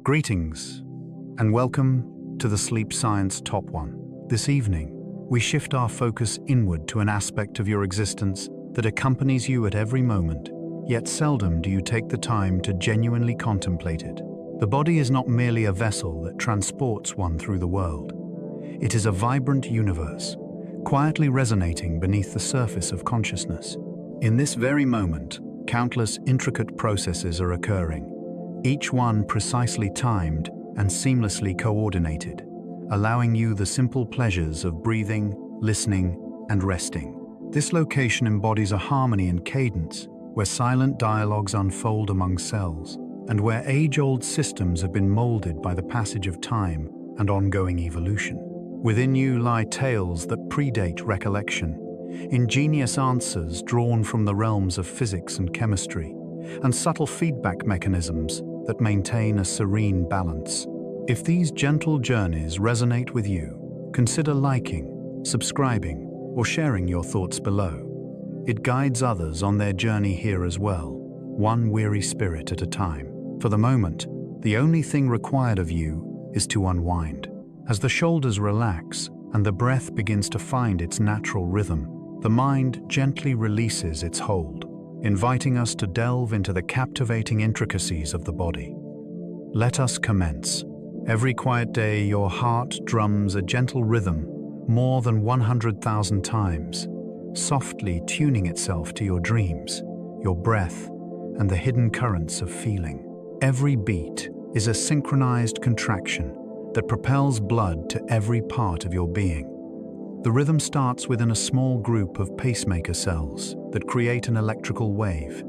Greetings, and welcome to the Sleep Science Top 1. This evening, we shift our focus inward to an aspect of your existence that accompanies you at every moment, yet seldom do you take the time to genuinely contemplate it. The body is not merely a vessel that transports one through the world. It is a vibrant universe, quietly resonating beneath the surface of consciousness. In this very moment, countless intricate processes are occurring, each one precisely timed and seamlessly coordinated, allowing you the simple pleasures of breathing, listening, and resting. This location embodies a harmony and cadence where silent dialogues unfold among cells, and where age-old systems have been molded by the passage of time and ongoing evolution. Within you lie tales that predate recollection, ingenious answers drawn from the realms of physics and chemistry, and subtle feedback mechanisms that maintain a serene balance. If these gentle journeys resonate with you, consider liking, subscribing, or sharing your thoughts below. It guides others on their journey here as well, one weary spirit at a time. For the moment, the only thing required of you is to unwind. As the shoulders relax and the breath begins to find its natural rhythm, the mind gently releases its hold, inviting us to delve into the captivating intricacies of the body. Let us commence. Every quiet day, your heart drums a gentle rhythm more than 100,000 times, softly tuning itself to your dreams, your breath, and the hidden currents of feeling. Every beat is a synchronized contraction that propels blood to every part of your being. The rhythm starts within a small group of pacemaker cells that create an electrical wave,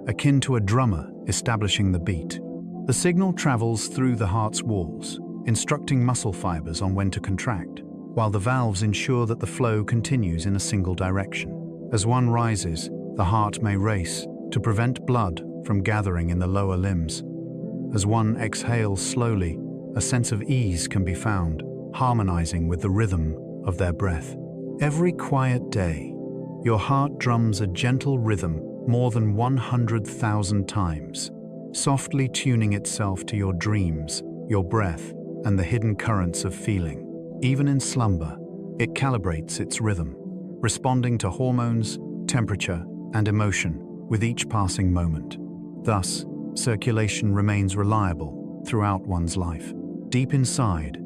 akin to a drummer establishing the beat. The signal travels through the heart's walls, instructing muscle fibers on when to contract, while the valves ensure that the flow continues in a single direction. As one rises, the heart may race to prevent blood from gathering in the lower limbs. As one exhales slowly, a sense of ease can be found, harmonizing with the rhythm of their breath. Every quiet day, your heart drums a gentle rhythm more than 100,000 times, softly tuning itself to your dreams, your breath, and the hidden currents of feeling. Even in slumber, it calibrates its rhythm, responding to hormones, temperature, and emotion with each passing moment. Thus, circulation remains reliable throughout one's life. Deep inside,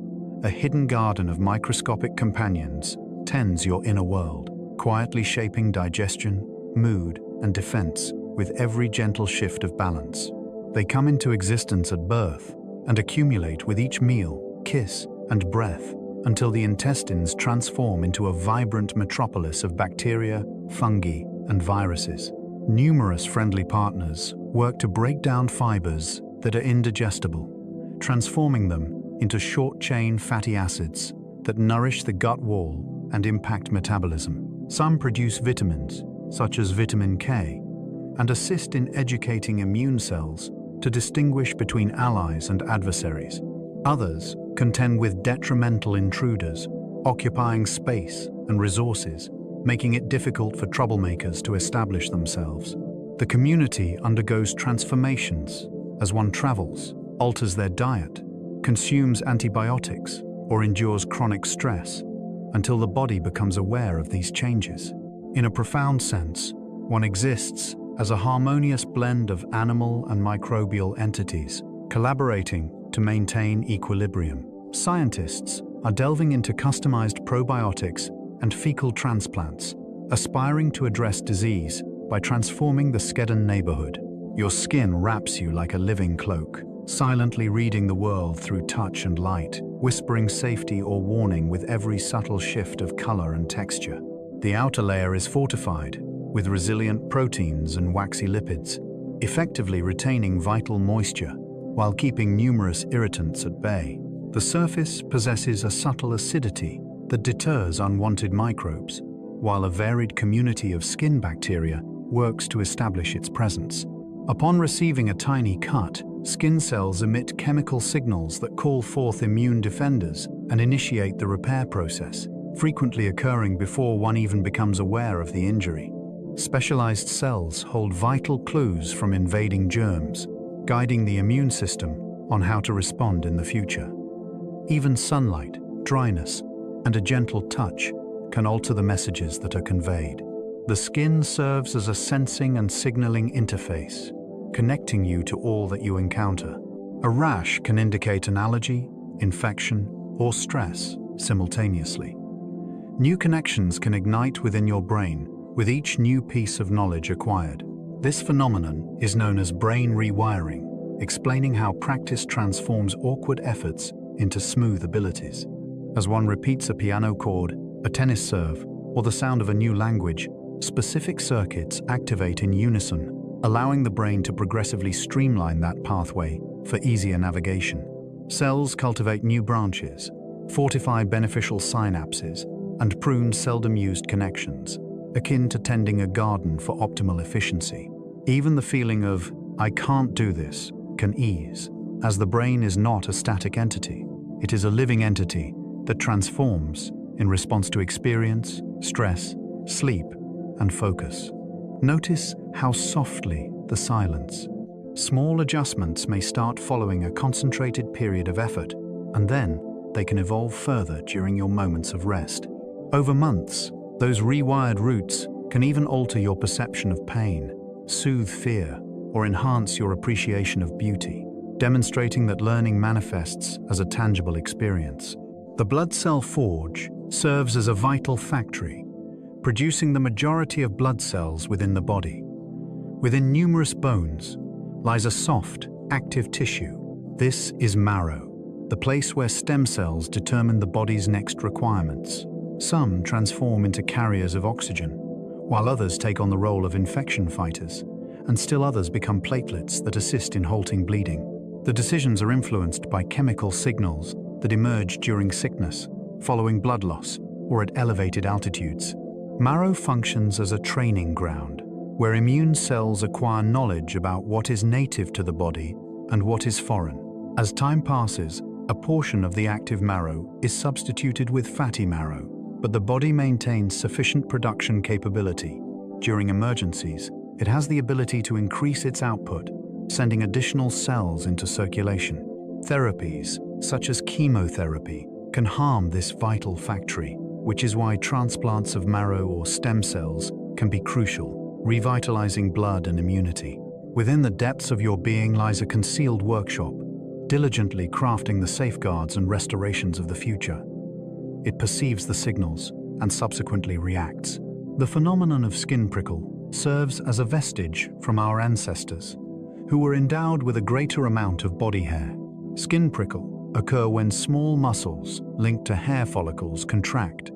a hidden garden of microscopic companions tends your inner world, quietly shaping digestion, mood, and defense with every gentle shift of balance. They come into existence at birth and accumulate with each meal, kiss, and breath until the intestines transform into a vibrant metropolis of bacteria, fungi, and viruses. Numerous friendly partners work to break down fibers that are indigestible, transforming them into short-chain fatty acids that nourish the gut wall and impact metabolism. Some produce vitamins, such as vitamin K, and assist in educating immune cells to distinguish between allies and adversaries. Others contend with detrimental intruders, occupying space and resources, making it difficult for troublemakers to establish themselves. The community undergoes transformations as one travels, alters their diet, consumes antibiotics, or endures chronic stress, until the body becomes aware of these changes. In a profound sense, one exists as a harmonious blend of animal and microbial entities, collaborating to maintain equilibrium. Scientists are delving into customized probiotics and fecal transplants, aspiring to address disease by transforming the Skedden neighborhood. Your skin wraps you like a living cloak, silently reading the world through touch and light, whispering safety or warning with every subtle shift of color and texture. The outer layer is fortified with resilient proteins and waxy lipids, effectively retaining vital moisture while keeping numerous irritants at bay. The surface possesses a subtle acidity that deters unwanted microbes, while a varied community of skin bacteria works to establish its presence. Upon receiving a tiny cut, skin cells emit chemical signals that call forth immune defenders and initiate the repair process, frequently occurring before one even becomes aware of the injury. Specialized cells hold vital clues from invading germs, guiding the immune system on how to respond in the future. Even sunlight, dryness, and a gentle touch can alter the messages that are conveyed. The skin serves as a sensing and signaling interface, connecting you to all that you encounter. A rash can indicate an allergy, infection, or stress simultaneously. New connections can ignite within your brain with each new piece of knowledge acquired. This phenomenon is known as brain rewiring, explaining how practice transforms awkward efforts into smooth abilities. As one repeats a piano chord, a tennis serve, or the sound of a new language, specific circuits activate in unison, allowing the brain to progressively streamline that pathway for easier navigation. Cells cultivate new branches, fortify beneficial synapses, and prune seldom-used connections, akin to tending a garden for optimal efficiency. Even the feeling of, "I can't do this," can ease, as the brain is not a static entity. It is a living entity that transforms in response to experience, stress, sleep, and focus. Notice how softly the silence. Small adjustments may start following a concentrated period of effort, and then they can evolve further during your moments of rest. Over months, those rewired roots can even alter your perception of pain, soothe fear, or enhance your appreciation of beauty, demonstrating that learning manifests as a tangible experience. The blood cell forge serves as a vital factory, producing the majority of blood cells within the body. Within numerous bones lies a soft, active tissue. This is marrow, the place where stem cells determine the body's next requirements. Some transform into carriers of oxygen, while others take on the role of infection fighters, and still others become platelets that assist in halting bleeding. The decisions are influenced by chemical signals that emerge during sickness, following blood loss, or at elevated altitudes. Marrow functions as a training ground, where immune cells acquire knowledge about what is native to the body and what is foreign. As time passes, a portion of the active marrow is substituted with fatty marrow, but the body maintains sufficient production capability. During emergencies, it has the ability to increase its output, sending additional cells into circulation. Therapies, such as chemotherapy, can harm this vital factory, which is why transplants of marrow or stem cells can be crucial, revitalizing blood and immunity. Within the depths of your being lies a concealed workshop, diligently crafting the safeguards and restorations of the future. It perceives the signals and subsequently reacts. The phenomenon of skin prickle serves as a vestige from our ancestors, who were endowed with a greater amount of body hair. Skin prickle occur when small muscles linked to hair follicles contract,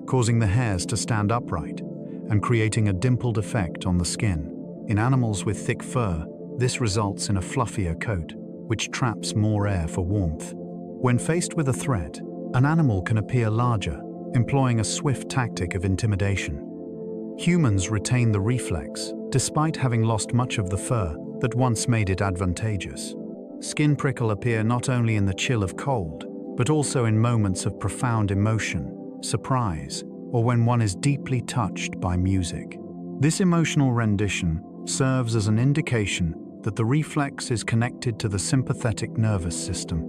causing the hairs to stand upright and creating a dimpled effect on the skin. In animals with thick fur, this results in a fluffier coat, which traps more air for warmth. When faced with a threat, an animal can appear larger, employing a swift tactic of intimidation. Humans retain the reflex, despite having lost much of the fur that once made it advantageous. Skin prickle appear not only in the chill of cold, but also in moments of profound emotion, surprise, or when one is deeply touched by music. This emotional rendition serves as an indication that the reflex is connected to the sympathetic nervous system,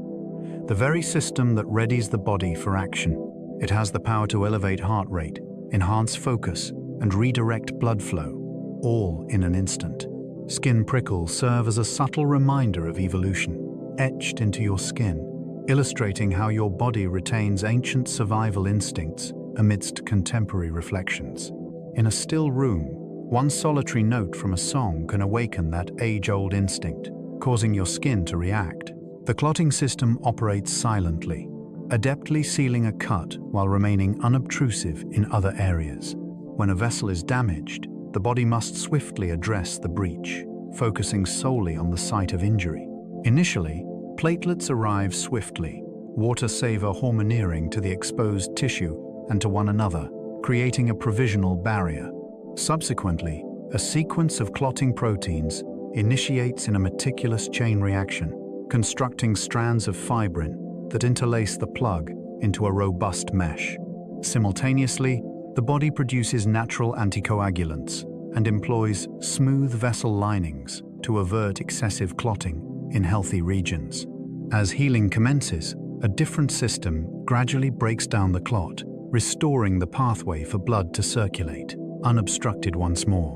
the very system that readies the body for action. It has the power to elevate heart rate, enhance focus, and redirect blood flow, all in an instant. Skin prickles serve as a subtle reminder of evolution, etched into your skin, illustrating how your body retains ancient survival instincts amidst contemporary reflections. In a still room, one solitary note from a song can awaken that age-old instinct, causing your skin to react. The clotting system operates silently, adeptly sealing a cut while remaining unobtrusive in other areas. When a vessel is damaged, the body must swiftly address the breach, focusing solely on the site of injury. Initially, platelets arrive swiftly, water-saver hormoneering to the exposed tissue and to one another, creating a provisional barrier. Subsequently, a sequence of clotting proteins initiates in a meticulous chain reaction, constructing strands of fibrin that interlace the plug into a robust mesh. Simultaneously, the body produces natural anticoagulants and employs smooth vessel linings to avert excessive clotting in healthy regions. As healing commences, a different system gradually breaks down the clot, restoring the pathway for blood to circulate, unobstructed once more.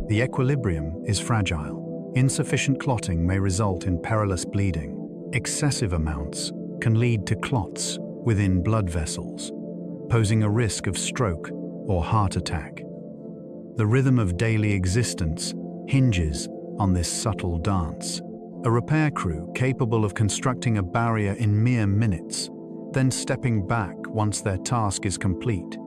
The equilibrium is fragile. Insufficient clotting may result in perilous bleeding. Excessive amounts can lead to clots within blood vessels, posing a risk of stroke or heart attack. The rhythm of daily existence hinges on this subtle dance. A repair crew capable of constructing a barrier in mere minutes, then stepping back once their task is complete,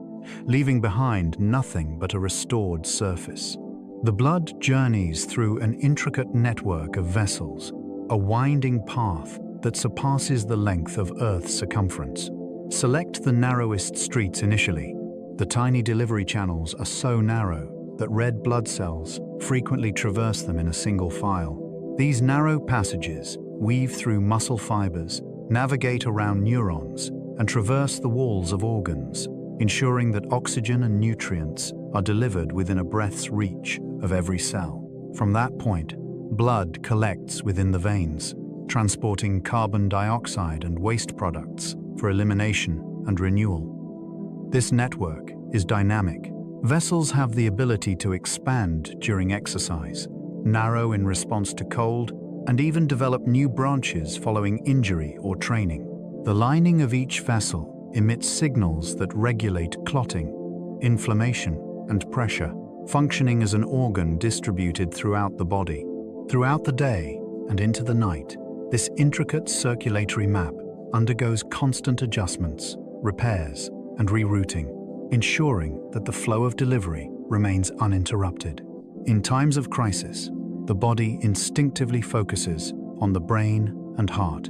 leaving behind nothing but a restored surface. The blood journeys through an intricate network of vessels, a winding path that surpasses the length of Earth's circumference. Select the narrowest streets initially. The tiny delivery channels are so narrow that red blood cells frequently traverse them in a single file. These narrow passages weave through muscle fibers, navigate around neurons, and traverse the walls of organs, ensuring that oxygen and nutrients are delivered within a breath's reach of every cell. From that point, blood collects within the veins, transporting carbon dioxide and waste products for elimination and renewal. This network is dynamic. Vessels have the ability to expand during exercise, narrow in response to cold, and even develop new branches following injury or training. The lining of each vessel emits signals that regulate clotting, inflammation, and pressure, functioning as an organ distributed throughout the body. Throughout the day and into the night, this intricate circulatory map undergoes constant adjustments, repairs, and rerouting, ensuring that the flow of delivery remains uninterrupted. In times of crisis, the body instinctively focuses on the brain and heart,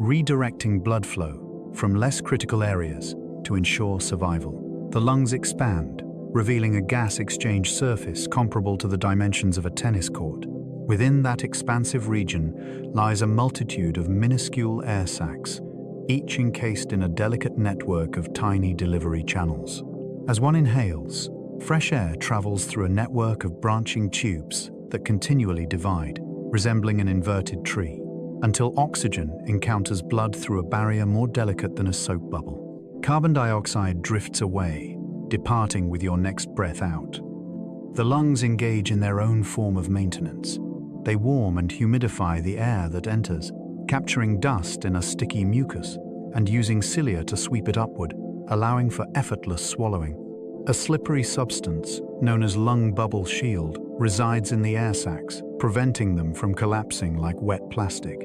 redirecting blood flow from less critical areas to ensure survival. The lungs expand, revealing a gas exchange surface comparable to the dimensions of a tennis court. Within that expansive region lies a multitude of minuscule air sacs, each encased in a delicate network of tiny delivery channels. As one inhales, fresh air travels through a network of branching tubes that continually divide, resembling an inverted tree, until oxygen encounters blood through a barrier more delicate than a soap bubble. Carbon dioxide drifts away, departing with your next breath out. The lungs engage in their own form of maintenance. They warm and humidify the air that enters, capturing dust in a sticky mucus and using cilia to sweep it upward, allowing for effortless swallowing. A slippery substance, known as lung bubble shield, resides in the air sacs, preventing them from collapsing like wet plastic.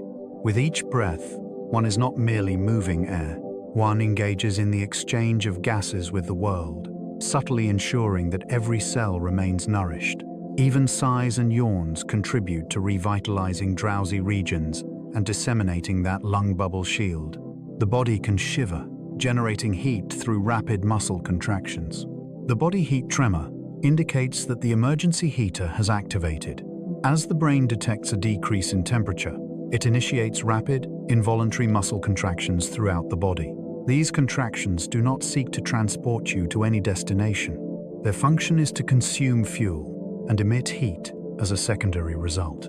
With each breath, one is not merely moving air. One engages in the exchange of gases with the world, subtly ensuring that every cell remains nourished. Even sighs and yawns contribute to revitalizing drowsy regions and disseminating that lung bubble shield. The body can shiver, generating heat through rapid muscle contractions. The body heat tremor indicates that the emergency heater has activated. As the brain detects a decrease in temperature, it initiates rapid, involuntary muscle contractions throughout the body. These contractions do not seek to transport you to any destination. Their function is to consume fuel and emit heat as a secondary result.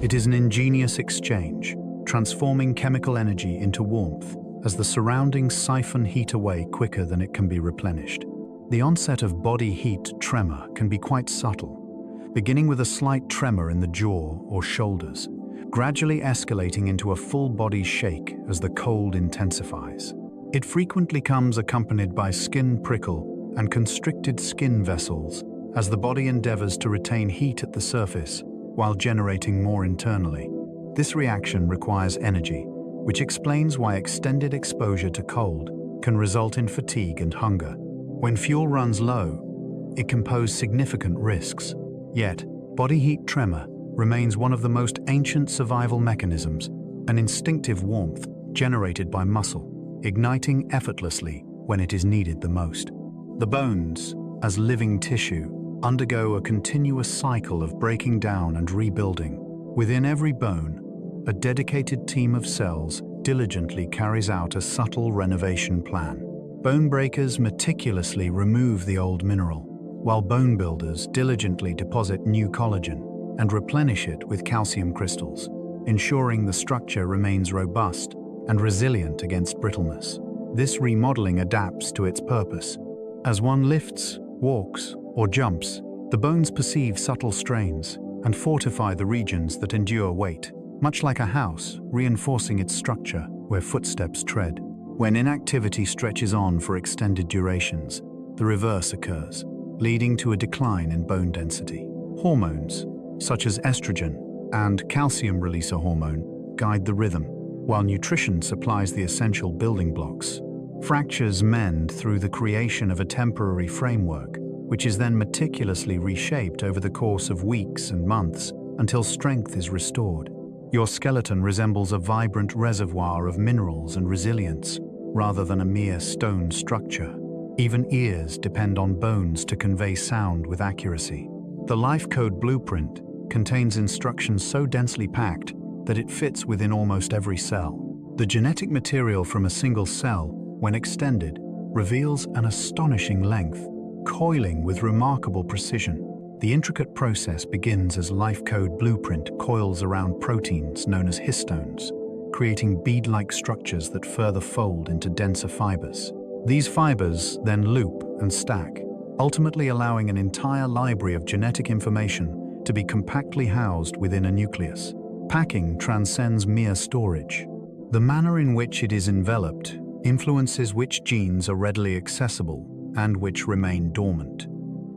It is an ingenious exchange, transforming chemical energy into warmth as the surroundings siphon heat away quicker than it can be replenished. The onset of body heat tremor can be quite subtle, beginning with a slight tremor in the jaw or shoulders, gradually escalating into a full-body shake as the cold intensifies. It frequently comes accompanied by skin prickle and constricted skin vessels as the body endeavors to retain heat at the surface while generating more internally. This reaction requires energy, which explains why extended exposure to cold can result in fatigue and hunger. When fuel runs low, it can pose significant risks. Yet, body heat tremor remains one of the most ancient survival mechanisms, an instinctive warmth generated by muscle, igniting effortlessly when it is needed the most. The bones, as living tissue, undergo a continuous cycle of breaking down and rebuilding. Within every bone, a dedicated team of cells diligently carries out a subtle renovation plan. Bone breakers meticulously remove the old mineral, while bone builders diligently deposit new collagen and replenish it with calcium crystals, ensuring the structure remains robust and resilient against brittleness. This remodeling adapts to its purpose. As one lifts, walks, or jumps, the bones perceive subtle strains and fortify the regions that endure weight, much like a house reinforcing its structure where footsteps tread. When inactivity stretches on for extended durations, the reverse occurs, leading to a decline in bone density. Hormones, such as estrogen and calcium releaser hormone, guide the rhythm, while nutrition supplies the essential building blocks. Fractures mend through the creation of a temporary framework, which is then meticulously reshaped over the course of weeks and months until strength is restored. Your skeleton resembles a vibrant reservoir of minerals and resilience, rather than a mere stone structure. Even ears depend on bones to convey sound with accuracy. The Life Code blueprint contains instructions so densely packed that it fits within almost every cell. The genetic material from a single cell, when extended, reveals an astonishing length, coiling with remarkable precision. The intricate process begins as Life Code blueprint coils around proteins known as histones, creating bead-like structures that further fold into denser fibers. These fibers then loop and stack, ultimately allowing an entire library of genetic information to be compactly housed within a nucleus. Packing transcends mere storage. The manner in which it is enveloped influences which genes are readily accessible and which remain dormant,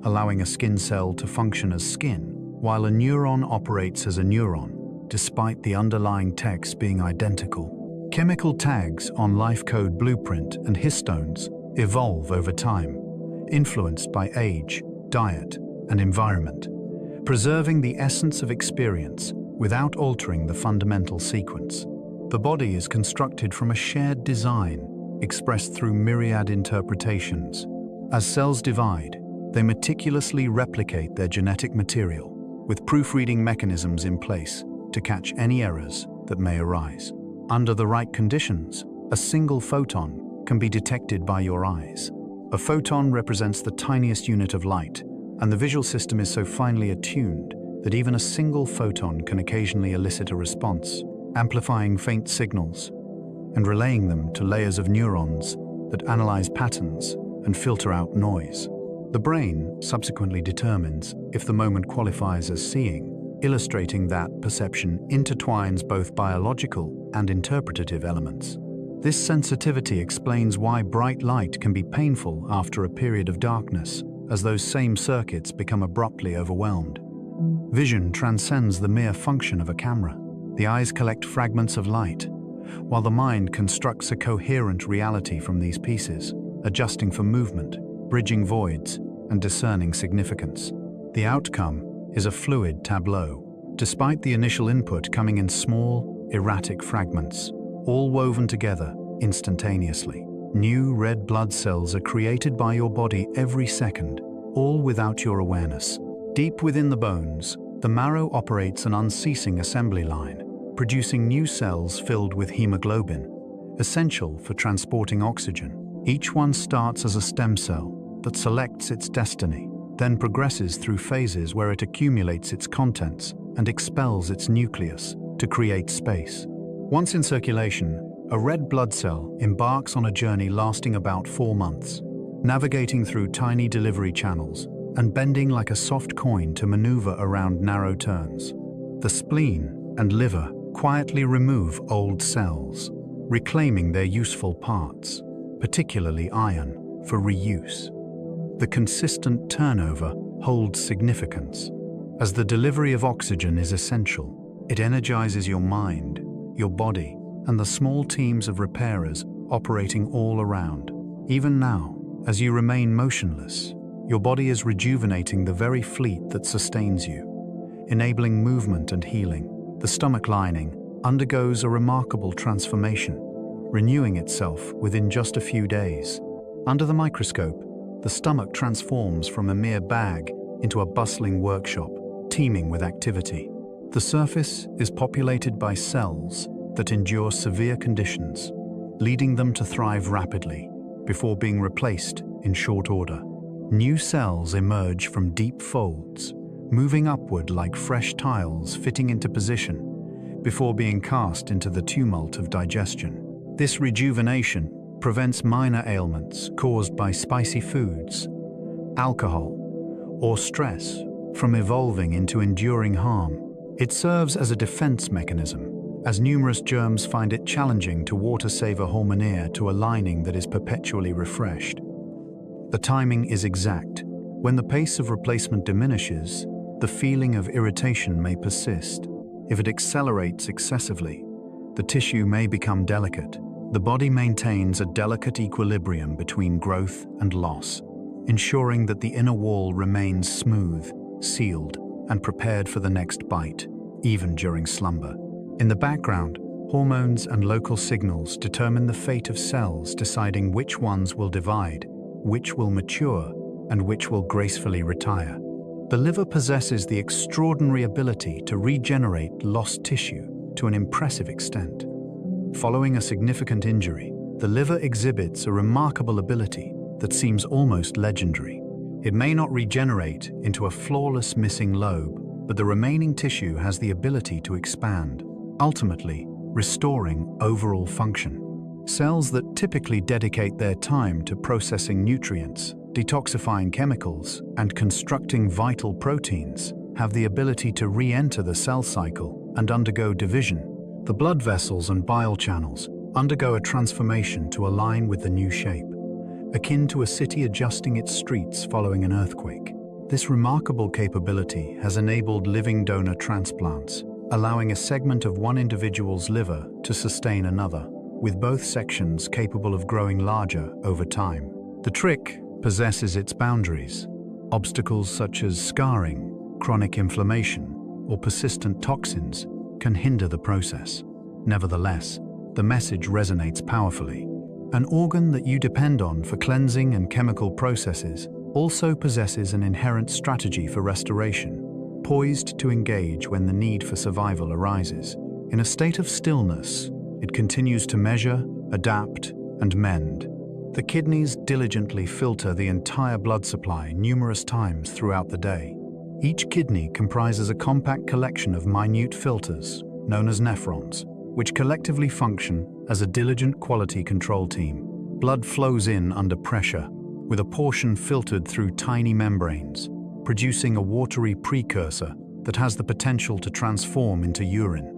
allowing a skin cell to function as skin, while a neuron operates as a neuron, despite the underlying text being identical. Chemical tags on Life Code blueprint and histones evolve over time, influenced by age, diet, and environment, preserving the essence of experience without altering the fundamental sequence. The body is constructed from a shared design, expressed through myriad interpretations. As cells divide, they meticulously replicate their genetic material, with proofreading mechanisms in place to catch any errors that may arise. Under the right conditions, a single photon can be detected by your eyes. A photon represents the tiniest unit of light, and the visual system is so finely attuned that even a single photon can occasionally elicit a response, amplifying faint signals and relaying them to layers of neurons that analyze patterns and filter out noise. The brain subsequently determines if the moment qualifies as seeing, illustrating that perception intertwines both biological and interpretative elements. This sensitivity explains why bright light can be painful after a period of darkness, as those same circuits become abruptly overwhelmed. Vision transcends the mere function of a camera. The eyes collect fragments of light, while the mind constructs a coherent reality from these pieces, adjusting for movement, bridging voids, and discerning significance. The outcome is a fluid tableau, despite the initial input coming in small, erratic fragments, all woven together instantaneously. New red blood cells are created by your body every second, all without your awareness. Deep within the bones, the marrow operates an unceasing assembly line, producing new cells filled with hemoglobin, essential for transporting oxygen. Each one starts as a stem cell that selects its destiny, then progresses through phases where it accumulates its contents and expels its nucleus to create space. Once in circulation, a red blood cell embarks on a journey lasting about 4 months, navigating through tiny delivery channels and bending like a soft coin to maneuver around narrow turns. The spleen and liver quietly remove old cells, reclaiming their useful parts, particularly iron, for reuse. The consistent turnover holds significance. As the delivery of oxygen is essential, it energizes your mind, your body, and the small teams of repairers operating all around. Even now, as you remain motionless, your body is rejuvenating the very fleet that sustains you, enabling movement and healing. The stomach lining undergoes a remarkable transformation, renewing itself within just a few days. Under the microscope, the stomach transforms from a mere bag into a bustling workshop, teeming with activity. The surface is populated by cells that endure severe conditions, leading them to thrive rapidly before being replaced in short order. New cells emerge from deep folds, moving upward like fresh tiles fitting into position, before being cast into the tumult of digestion. This rejuvenation prevents minor ailments caused by spicy foods, alcohol, or stress from evolving into enduring harm. It serves as a defense mechanism, as numerous germs find it challenging to water-save a hormonere to a lining that is perpetually refreshed. The timing is exact. When the pace of replacement diminishes, the feeling of irritation may persist. If it accelerates excessively, the tissue may become delicate. The body maintains a delicate equilibrium between growth and loss, ensuring that the inner wall remains smooth, sealed, and prepared for the next bite, even during slumber. In the background, hormones and local signals determine the fate of cells, deciding which ones will divide, which will mature, and which will gracefully retire. The liver possesses the extraordinary ability to regenerate lost tissue to an impressive extent. Following a significant injury, the liver exhibits a remarkable ability that seems almost legendary. It may not regenerate into a flawless missing lobe, but the remaining tissue has the ability to expand, ultimately restoring overall function. Cells that typically dedicate their time to processing nutrients, detoxifying chemicals, and constructing vital proteins have the ability to re-enter the cell cycle and undergo division. The blood vessels and bile channels undergo a transformation to align with the new shape, akin to a city adjusting its streets following an earthquake. This remarkable capability has enabled living donor transplants, allowing a segment of one individual's liver to sustain another, with both sections capable of growing larger over time. The trick possesses its boundaries. Obstacles such as scarring, chronic inflammation, or persistent toxins can hinder the process. Nevertheless, the message resonates powerfully. An organ that you depend on for cleansing and chemical processes also possesses an inherent strategy for restoration, poised to engage when the need for survival arises. In a state of stillness, it continues to measure, adapt, and mend. The kidneys diligently filter the entire blood supply numerous times throughout the day. Each kidney comprises a compact collection of minute filters, known as nephrons, which collectively function as a diligent quality control team. Blood flows in under pressure, with a portion filtered through tiny membranes, producing a watery precursor that has the potential to transform into urine.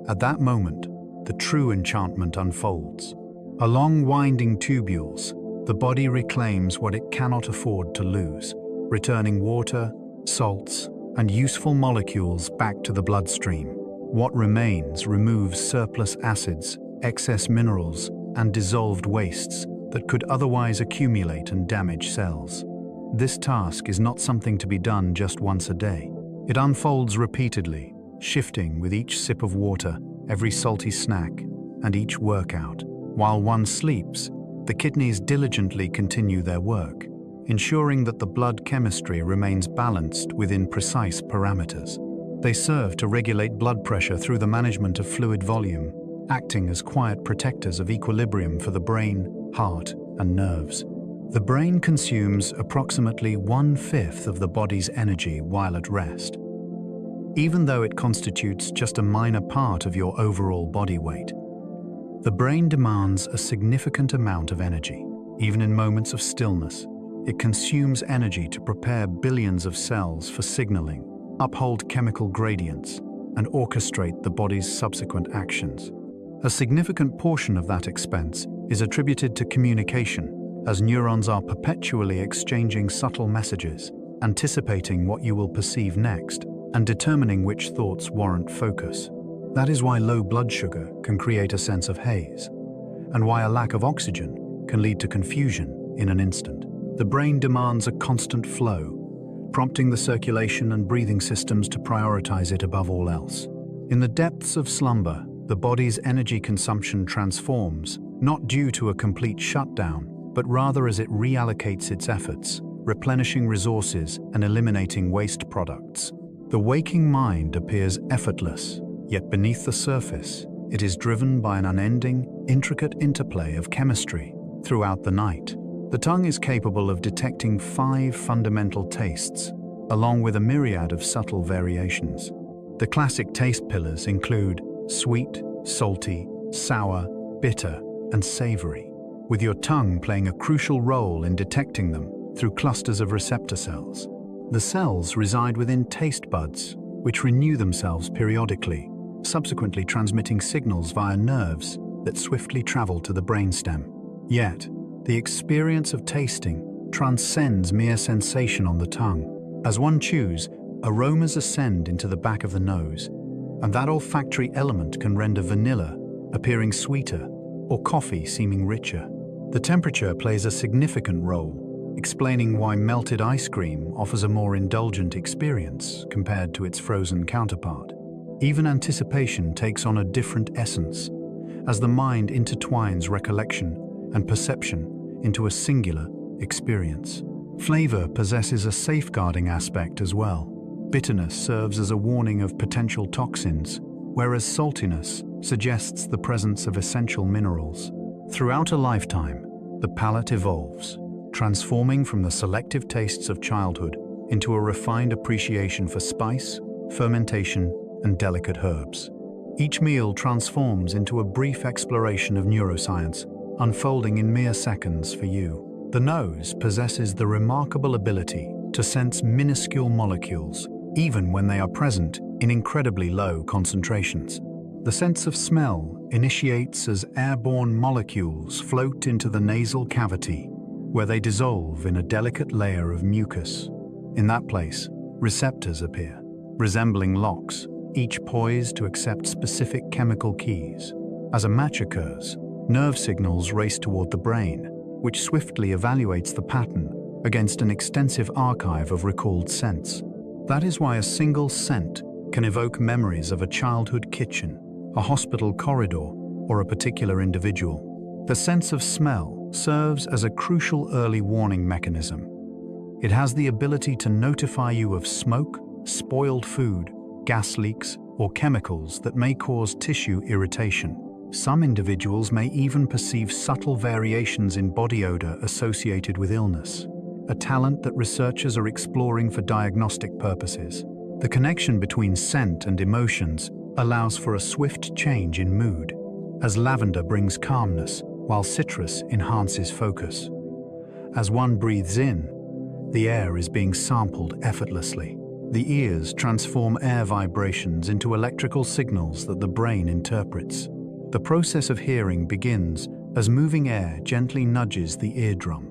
At that moment, the true enchantment unfolds. Along winding tubules, the body reclaims what it cannot afford to lose, returning water, salts, and useful molecules back to the bloodstream. What remains removes surplus acids, excess minerals, and dissolved wastes that could otherwise accumulate and damage cells. This task is not something to be done just once a day. It unfolds repeatedly, shifting with each sip of water, every salty snack, and each workout. While one sleeps, the kidneys diligently continue their work, ensuring that the blood chemistry remains balanced within precise parameters. They serve to regulate blood pressure through the management of fluid volume, acting as quiet protectors of equilibrium for the brain, heart, and nerves. The brain consumes approximately 1/5 of the body's energy while at rest. Even though it constitutes just a minor part of your overall body weight, the brain demands a significant amount of energy. Even in moments of stillness, it consumes energy to prepare billions of cells for signaling, uphold chemical gradients, and orchestrate the body's subsequent actions. A significant portion of that expense is attributed to communication, as neurons are perpetually exchanging subtle messages, anticipating what you will perceive next, and determining which thoughts warrant focus. That is why low blood sugar can create a sense of haze, and why a lack of oxygen can lead to confusion in an instant. The brain demands a constant flow, prompting the circulation and breathing systems to prioritize it above all else. In the depths of slumber, the body's energy consumption transforms, not due to a complete shutdown, but rather as it reallocates its efforts, replenishing resources and eliminating waste products. The waking mind appears effortless, yet beneath the surface, it is driven by an unending, intricate interplay of chemistry throughout the night. The tongue is capable of detecting 5 fundamental tastes, along with a myriad of subtle variations. The classic taste pillars include sweet, salty, sour, bitter, and savory, with your tongue playing a crucial role in detecting them through clusters of receptor cells. The cells reside within taste buds, which renew themselves periodically, subsequently transmitting signals via nerves that swiftly travel to the brainstem. Yet, the experience of tasting transcends mere sensation on the tongue. As one chews, aromas ascend into the back of the nose, and that olfactory element can render vanilla appearing sweeter or coffee seeming richer. The temperature plays a significant role, explaining why melted ice cream offers a more indulgent experience compared to its frozen counterpart. Even anticipation takes on a different essence, as the mind intertwines recollection and perception into a singular experience. Flavor possesses a safeguarding aspect as well. Bitterness serves as a warning of potential toxins, whereas saltiness suggests the presence of essential minerals. Throughout a lifetime, the palate evolves, transforming from the selective tastes of childhood into a refined appreciation for spice, fermentation, and delicate herbs. Each meal transforms into a brief exploration of neuroscience, unfolding in mere seconds for you. The nose possesses the remarkable ability to sense minuscule molecules, even when they are present in incredibly low concentrations. The sense of smell initiates as airborne molecules float into the nasal cavity, where they dissolve in a delicate layer of mucus. In that place, receptors appear, resembling locks, each poised to accept specific chemical keys. As a match occurs, nerve signals race toward the brain, which swiftly evaluates the pattern against an extensive archive of recalled scents. That is why a single scent can evoke memories of a childhood kitchen, a hospital corridor, or a particular individual. The sense of smell serves as a crucial early warning mechanism. It has the ability to notify you of smoke, spoiled food, gas leaks, or chemicals that may cause tissue irritation. Some individuals may even perceive subtle variations in body odor associated with illness, a talent that researchers are exploring for diagnostic purposes. The connection between scent and emotions allows for a swift change in mood, as lavender brings calmness while citrus enhances focus. As one breathes in, the air is being sampled effortlessly. The ears transform air vibrations into electrical signals that the brain interprets. The process of hearing begins as moving air gently nudges the eardrum,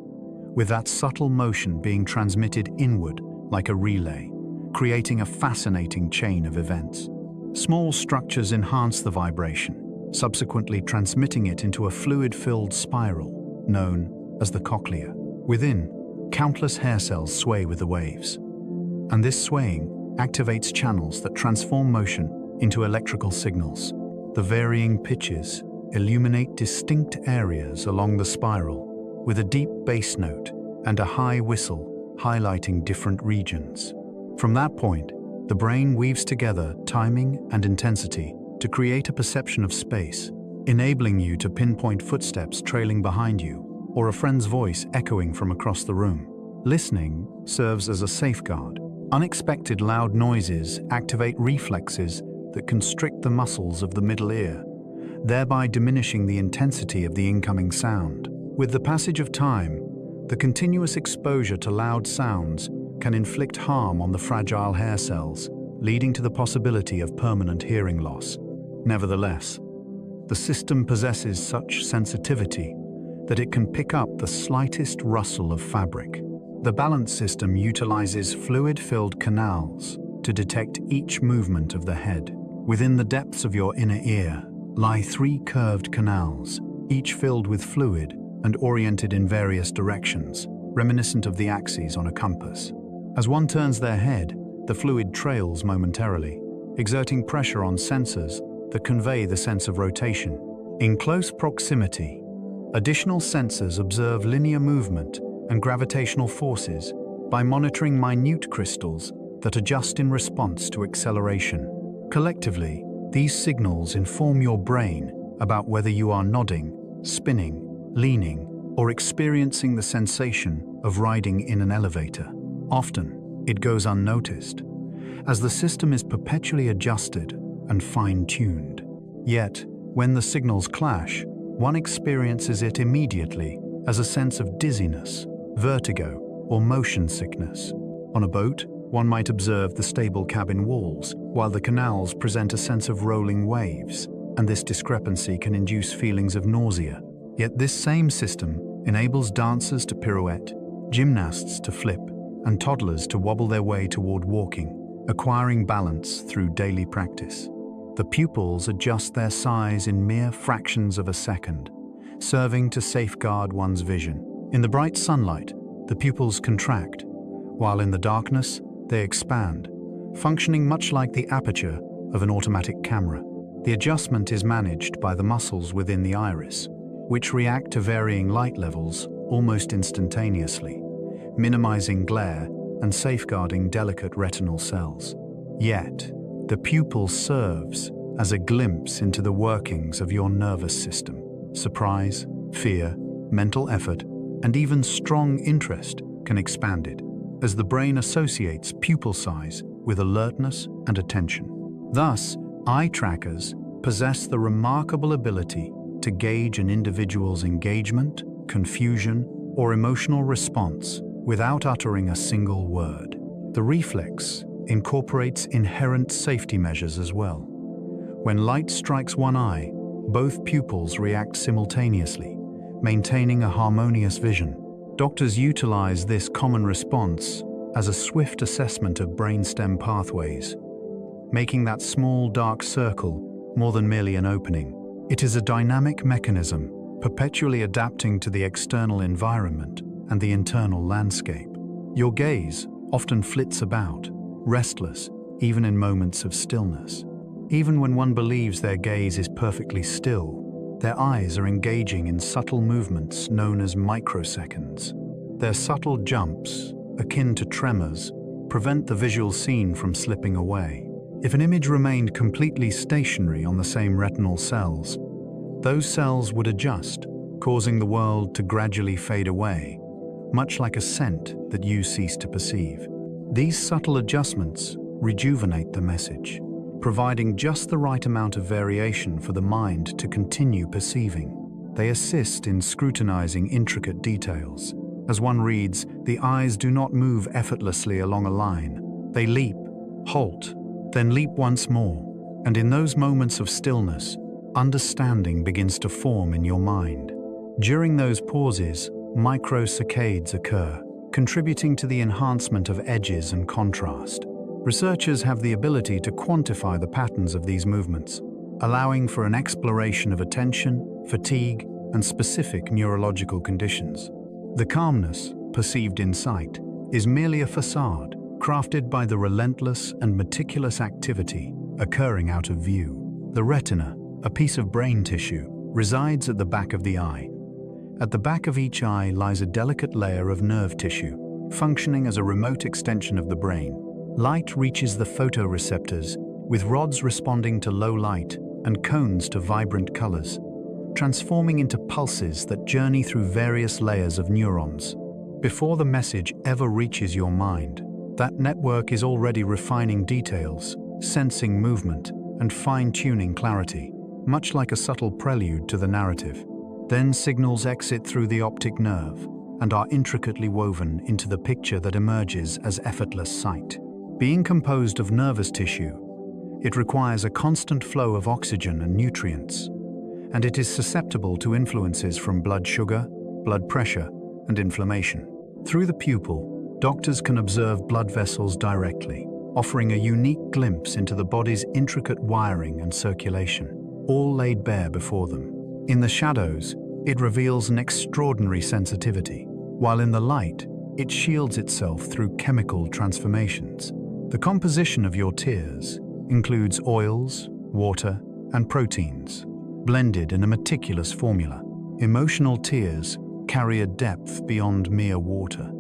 with that subtle motion being transmitted inward like a relay, creating a fascinating chain of events. Small structures enhance the vibration, subsequently transmitting it into a fluid-filled spiral known as the cochlea. Within, countless hair cells sway with the waves, and this swaying activates channels that transform motion into electrical signals. The varying pitches illuminate distinct areas along the spiral, with a deep bass note and a high whistle highlighting different regions. From that point, the brain weaves together timing and intensity to create a perception of space, enabling you to pinpoint footsteps trailing behind you or a friend's voice echoing from across the room. Listening serves as a safeguard. Unexpected loud noises activate reflexes that constrict the muscles of the middle ear, thereby diminishing the intensity of the incoming sound. With the passage of time, the continuous exposure to loud sounds can inflict harm on the fragile hair cells, leading to the possibility of permanent hearing loss. Nevertheless, the system possesses such sensitivity that it can pick up the slightest rustle of fabric. The balance system utilizes fluid-filled canals to detect each movement of the head. Within the depths of your inner ear lie 3 curved canals, each filled with fluid and oriented in various directions, reminiscent of the axes on a compass. As one turns their head, the fluid trails momentarily, exerting pressure on sensors that convey the sense of rotation. In close proximity, additional sensors observe linear movement and gravitational forces by monitoring minute crystals that adjust in response to acceleration. Collectively, these signals inform your brain about whether you are nodding, spinning, leaning, or experiencing the sensation of riding in an elevator. Often, it goes unnoticed, as the system is perpetually adjusted and fine-tuned. Yet, when the signals clash, one experiences it immediately as a sense of dizziness, vertigo, or motion sickness. On a boat, one might observe the stable cabin walls, while the canals present a sense of rolling waves, and this discrepancy can induce feelings of nausea. Yet this same system enables dancers to pirouette, gymnasts to flip, and toddlers to wobble their way toward walking, acquiring balance through daily practice. The pupils adjust their size in mere fractions of a second, serving to safeguard one's vision. In the bright sunlight, the pupils contract, while in the darkness, they expand, functioning much like the aperture of an automatic camera. The adjustment is managed by the muscles within the iris, which react to varying light levels almost instantaneously, minimizing glare and safeguarding delicate retinal cells. Yet, the pupil serves as a glimpse into the workings of your nervous system. Surprise, fear, mental effort, and even strong interest can expand it, as the brain associates pupil size with alertness and attention. Thus, eye trackers possess the remarkable ability to gauge an individual's engagement, confusion, or emotional response without uttering a single word. The reflex incorporates inherent safety measures as well. When light strikes one eye, both pupils react simultaneously, maintaining a harmonious vision. Doctors utilize this common response as a swift assessment of brainstem pathways, making that small dark circle more than merely an opening. It is a dynamic mechanism, perpetually adapting to the external environment and the internal landscape. Your gaze often flits about, restless, even in moments of stillness. Even when one believes their gaze is perfectly still, their eyes are engaging in subtle movements known as microseconds. Their subtle jumps, akin to tremors, prevent the visual scene from slipping away. If an image remained completely stationary on the same retinal cells, those cells would adjust, causing the world to gradually fade away, much like a scent that you cease to perceive. These subtle adjustments rejuvenate the message, providing just the right amount of variation for the mind to continue perceiving. They assist in scrutinizing intricate details. As one reads, the eyes do not move effortlessly along a line. They leap, halt, then leap once more, and in those moments of stillness, understanding begins to form in your mind. During those pauses, microsaccades occur, contributing to the enhancement of edges and contrast. Researchers have the ability to quantify the patterns of these movements, allowing for an exploration of attention, fatigue, and specific neurological conditions. The calmness, perceived in sight, is merely a facade, crafted by the relentless and meticulous activity occurring out of view. The retina, a piece of brain tissue, resides at the back of the eye. At the back of each eye lies a delicate layer of nerve tissue, functioning as a remote extension of the brain. Light reaches the photoreceptors, with rods responding to low light and cones to vibrant colors, transforming into pulses that journey through various layers of neurons. Before the message ever reaches your mind, that network is already refining details, sensing movement, and fine-tuning clarity, much like a subtle prelude to the narrative. Then signals exit through the optic nerve and are intricately woven into the picture that emerges as effortless sight. Being composed of nervous tissue, it requires a constant flow of oxygen and nutrients, and it is susceptible to influences from blood sugar, blood pressure, and inflammation. Through the pupil, doctors can observe blood vessels directly, offering a unique glimpse into the body's intricate wiring and circulation, all laid bare before them. In the shadows, it reveals an extraordinary sensitivity, while in the light, it shields itself through chemical transformations. The composition of your tears includes oils, water, and proteins, blended in a meticulous formula. Emotional tears carry a depth beyond mere water.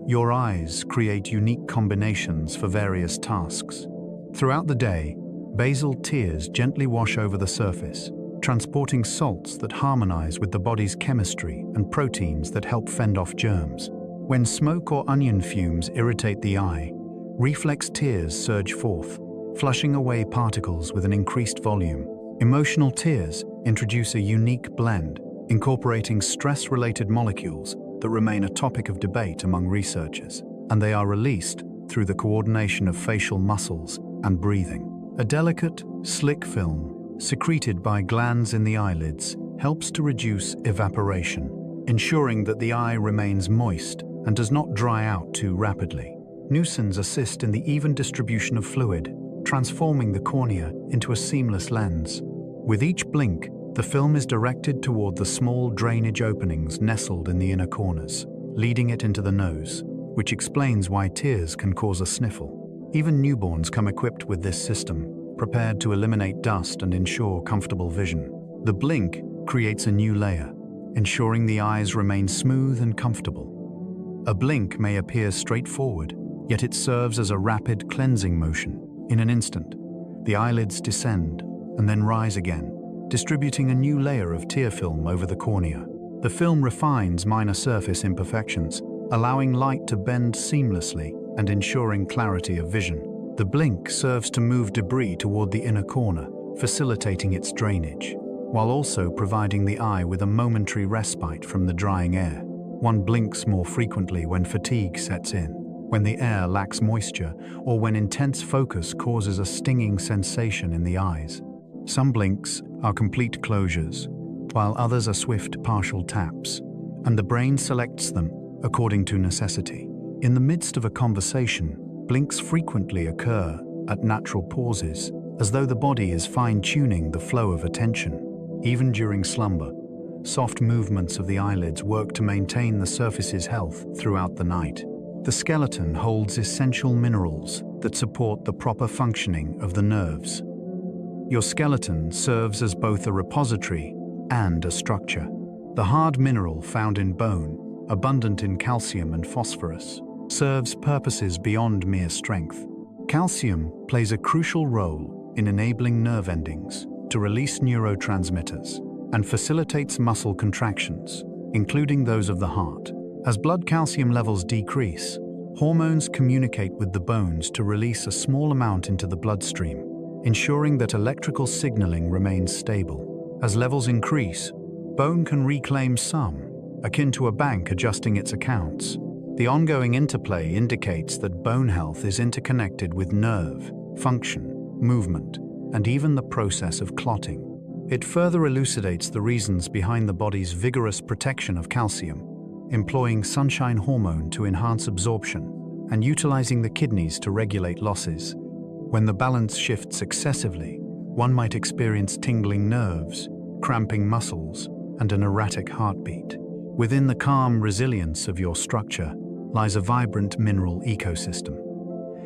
Your eyes create unique combinations for various tasks. Throughout the day, basal tears gently wash over the surface, transporting salts that harmonize with the body's chemistry and proteins that help fend off germs. When smoke or onion fumes irritate the eye, Reflex tears surge forth, flushing away particles with an increased volume. Emotional tears introduce a unique blend, incorporating stress-related molecules that remain a topic of debate among researchers, and they are released through the coordination of facial muscles and breathing. A delicate, slick film, secreted by glands in the eyelids, helps to reduce evaporation, ensuring that the eye remains moist and does not dry out too rapidly. Mucins assist in the even distribution of fluid, transforming the cornea into a seamless lens. With each blink, the film is directed toward the small drainage openings nestled in the inner corners, leading it into the nose, which explains why tears can cause a sniffle. Even newborns come equipped with this system, prepared to eliminate dust and ensure comfortable vision. The blink creates a new layer, ensuring the eyes remain smooth and comfortable. A blink may appear straightforward, yet it serves as a rapid cleansing motion. In an instant, the eyelids descend and then rise again, distributing a new layer of tear film over the cornea. The film refines minor surface imperfections, allowing light to bend seamlessly and ensuring clarity of vision. The blink serves to move debris toward the inner corner, facilitating its drainage, while also providing the eye with a momentary respite from the drying air. One blinks more frequently when fatigue sets in, when the air lacks moisture, or when intense focus causes a stinging sensation in the eyes. Some blinks are complete closures, while others are swift partial taps, and the brain selects them according to necessity. In the midst of a conversation, blinks frequently occur at natural pauses, as though the body is fine-tuning the flow of attention. Even during slumber, soft movements of the eyelids work to maintain the surface's health throughout the night. The skeleton holds essential minerals that support the proper functioning of the nerves. Your skeleton serves as both a repository and a structure. The hard mineral found in bone, abundant in calcium and phosphorus, serves purposes beyond mere strength. Calcium plays a crucial role in enabling nerve endings to release neurotransmitters and facilitates muscle contractions, including those of the heart. As blood calcium levels decrease, hormones communicate with the bones to release a small amount into the bloodstream, ensuring that electrical signaling remains stable. As levels increase, bone can reclaim some, akin to a bank adjusting its accounts. The ongoing interplay indicates that bone health is interconnected with nerve, function, movement, and even the process of clotting. It further elucidates the reasons behind the body's vigorous protection of calcium, employing sunshine hormone to enhance absorption and utilizing the kidneys to regulate losses. When the balance shifts excessively, one might experience tingling nerves, cramping muscles, and an erratic heartbeat. Within the calm resilience of your structure lies a vibrant mineral ecosystem,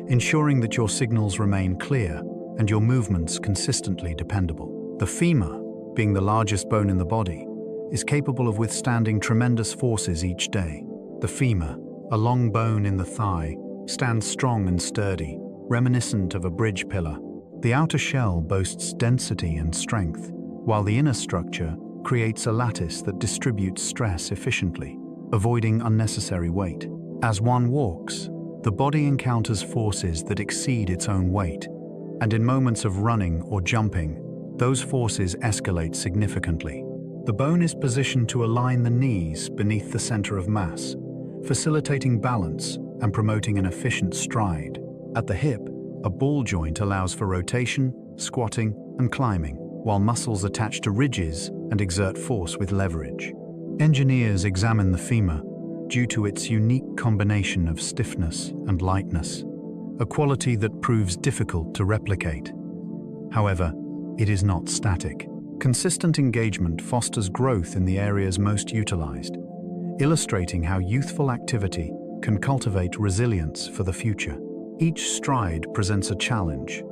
ensuring that your signals remain clear and your movements consistently dependable. The femur, being the largest bone in the body, is capable of withstanding tremendous forces each day. The femur, a long bone in the thigh, stands strong and sturdy, reminiscent of a bridge pillar. The outer shell boasts density and strength, while the inner structure creates a lattice that distributes stress efficiently, avoiding unnecessary weight. As one walks, the body encounters forces that exceed its own weight, and in moments of running or jumping, those forces escalate significantly. The bone is positioned to align the knees beneath the center of mass, facilitating balance and promoting an efficient stride. At the hip, a ball joint allows for rotation, squatting, and climbing, while muscles attach to ridges and exert force with leverage. Engineers examine the femur due to its unique combination of stiffness and lightness, a quality that proves difficult to replicate. However, it is not static. Consistent engagement fosters growth in the areas most utilized, illustrating how youthful activity can cultivate resilience for the future. Each stride presents a challenge,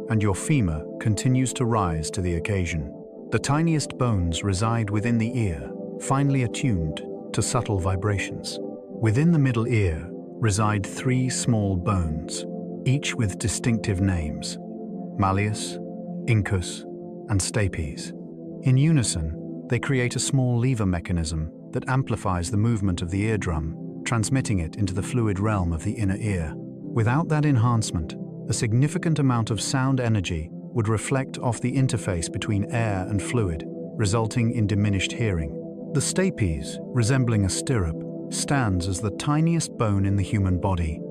and your femur continues to rise to the occasion. The tiniest bones reside within the ear, finely attuned to subtle vibrations. Within the middle ear reside 3 small bones, each with distinctive names: malleus, incus, and stapes. In unison, they create a small lever mechanism that amplifies the movement of the eardrum, transmitting it into the fluid realm of the inner ear. Without that enhancement, a significant amount of sound energy would reflect off the interface between air and fluid, resulting in diminished hearing. The stapes, resembling a stirrup, stands as the tiniest bone in the human body,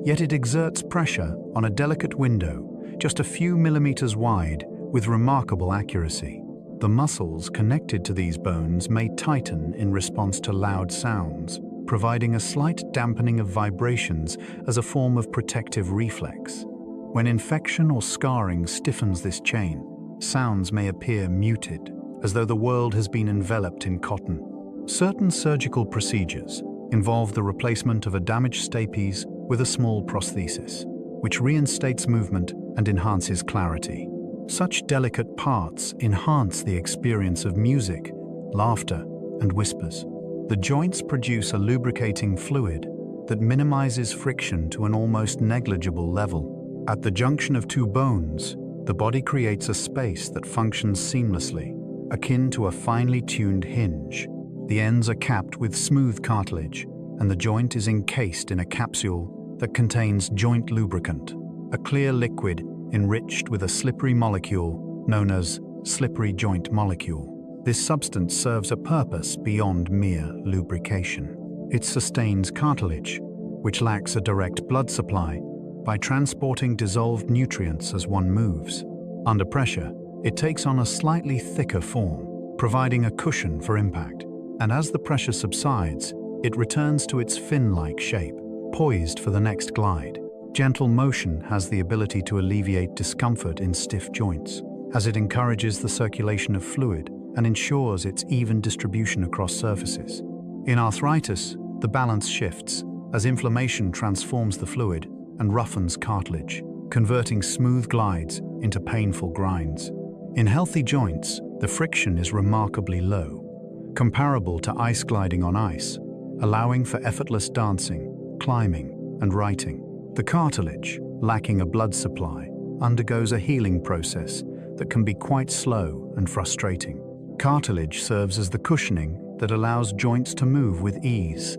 yet it exerts pressure on a delicate window just a few millimeters wide with remarkable accuracy. The muscles connected to these bones may tighten in response to loud sounds, providing a slight dampening of vibrations as a form of protective reflex. When infection or scarring stiffens this chain, sounds may appear muted, as though the world has been enveloped in cotton. Certain surgical procedures involve the replacement of a damaged stapes with a small prosthesis, which reinstates movement and enhances clarity. Such delicate parts enhance the experience of music, laughter, and whispers. The joints produce a lubricating fluid that minimizes friction to an almost negligible level. At the junction of two bones, the body creates a space that functions seamlessly, akin to a finely tuned hinge. The ends are capped with smooth cartilage, and the joint is encased in a capsule that contains joint lubricant, a clear liquid enriched with a slippery molecule known as slippery joint molecule. This substance serves a purpose beyond mere lubrication. It sustains cartilage, which lacks a direct blood supply, by transporting dissolved nutrients as one moves. Under pressure, it takes on a slightly thicker form, providing a cushion for impact. And as the pressure subsides, it returns to its fin-like shape, poised for the next glide. Gentle motion has the ability to alleviate discomfort in stiff joints, as it encourages the circulation of fluid and ensures its even distribution across surfaces. In arthritis, the balance shifts, as inflammation transforms the fluid and roughens cartilage, converting smooth glides into painful grinds. In healthy joints, the friction is remarkably low, comparable to ice gliding on ice, allowing for effortless dancing, climbing, and writing. The cartilage, lacking a blood supply, undergoes a healing process that can be quite slow and frustrating. Cartilage serves as the cushioning that allows joints to move with ease,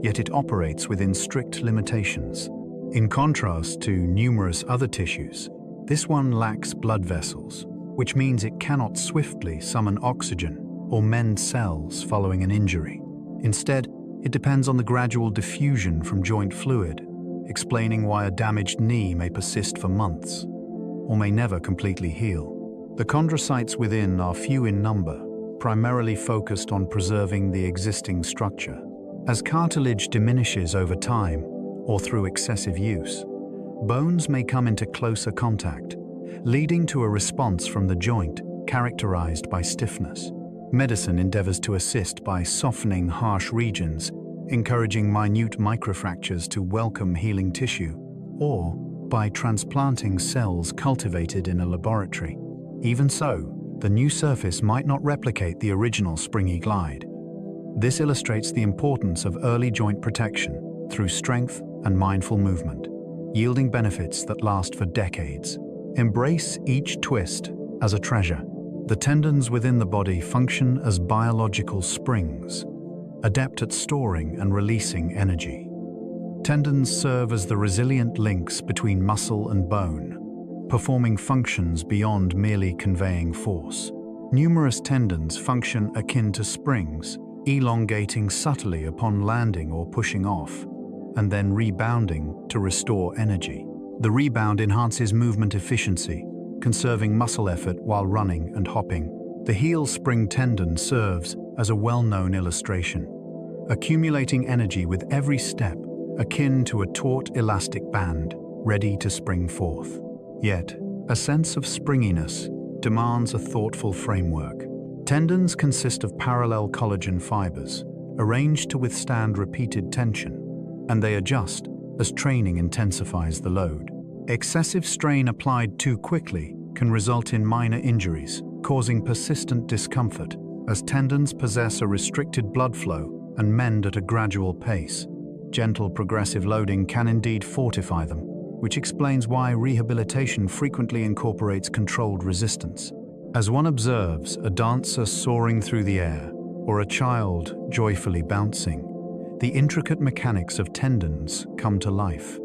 yet it operates within strict limitations. In contrast to numerous other tissues, this one lacks blood vessels, which means it cannot swiftly summon oxygen or mend cells following an injury. Instead, it depends on the gradual diffusion from joint fluid, explaining why a damaged knee may persist for months, or may never completely heal. The chondrocytes within are few in number, primarily focused on preserving the existing structure. As cartilage diminishes over time, or through excessive use, bones may come into closer contact, leading to a response from the joint characterized by stiffness. Medicine endeavors to assist by softening harsh regions, encouraging minute microfractures to welcome healing tissue, or by transplanting cells cultivated in a laboratory. Even so, the new surface might not replicate the original springy glide. This illustrates the importance of early joint protection through strength and mindful movement, yielding benefits that last for decades. Embrace each twist as a treasure. The tendons within the body function as biological springs, adept at storing and releasing energy. Tendons serve as the resilient links between muscle and bone, performing functions beyond merely conveying force. Numerous tendons function akin to springs, elongating subtly upon landing or pushing off, and then rebounding to restore energy. The rebound enhances movement efficiency, conserving muscle effort while running and hopping. The heel spring tendon serves as a well-known illustration, accumulating energy with every step, akin to a taut elastic band ready to spring forth. Yet, a sense of springiness demands a thoughtful framework. Tendons consist of parallel collagen fibers, arranged to withstand repeated tension, and they adjust as training intensifies the load. Excessive strain applied too quickly can result in minor injuries, causing persistent discomfort, as tendons possess a restricted blood flow and mend at a gradual pace. Gentle progressive loading can indeed fortify them, which explains why rehabilitation frequently incorporates controlled resistance. As one observes a dancer soaring through the air or a child joyfully bouncing, the intricate mechanics of tendons come to life.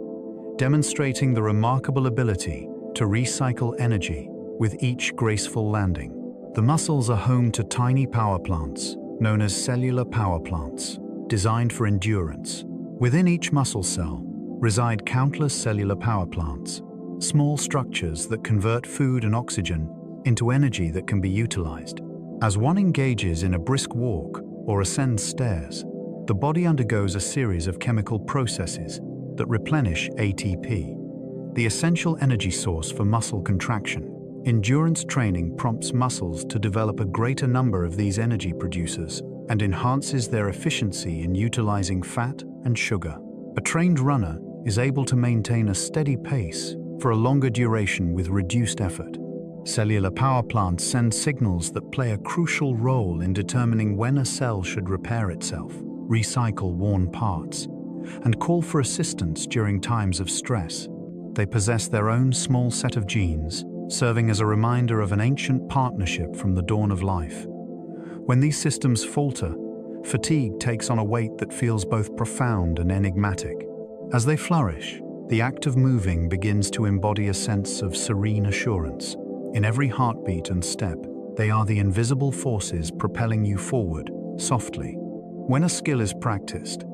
demonstrating the remarkable ability to recycle energy with each graceful landing. The muscles are home to tiny power plants, known as cellular power plants, designed for endurance. Within each muscle cell reside countless cellular power plants, small structures that convert food and oxygen into energy that can be utilized. As one engages in a brisk walk or ascends stairs, the body undergoes a series of chemical processes that replenish ATP, the essential energy source for muscle contraction. Endurance training prompts muscles to develop a greater number of these energy producers and enhances their efficiency in utilizing fat and sugar. A trained runner is able to maintain a steady pace for a longer duration with reduced effort. Cellular power plants send signals that play a crucial role in determining when a cell should repair itself, recycle worn parts, and call for assistance during times of stress. They possess their own small set of genes, serving as a reminder of an ancient partnership from the dawn of life. When these systems falter, fatigue takes on a weight that feels both profound and enigmatic. As they flourish, the act of moving begins to embody a sense of serene assurance. In every heartbeat and step, they are the invisible forces propelling you forward, softly. When a skill is practiced,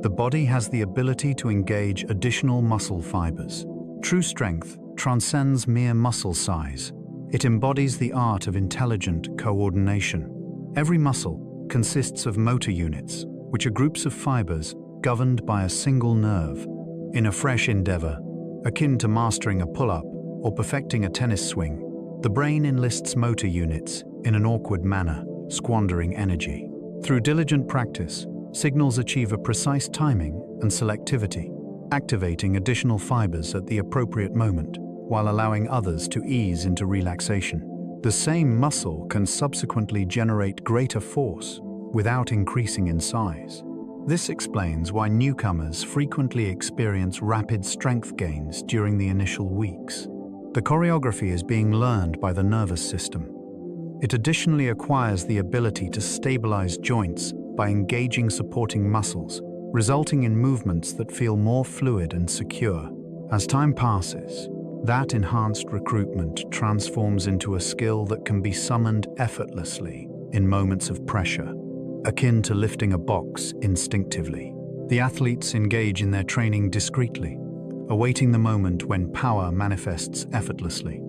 the body has the ability to engage additional muscle fibers. True strength transcends mere muscle size. It embodies the art of intelligent coordination. Every muscle consists of motor units, which are groups of fibers governed by a single nerve. In a fresh endeavor, akin to mastering a pull-up or perfecting a tennis swing, the brain enlists motor units in an awkward manner, squandering energy. Through diligent practice, signals achieve a precise timing and selectivity, activating additional fibers at the appropriate moment while allowing others to ease into relaxation. The same muscle can subsequently generate greater force without increasing in size. This explains why newcomers frequently experience rapid strength gains during the initial weeks. The choreography is being learned by the nervous system. It additionally acquires the ability to stabilize joints by engaging supporting muscles, resulting in movements that feel more fluid and secure. As time passes, that enhanced recruitment transforms into a skill that can be summoned effortlessly in moments of pressure, akin to lifting a box instinctively. The athletes engage in their training discreetly, awaiting the moment when power manifests effortlessly.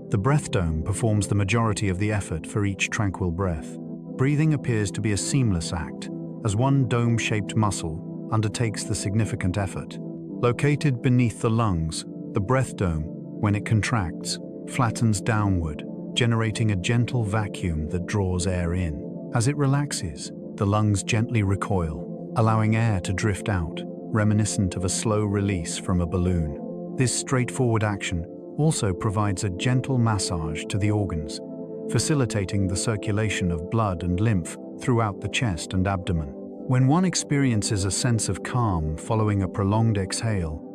The breath dome performs the majority of the effort for each tranquil breath. Breathing appears to be a seamless act, as one dome-shaped muscle undertakes the significant effort. Located beneath the lungs, the breath dome, when it contracts, flattens downward, generating a gentle vacuum that draws air in. As it relaxes, the lungs gently recoil, allowing air to drift out, reminiscent of a slow release from a balloon. This straightforward action also provides a gentle massage to the organs, facilitating the circulation of blood and lymph throughout the chest and abdomen. When one experiences a sense of calm following a prolonged exhale,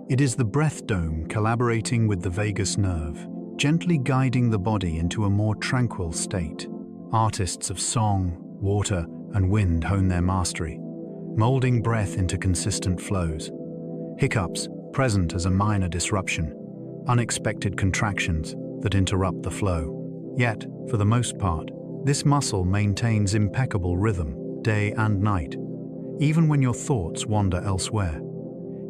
it is the breath dome collaborating with the vagus nerve, gently guiding the body into a more tranquil state. Artists of song, water, and wind hone their mastery, molding breath into consistent flows. Hiccups, present as a minor disruption, unexpected contractions that interrupt the flow. Yet, for the most part, this muscle maintains impeccable rhythm, day and night, even when your thoughts wander elsewhere.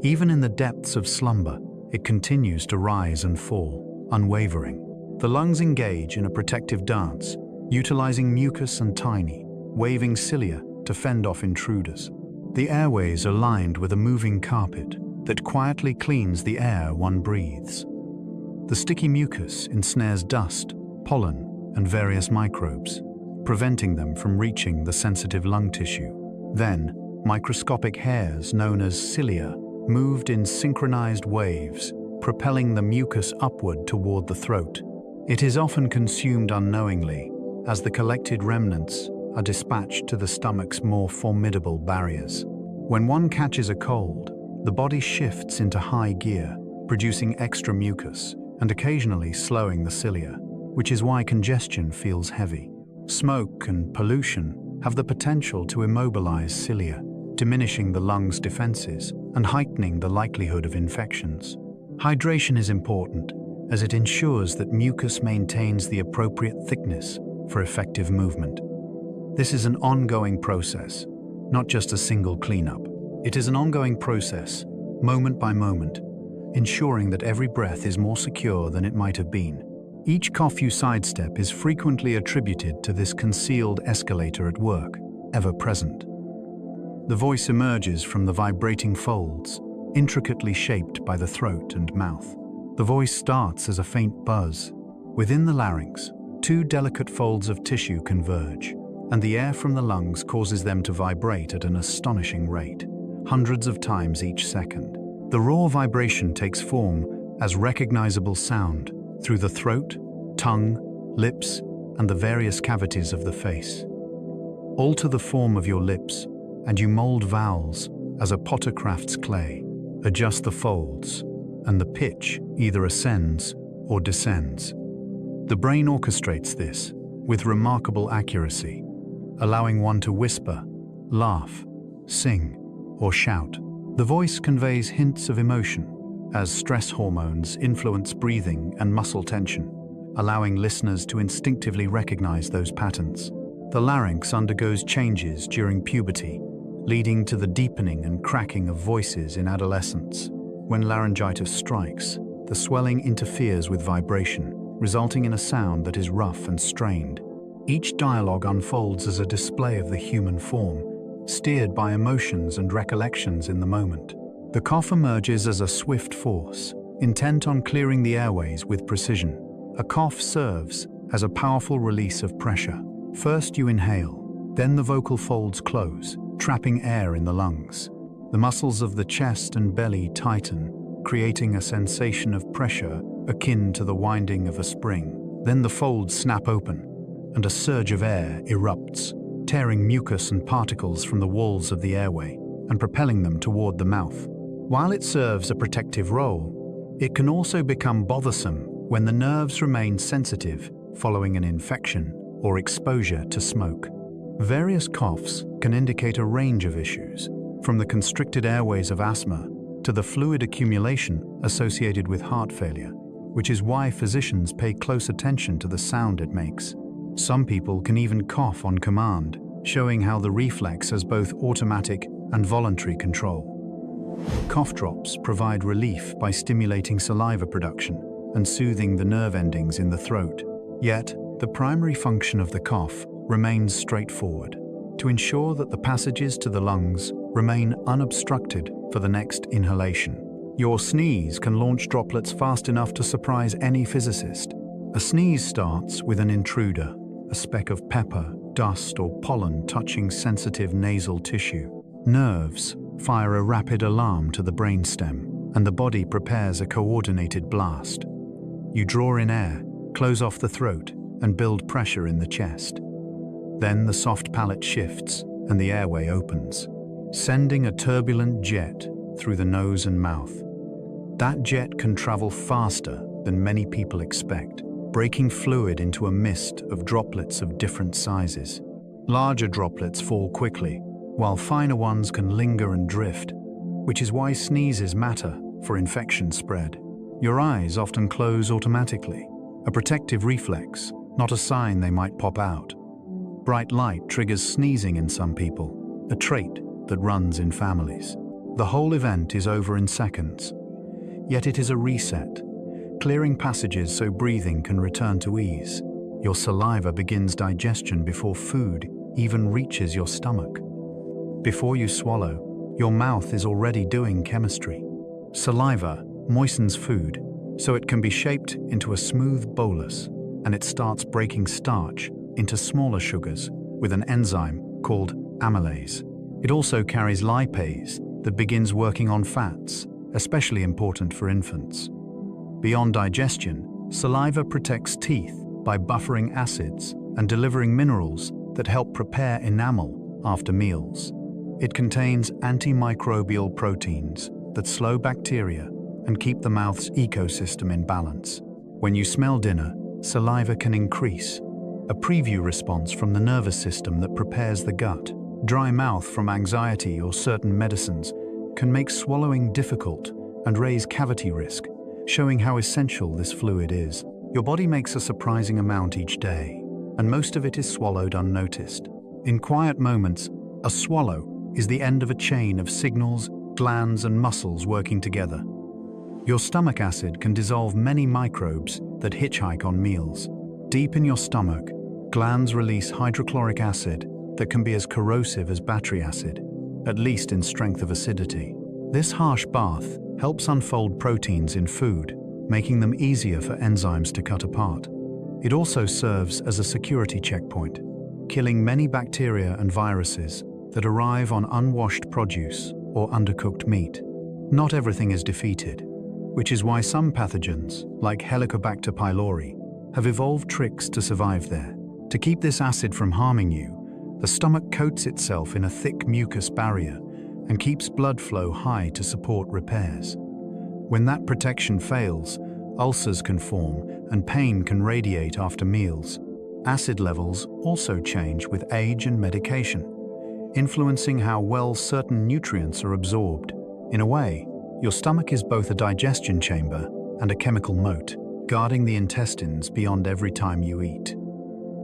Even in the depths of slumber, it continues to rise and fall, unwavering. The lungs engage in a protective dance, utilizing mucus and tiny, waving cilia to fend off intruders. The airways are lined with a moving carpet that quietly cleans the air one breathes. The sticky mucus ensnares dust, pollen, and various microbes, preventing them from reaching the sensitive lung tissue. Then, microscopic hairs known as cilia moved in synchronized waves, propelling the mucus upward toward the throat. It is often consumed unknowingly, as the collected remnants are dispatched to the stomach's more formidable barriers. When one catches a cold, the body shifts into high gear, producing extra mucus and occasionally slowing the cilia, which is why congestion feels heavy. Smoke and pollution have the potential to immobilize cilia, diminishing the lungs' defenses and heightening the likelihood of infections. Hydration is important, as it ensures that mucus maintains the appropriate thickness for effective movement. This is an ongoing process, not just a single cleanup. It is an ongoing process, moment by moment, ensuring that every breath is more secure than it might have been. Each cough you sidestep is frequently attributed to this concealed escalator at work, ever present. The voice emerges from the vibrating folds, intricately shaped by the throat and mouth. The voice starts as a faint buzz. Within the larynx, two delicate folds of tissue converge, and the air from the lungs causes them to vibrate at an astonishing rate, hundreds of times each second. The raw vibration takes form as recognizable sound through the throat, tongue, lips, and the various cavities of the face. Alter the form of your lips, and you mold vowels as a potter crafts clay. Adjust the folds, and the pitch either ascends or descends. The brain orchestrates this with remarkable accuracy, allowing one to whisper, laugh, sing, or shout. The voice conveys hints of emotion, as stress hormones influence breathing and muscle tension, allowing listeners to instinctively recognize those patterns. The larynx undergoes changes during puberty, leading to the deepening and cracking of voices in adolescence. When laryngitis strikes, the swelling interferes with vibration, resulting in a sound that is rough and strained. Each dialogue unfolds as a display of the human form, steered by emotions and recollections in the moment. The cough emerges as a swift force, intent on clearing the airways with precision. A cough serves as a powerful release of pressure. First you inhale, then the vocal folds close, trapping air in the lungs. The muscles of the chest and belly tighten, creating a sensation of pressure akin to the winding of a spring. Then the folds snap open, and a surge of air erupts, tearing mucus and particles from the walls of the airway and propelling them toward the mouth. While it serves a protective role, it can also become bothersome when the nerves remain sensitive following an infection or exposure to smoke. Various coughs can indicate a range of issues, from the constricted airways of asthma to the fluid accumulation associated with heart failure, which is why physicians pay close attention to the sound it makes. Some people can even cough on command, showing how the reflex has both automatic and voluntary control. Cough drops provide relief by stimulating saliva production and soothing the nerve endings in the throat. Yet, the primary function of the cough remains straightforward: to ensure that the passages to the lungs remain unobstructed for the next inhalation. Your sneeze can launch droplets fast enough to surprise any physicist. A sneeze starts with an intruder, a speck of pepper, dust, or pollen touching sensitive nasal tissue. Nerves fire a rapid alarm to the brainstem, and the body prepares a coordinated blast. You draw in air, close off the throat, and build pressure in the chest. Then the soft palate shifts and the airway opens, sending a turbulent jet through the nose and mouth. That jet can travel faster than many people expect, breaking fluid into a mist of droplets of different sizes. Larger droplets fall quickly, while finer ones can linger and drift, which is why sneezes matter for infection spread. Your eyes often close automatically, a protective reflex, not a sign they might pop out. Bright light triggers sneezing in some people, a trait that runs in families. The whole event is over in seconds, yet it is a reset, clearing passages so breathing can return to ease. Your saliva begins digestion before food even reaches your stomach. Before you swallow, your mouth is already doing chemistry. Saliva moistens food, so it can be shaped into a smooth bolus, and it starts breaking starch into smaller sugars with an enzyme called amylase. It also carries lipase that begins working on fats, especially important for infants. Beyond digestion, saliva protects teeth by buffering acids and delivering minerals that help prepare enamel after meals. It contains antimicrobial proteins that slow bacteria and keep the mouth's ecosystem in balance. When you smell dinner, saliva can increase, a preview response from the nervous system that prepares the gut. Dry mouth from anxiety or certain medicines can make swallowing difficult and raise cavity risk, showing how essential this fluid is. Your body makes a surprising amount each day, and most of it is swallowed unnoticed. In quiet moments, a swallow is the end of a chain of signals, glands, and muscles working together. Your stomach acid can dissolve many microbes that hitchhike on meals. Deep in your stomach, glands release hydrochloric acid that can be as corrosive as battery acid, at least in strength of acidity. This harsh bath helps unfold proteins in food, making them easier for enzymes to cut apart. It also serves as a security checkpoint, killing many bacteria and viruses that arrive on unwashed produce or undercooked meat. Not everything is defeated, which is why some pathogens, like Helicobacter pylori, have evolved tricks to survive there. To keep this acid from harming you, the stomach coats itself in a thick mucus barrier and keeps blood flow high to support repairs. When that protection fails, ulcers can form and pain can radiate after meals. Acid levels also change with age and medication, influencing how well certain nutrients are absorbed. In a way, your stomach is both a digestion chamber and a chemical moat, guarding the intestines beyond every time you eat.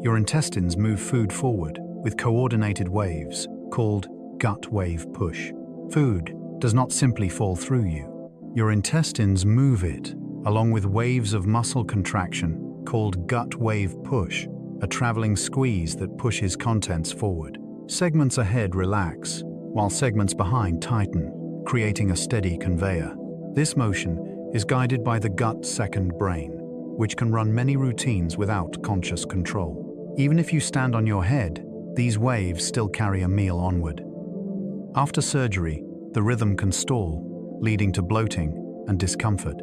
Your intestines move food forward with coordinated waves called gut wave push. Food does not simply fall through you. Your intestines move it, along with waves of muscle contraction called gut wave push, a traveling squeeze that pushes contents forward. Segments ahead relax, while segments behind tighten, creating a steady conveyor. This motion is guided by the gut's second brain, which can run many routines without conscious control. Even if you stand on your head, these waves still carry a meal onward. After surgery, the rhythm can stall, leading to bloating and discomfort,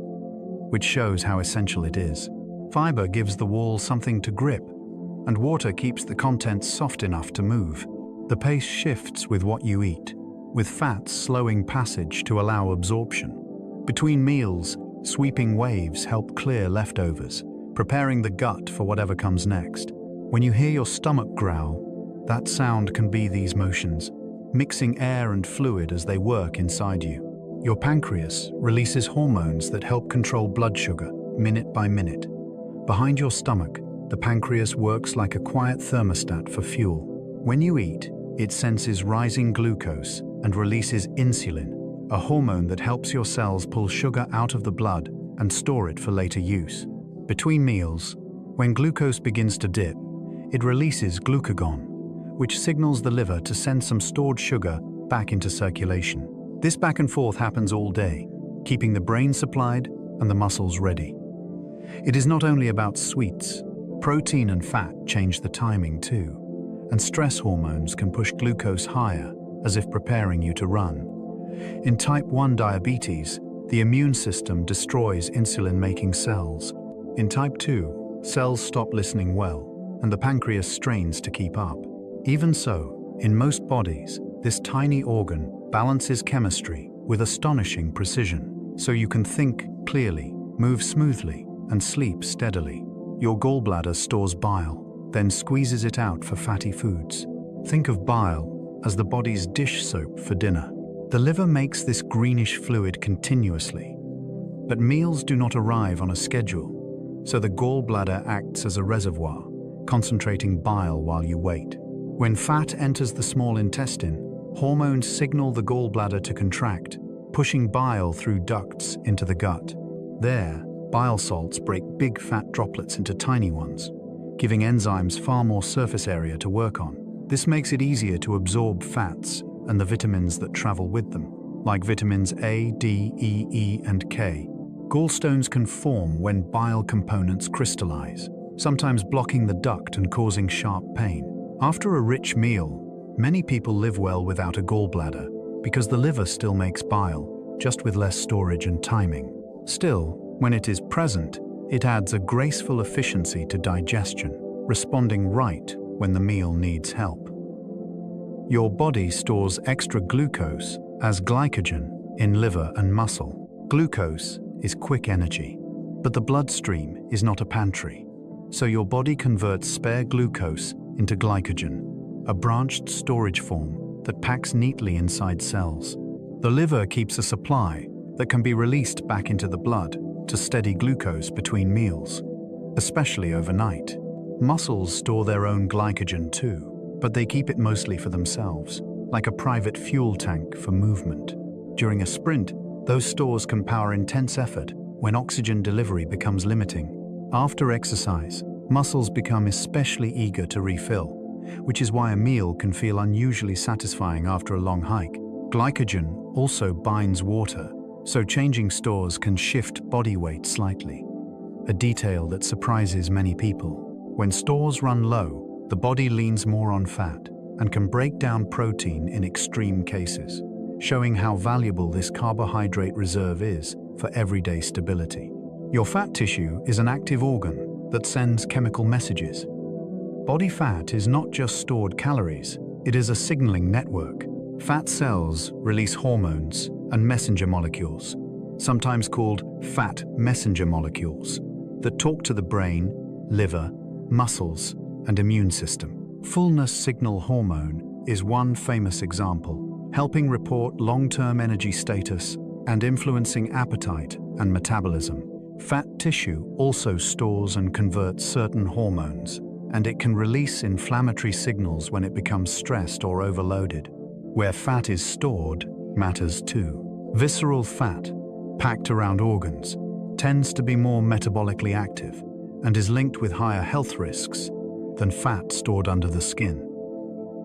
which shows how essential it is. Fiber gives the wall something to grip, and water keeps the contents soft enough to move. The pace shifts with what you eat, with fats slowing passage to allow absorption. Between meals, sweeping waves help clear leftovers, preparing the gut for whatever comes next. When you hear your stomach growl, that sound can be these motions, mixing air and fluid as they work inside you. Your pancreas releases hormones that help control blood sugar, minute by minute. Behind your stomach, the pancreas works like a quiet thermostat for fuel. When you eat, it senses rising glucose and releases insulin, a hormone that helps your cells pull sugar out of the blood and store it for later use. Between meals, when glucose begins to dip, it releases glucagon, which signals the liver to send some stored sugar back into circulation. This back and forth happens all day, keeping the brain supplied and the muscles ready. It is not only about sweets. Protein and fat change the timing too, and stress hormones can push glucose higher, as if preparing you to run. In type 1 diabetes, the immune system destroys insulin-making cells. In type 2, cells stop listening well, and the pancreas strains to keep up. Even so, in most bodies, this tiny organ balances chemistry with astonishing precision, so you can think clearly, move smoothly, and sleep steadily. Your gallbladder stores bile, then squeezes it out for fatty foods. Think of bile as the body's dish soap for dinner. The liver makes this greenish fluid continuously, but meals do not arrive on a schedule, so the gallbladder acts as a reservoir, concentrating bile while you wait. When fat enters the small intestine, hormones signal the gallbladder to contract, pushing bile through ducts into the gut. There, bile salts break big fat droplets into tiny ones, giving enzymes far more surface area to work on. This makes it easier to absorb fats and the vitamins that travel with them, like vitamins A, D, E, and K. Gallstones can form when bile components crystallize, sometimes blocking the duct and causing sharp pain. After a rich meal, many people live well without a gallbladder because the liver still makes bile, just with less storage and timing. Still, when it is present, it adds a graceful efficiency to digestion, responding right when the meal needs help. Your body stores extra glucose as glycogen in liver and muscle. Glucose is quick energy, but the bloodstream is not a pantry, so your body converts spare glucose into glycogen, a branched storage form that packs neatly inside cells. The liver keeps a supply that can be released back into the blood to steady glucose between meals, especially overnight. Muscles store their own glycogen too, but they keep it mostly for themselves, like a private fuel tank for movement. During a sprint, those stores can power intense effort when oxygen delivery becomes limiting. After exercise, muscles become especially eager to refill, which is why a meal can feel unusually satisfying after a long hike. Glycogen also binds water, so changing stores can shift body weight slightly, a detail that surprises many people. When stores run low, the body leans more on fat and can break down protein in extreme cases, showing how valuable this carbohydrate reserve is for everyday stability. Your fat tissue is an active organ that sends chemical messages. Body fat is not just stored calories, it is a signaling network. Fat cells release hormones and messenger molecules, sometimes called fat messenger molecules, that talk to the brain, liver, muscles, and immune system. Fullness signal hormone is one famous example, helping report long-term energy status and influencing appetite and metabolism. Fat tissue also stores and converts certain hormones, and it can release inflammatory signals when it becomes stressed or overloaded. Where fat is stored matters too. Visceral fat, packed around organs, tends to be more metabolically active and is linked with higher health risks than fat stored under the skin.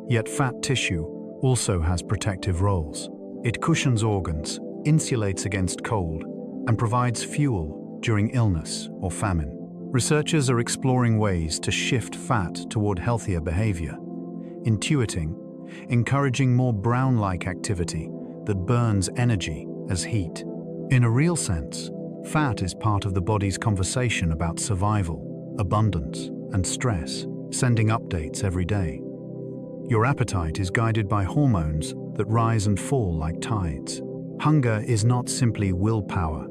Yet fat tissue also has protective roles. It cushions organs, insulates against cold, and provides fuel during illness or famine. Researchers are exploring ways to shift fat toward healthier behavior, intuiting, encouraging more brown-like activity that burns energy as heat. In a real sense, fat is part of the body's conversation about survival, abundance, and stress, sending updates every day. Your appetite is guided by hormones that rise and fall like tides. Hunger is not simply willpower.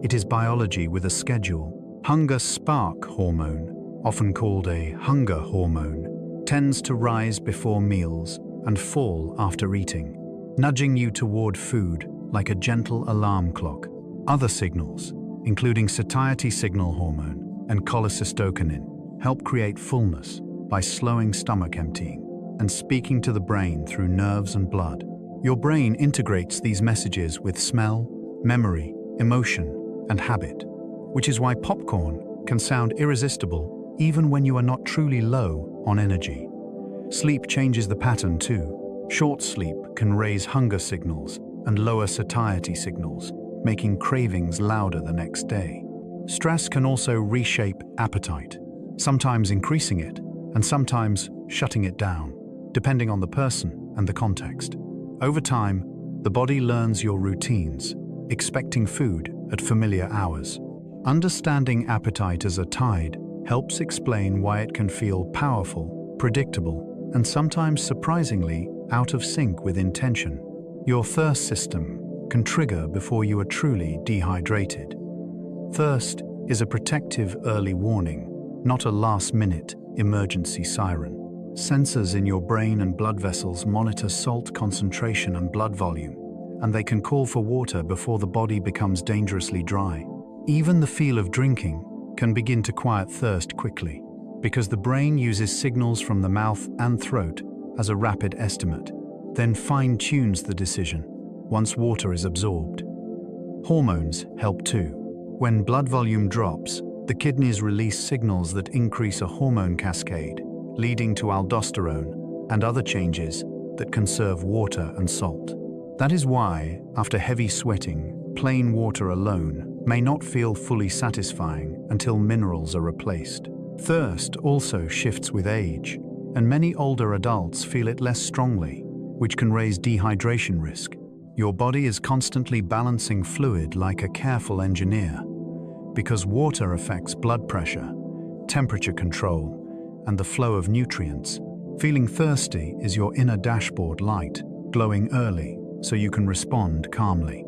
It is biology with a schedule. Hunger spark hormone, often called a hunger hormone, tends to rise before meals and fall after eating, nudging you toward food like a gentle alarm clock. Other signals, including satiety signal hormone and cholecystokinin, help create fullness by slowing stomach emptying and speaking to the brain through nerves and blood. Your brain integrates these messages with smell, memory, emotion, and habit, which is why popcorn can sound irresistible even when you are not truly low on energy. Sleep changes the pattern too. Short sleep can raise hunger signals and lower satiety signals, making cravings louder the next day. Stress can also reshape appetite, sometimes increasing it and sometimes shutting it down, depending on the person and the context. Over time, the body learns your routines, expecting food at familiar hours. Understanding appetite as a tide helps explain why it can feel powerful, predictable, and sometimes surprisingly out of sync with intention. Your thirst system can trigger before you are truly dehydrated. Thirst is a protective early warning, not a last-minute emergency siren. Sensors in your brain and blood vessels monitor salt concentration and blood volume, and they can call for water before the body becomes dangerously dry. Even the feel of drinking can begin to quiet thirst quickly, because the brain uses signals from the mouth and throat as a rapid estimate, then fine-tunes the decision once water is absorbed. Hormones help too. When blood volume drops, the kidneys release signals that increase a hormone cascade, leading to aldosterone and other changes that conserve water and salt. That is why, after heavy sweating, plain water alone may not feel fully satisfying until minerals are replaced. Thirst also shifts with age, and many older adults feel it less strongly, which can raise dehydration risk. Your body is constantly balancing fluid like a careful engineer, because water affects blood pressure, temperature control, and the flow of nutrients. Feeling thirsty is your inner dashboard light, glowing early so you can respond calmly.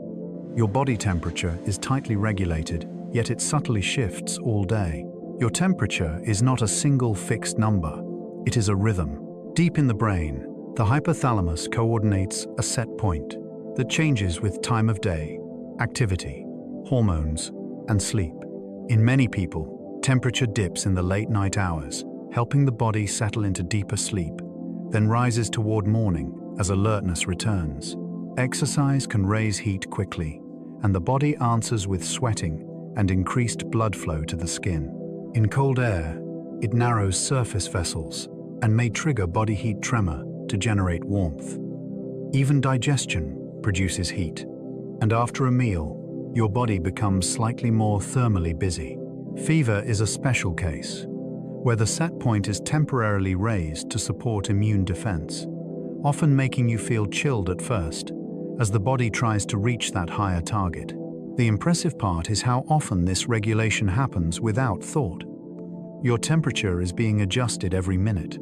Your body temperature is tightly regulated, yet it subtly shifts all day. Your temperature is not a single fixed number, it is a rhythm. Deep in the brain, the hypothalamus coordinates a set point. that changes with time of day, activity, hormones, and sleep. In many people, temperature dips in the late night hours, helping the body settle into deeper sleep, then rises toward morning as alertness returns. Exercise can raise heat quickly, and the body answers with sweating and increased blood flow to the skin. In cold air, it narrows surface vessels and may trigger body heat tremor to generate warmth. Even digestion produces heat, and after a meal, your body becomes slightly more thermally busy. Fever is a special case, where the set point is temporarily raised to support immune defense, often making you feel chilled at first, as the body tries to reach that higher target. The impressive part is how often this regulation happens without thought. Your temperature is being adjusted every minute.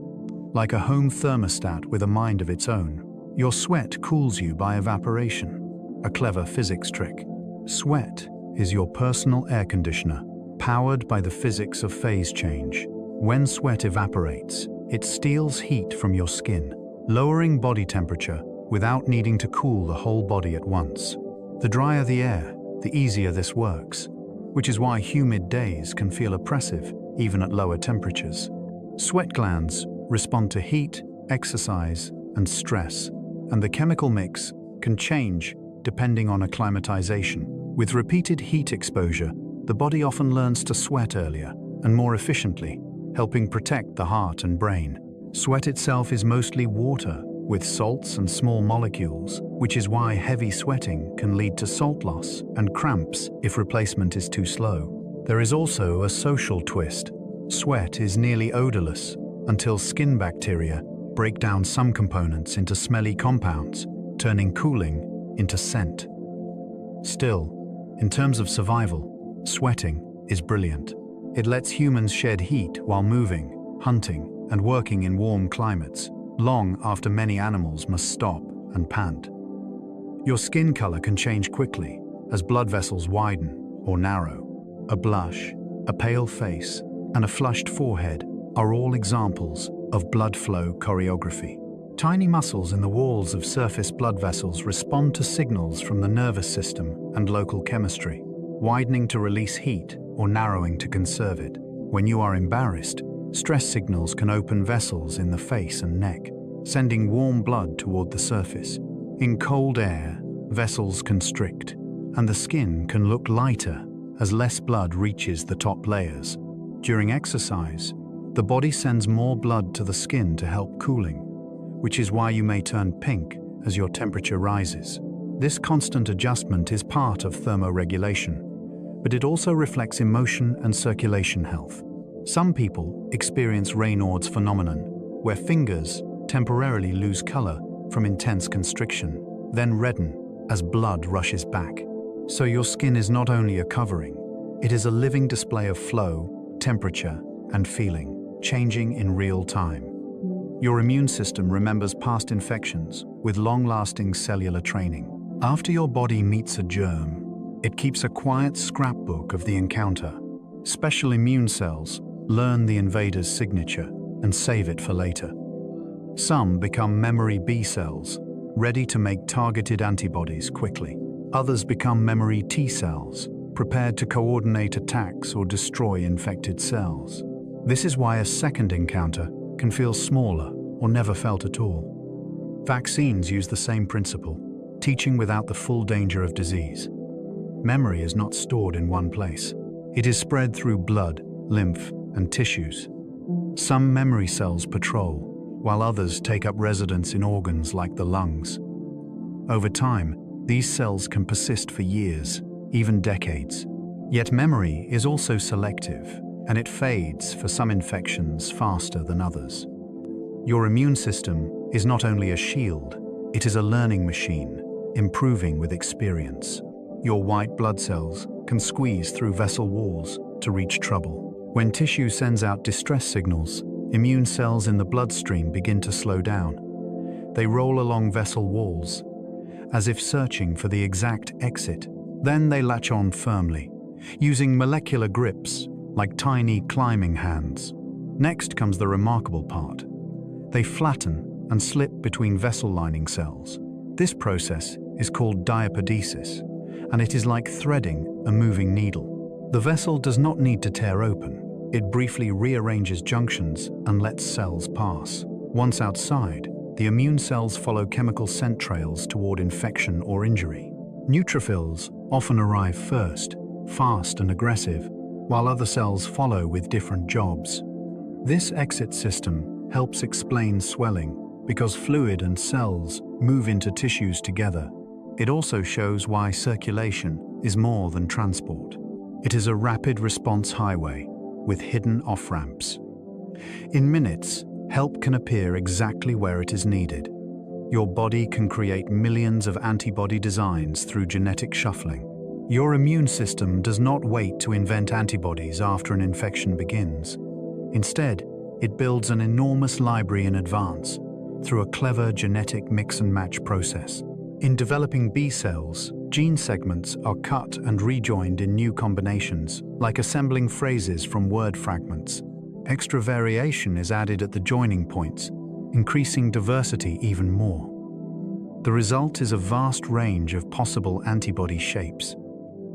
Like a home thermostat with a mind of its own, your sweat cools you by evaporation, a clever physics trick. Sweat is your personal air conditioner, powered by the physics of phase change. When sweat evaporates, it steals heat from your skin, lowering body temperature without needing to cool the whole body at once. The drier the air, the easier this works, which is why humid days can feel oppressive even at lower temperatures. Sweat glands respond to heat, exercise, and stress, and the chemical mix can change depending on acclimatization. With repeated heat exposure, the body often learns to sweat earlier and more efficiently, helping protect the heart and brain. Sweat itself is mostly water, with salts and small molecules, which is why heavy sweating can lead to salt loss and cramps if replacement is too slow. There is also a social twist. Sweat is nearly odorless until skin bacteria break down some components into smelly compounds, turning cooling into scent. Still, in terms of survival, sweating is brilliant. It lets humans shed heat while moving, hunting, and working in warm climates, long after many animals must stop and pant. Your skin color can change quickly as blood vessels widen or narrow. A blush, a pale face, and a flushed forehead are all examples of blood flow choreography. Tiny muscles in the walls of surface blood vessels respond to signals from the nervous system and local chemistry, widening to release heat or narrowing to conserve it. When you are embarrassed, stress signals can open vessels in the face and neck, sending warm blood toward the surface. In cold air, vessels constrict, and the skin can look lighter as less blood reaches the top layers. During exercise, the body sends more blood to the skin to help cooling, which is why you may turn pink as your temperature rises. This constant adjustment is part of thermoregulation, but it also reflects emotion and circulation health. Some people experience Raynaud's phenomenon, where fingers temporarily lose color from intense constriction, then redden as blood rushes back. So your skin is not only a covering, it is a living display of flow, temperature, and feeling, changing in real time. Your immune system remembers past infections with long-lasting cellular training. After your body meets a germ, it keeps a quiet scrapbook of the encounter. Special immune cells learn the invader's signature and save it for later. Some become memory B cells, ready to make targeted antibodies quickly. Others become memory T cells, prepared to coordinate attacks or destroy infected cells. This is why a second encounter can feel smaller or never felt at all. Vaccines use the same principle, teaching without the full danger of disease. Memory is not stored in one place. It is spread through blood, lymph, and tissues. Some memory cells patrol, while others take up residence in organs like the lungs. Over time, these cells can persist for years, even decades. Yet memory is also selective, and it fades for some infections faster than others. Your immune system is not only a shield, it is a learning machine, improving with experience. Your white blood cells can squeeze through vessel walls to reach trouble. When tissue sends out distress signals, immune cells in the bloodstream begin to slow down. They roll along vessel walls, as if searching for the exact exit. Then they latch on firmly, using molecular grips like tiny climbing hands. Next comes the remarkable part. They flatten and slip between vessel lining cells. This process is called diapedesis, and it is like threading a moving needle. The vessel does not need to tear open. It briefly rearranges junctions and lets cells pass. Once outside, the immune cells follow chemical scent trails toward infection or injury. Neutrophils often arrive first, fast and aggressive, while other cells follow with different jobs. This exit system helps explain swelling because fluid and cells move into tissues together. It also shows why circulation is more than transport. It is a rapid response highway with hidden off-ramps. In minutes, help can appear exactly where it is needed. Your body can create millions of antibody designs through genetic shuffling. Your immune system does not wait to invent antibodies after an infection begins. Instead, it builds an enormous library in advance through a clever genetic mix-and-match process. In developing B cells, gene segments are cut and rejoined in new combinations, like assembling phrases from word fragments. Extra variation is added at the joining points, increasing diversity even more. The result is a vast range of possible antibody shapes,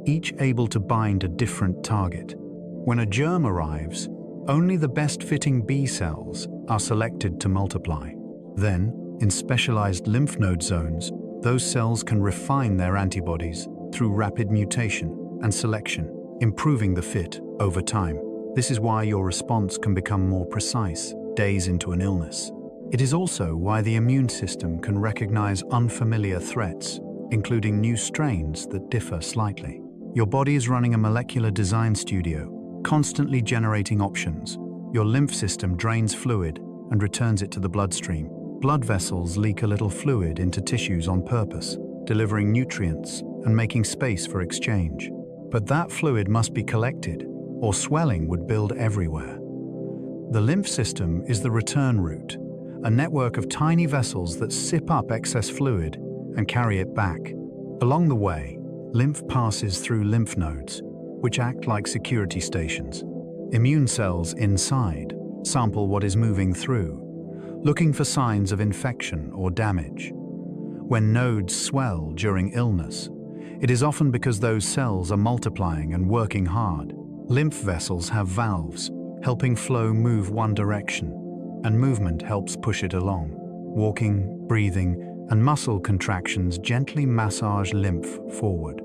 each able to bind a different target. When a germ arrives, only the best-fitting B cells are selected to multiply. Then, in specialized lymph node zones, those cells can refine their antibodies through rapid mutation and selection, improving the fit over time. This is why your response can become more precise days into an illness. It is also why the immune system can recognize unfamiliar threats, including new strains that differ slightly. Your body is running a molecular design studio, constantly generating options. Your lymph system drains fluid and returns it to the bloodstream. Blood vessels leak a little fluid into tissues on purpose, delivering nutrients and making space for exchange. But that fluid must be collected, or swelling would build everywhere. The lymph system is the return route, a network of tiny vessels that sip up excess fluid and carry it back. Along the way, lymph passes through lymph nodes, which act like security stations. Immune cells inside sample what is moving through, looking for signs of infection or damage. When nodes swell during illness, it is often because those cells are multiplying and working hard. Lymph vessels have valves, helping flow move one direction, and movement helps push it along. Walking, breathing, and muscle contractions gently massage lymph forward.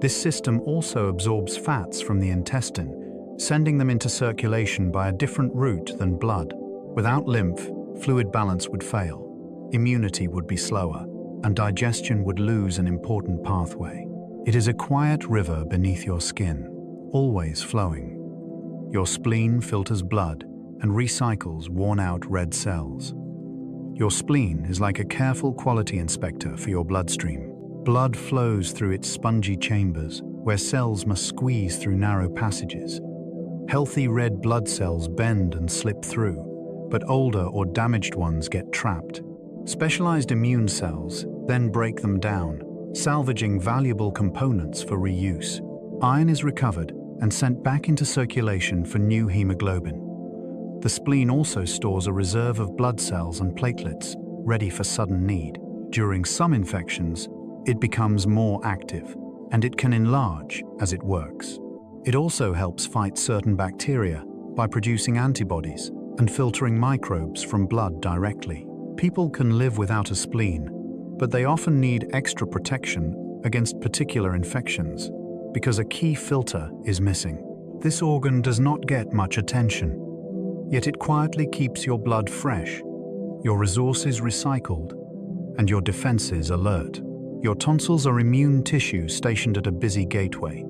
This system also absorbs fats from the intestine, sending them into circulation by a different route than blood. Without lymph, fluid balance would fail, immunity would be slower, and digestion would lose an important pathway. It is a quiet river beneath your skin, always flowing. Your spleen filters blood and recycles worn-out red cells. Your spleen is like a careful quality inspector for your bloodstream. Blood flows through its spongy chambers, where cells must squeeze through narrow passages. Healthy red blood cells bend and slip through, but older or damaged ones get trapped. Specialized immune cells then break them down, salvaging valuable components for reuse. Iron is recovered and sent back into circulation for new hemoglobin. The spleen also stores a reserve of blood cells and platelets, ready for sudden need. During some infections, it becomes more active, and it can enlarge as it works. It also helps fight certain bacteria by producing antibodies and filtering microbes from blood directly. People can live without a spleen, but they often need extra protection against particular infections because a key filter is missing. This organ does not get much attention, yet it quietly keeps your blood fresh, your resources recycled, and your defenses alert. Your tonsils are immune tissue stationed at a busy gateway.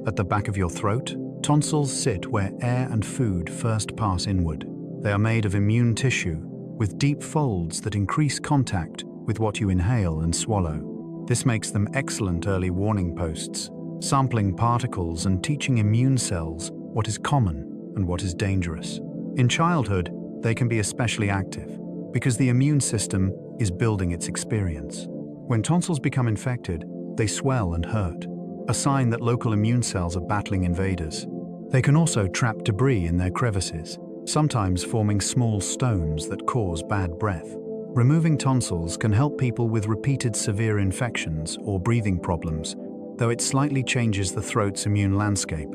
At the back of your throat, tonsils sit where air and food first pass inward. They are made of immune tissue with deep folds that increase contact with what you inhale and swallow. This makes them excellent early warning posts, sampling particles and teaching immune cells what is common and what is dangerous. In childhood, they can be especially active because the immune system is building its experience. When tonsils become infected, they swell and hurt, a sign that local immune cells are battling invaders. They can also trap debris in their crevices, sometimes forming small stones that cause bad breath. Removing tonsils can help people with repeated severe infections or breathing problems, though it slightly changes the throat's immune landscape.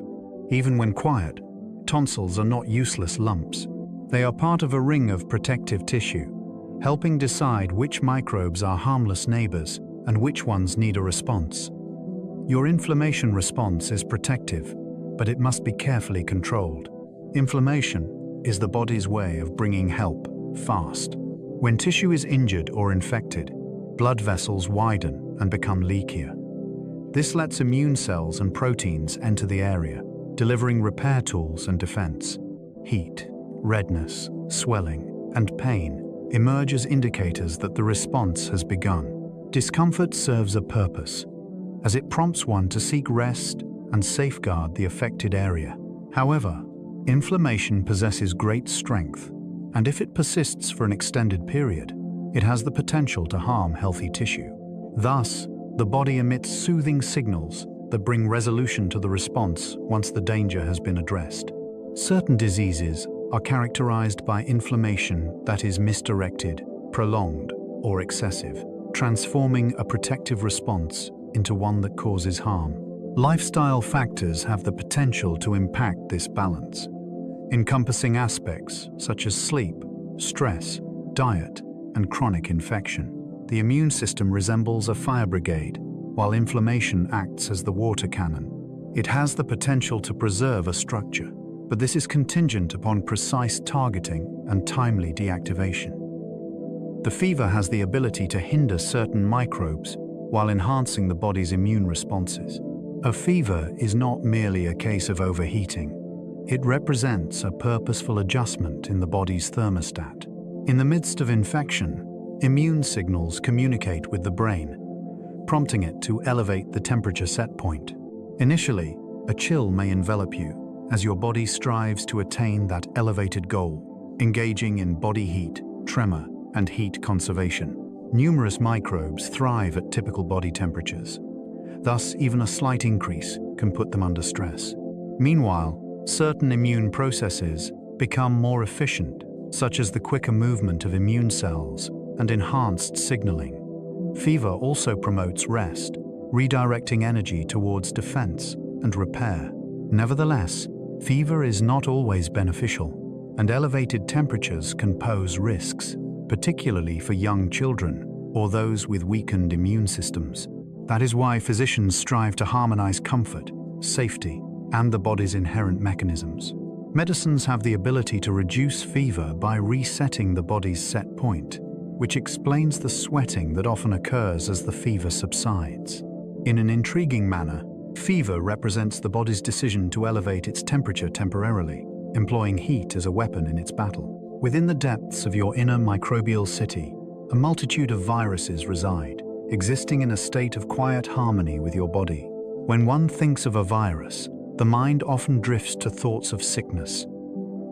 Even when quiet, tonsils are not useless lumps. They are part of a ring of protective tissue, helping decide which microbes are harmless neighbors and which ones need a response. Your inflammation response is protective, but it must be carefully controlled. Inflammation is the body's way of bringing help fast. When tissue is injured or infected, blood vessels widen and become leakier. This lets immune cells and proteins enter the area, delivering repair tools and defense. Heat, redness, swelling, and pain emerge as indicators that the response has begun. Discomfort serves a purpose, as it prompts one to seek rest and safeguard the affected area. However, inflammation possesses great strength, and if it persists for an extended period, it has the potential to harm healthy tissue. Thus, the body emits soothing signals that bring resolution to the response once the danger has been addressed. Certain diseases are characterized by inflammation that is misdirected, prolonged, or excessive, transforming a protective response into one that causes harm. Lifestyle factors have the potential to impact this balance, encompassing aspects such as sleep, stress, diet, and chronic infection. The immune system resembles a fire brigade, while inflammation acts as the water cannon. It has the potential to preserve a structure, but this is contingent upon precise targeting and timely deactivation. The fever has the ability to hinder certain microbes while enhancing the body's immune responses. A fever is not merely a case of overheating. It represents a purposeful adjustment in the body's thermostat. In the midst of infection, immune signals communicate with the brain, prompting it to elevate the temperature set point. Initially, a chill may envelop you as your body strives to attain that elevated goal, engaging in body heat, tremor, and heat conservation. Numerous microbes thrive at typical body temperatures. Thus, even a slight increase can put them under stress. Meanwhile, certain immune processes become more efficient, such as the quicker movement of immune cells and enhanced signaling. Fever also promotes rest, redirecting energy towards defense and repair. Nevertheless, fever is not always beneficial, and elevated temperatures can pose risks, particularly for young children or those with weakened immune systems. That is why physicians strive to harmonize comfort, safety, and the body's inherent mechanisms. Medicines have the ability to reduce fever by resetting the body's set point, which explains the sweating that often occurs as the fever subsides. In an intriguing manner, fever represents the body's decision to elevate its temperature temporarily, employing heat as a weapon in its battle. Within the depths of your inner microbial city, a multitude of viruses reside, existing in a state of quiet harmony with your body. When one thinks of a virus, the mind often drifts to thoughts of sickness.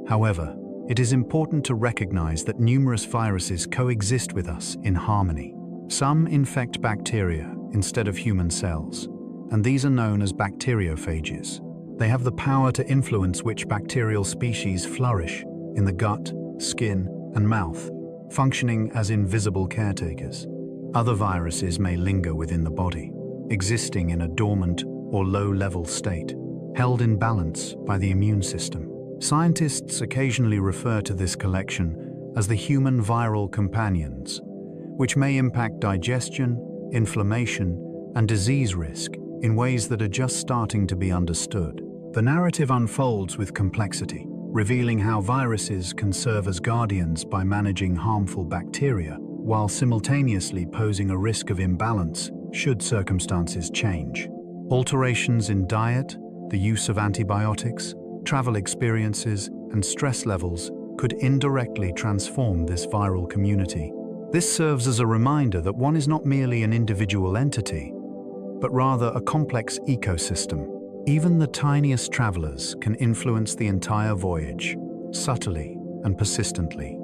However, it is important to recognize that numerous viruses coexist with us in harmony. Some infect bacteria instead of human cells, and these are known as bacteriophages. They have the power to influence which bacterial species flourish in the gut, skin, and mouth, functioning as invisible caretakers. Other viruses may linger within the body, existing in a dormant or low-level state, held in balance by the immune system. Scientists occasionally refer to this collection as the human viral companions, which may impact digestion, inflammation, and disease risk in ways that are just starting to be understood. The narrative unfolds with complexity, revealing how viruses can serve as guardians by managing harmful bacteria, while simultaneously posing a risk of imbalance should circumstances change. Alterations in diet, the use of antibiotics, travel experiences, and stress levels could indirectly transform this viral community. This serves as a reminder that one is not merely an individual entity, but rather a complex ecosystem. Even the tiniest travelers can influence the entire voyage, subtly and persistently.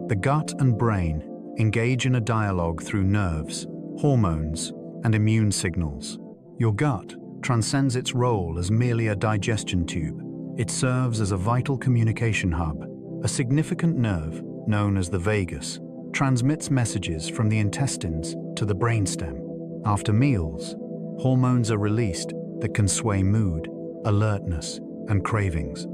The gut and brain engage in a dialogue through nerves, hormones, and immune signals. Your gut transcends its role as merely a digestion tube. It serves as a vital communication hub, a significant nerve known as the vagus, transmits messages from the intestines to the brainstem. After meals, hormones are released that can sway mood, alertness, and cravings,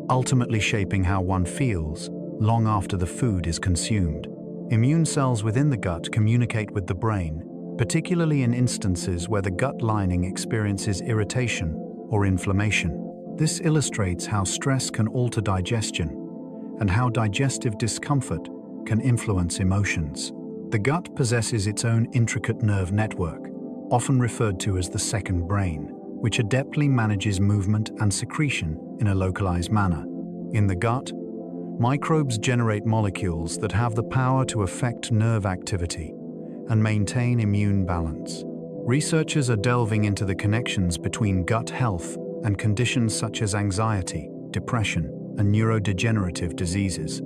ultimately shaping how one feels long after the food is consumed. Immune cells within the gut communicate with the brain, particularly in instances where the gut lining experiences irritation or inflammation. This illustrates how stress can alter digestion and how digestive discomfort can influence emotions. The gut possesses its own intricate nerve network, often referred to as the second brain, which adeptly manages movement and secretion in a localized manner. In the gut, microbes generate molecules that have the power to affect nerve activity and maintain immune balance. Researchers are delving into the connections between gut health and conditions such as anxiety, depression, and neurodegenerative diseases.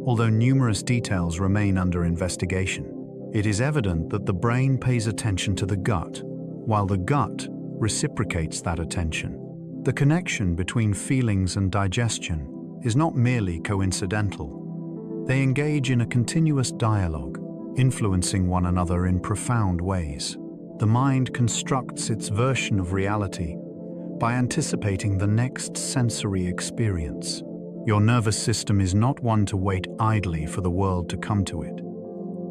Although numerous details remain under investigation, it is evident that the brain pays attention to the gut, while the gut reciprocates that attention. The connection between feelings and digestion is not merely coincidental. They engage in a continuous dialogue, influencing one another in profound ways. The mind constructs its version of reality by anticipating the next sensory experience. Your nervous system is not one to wait idly for the world to come to it.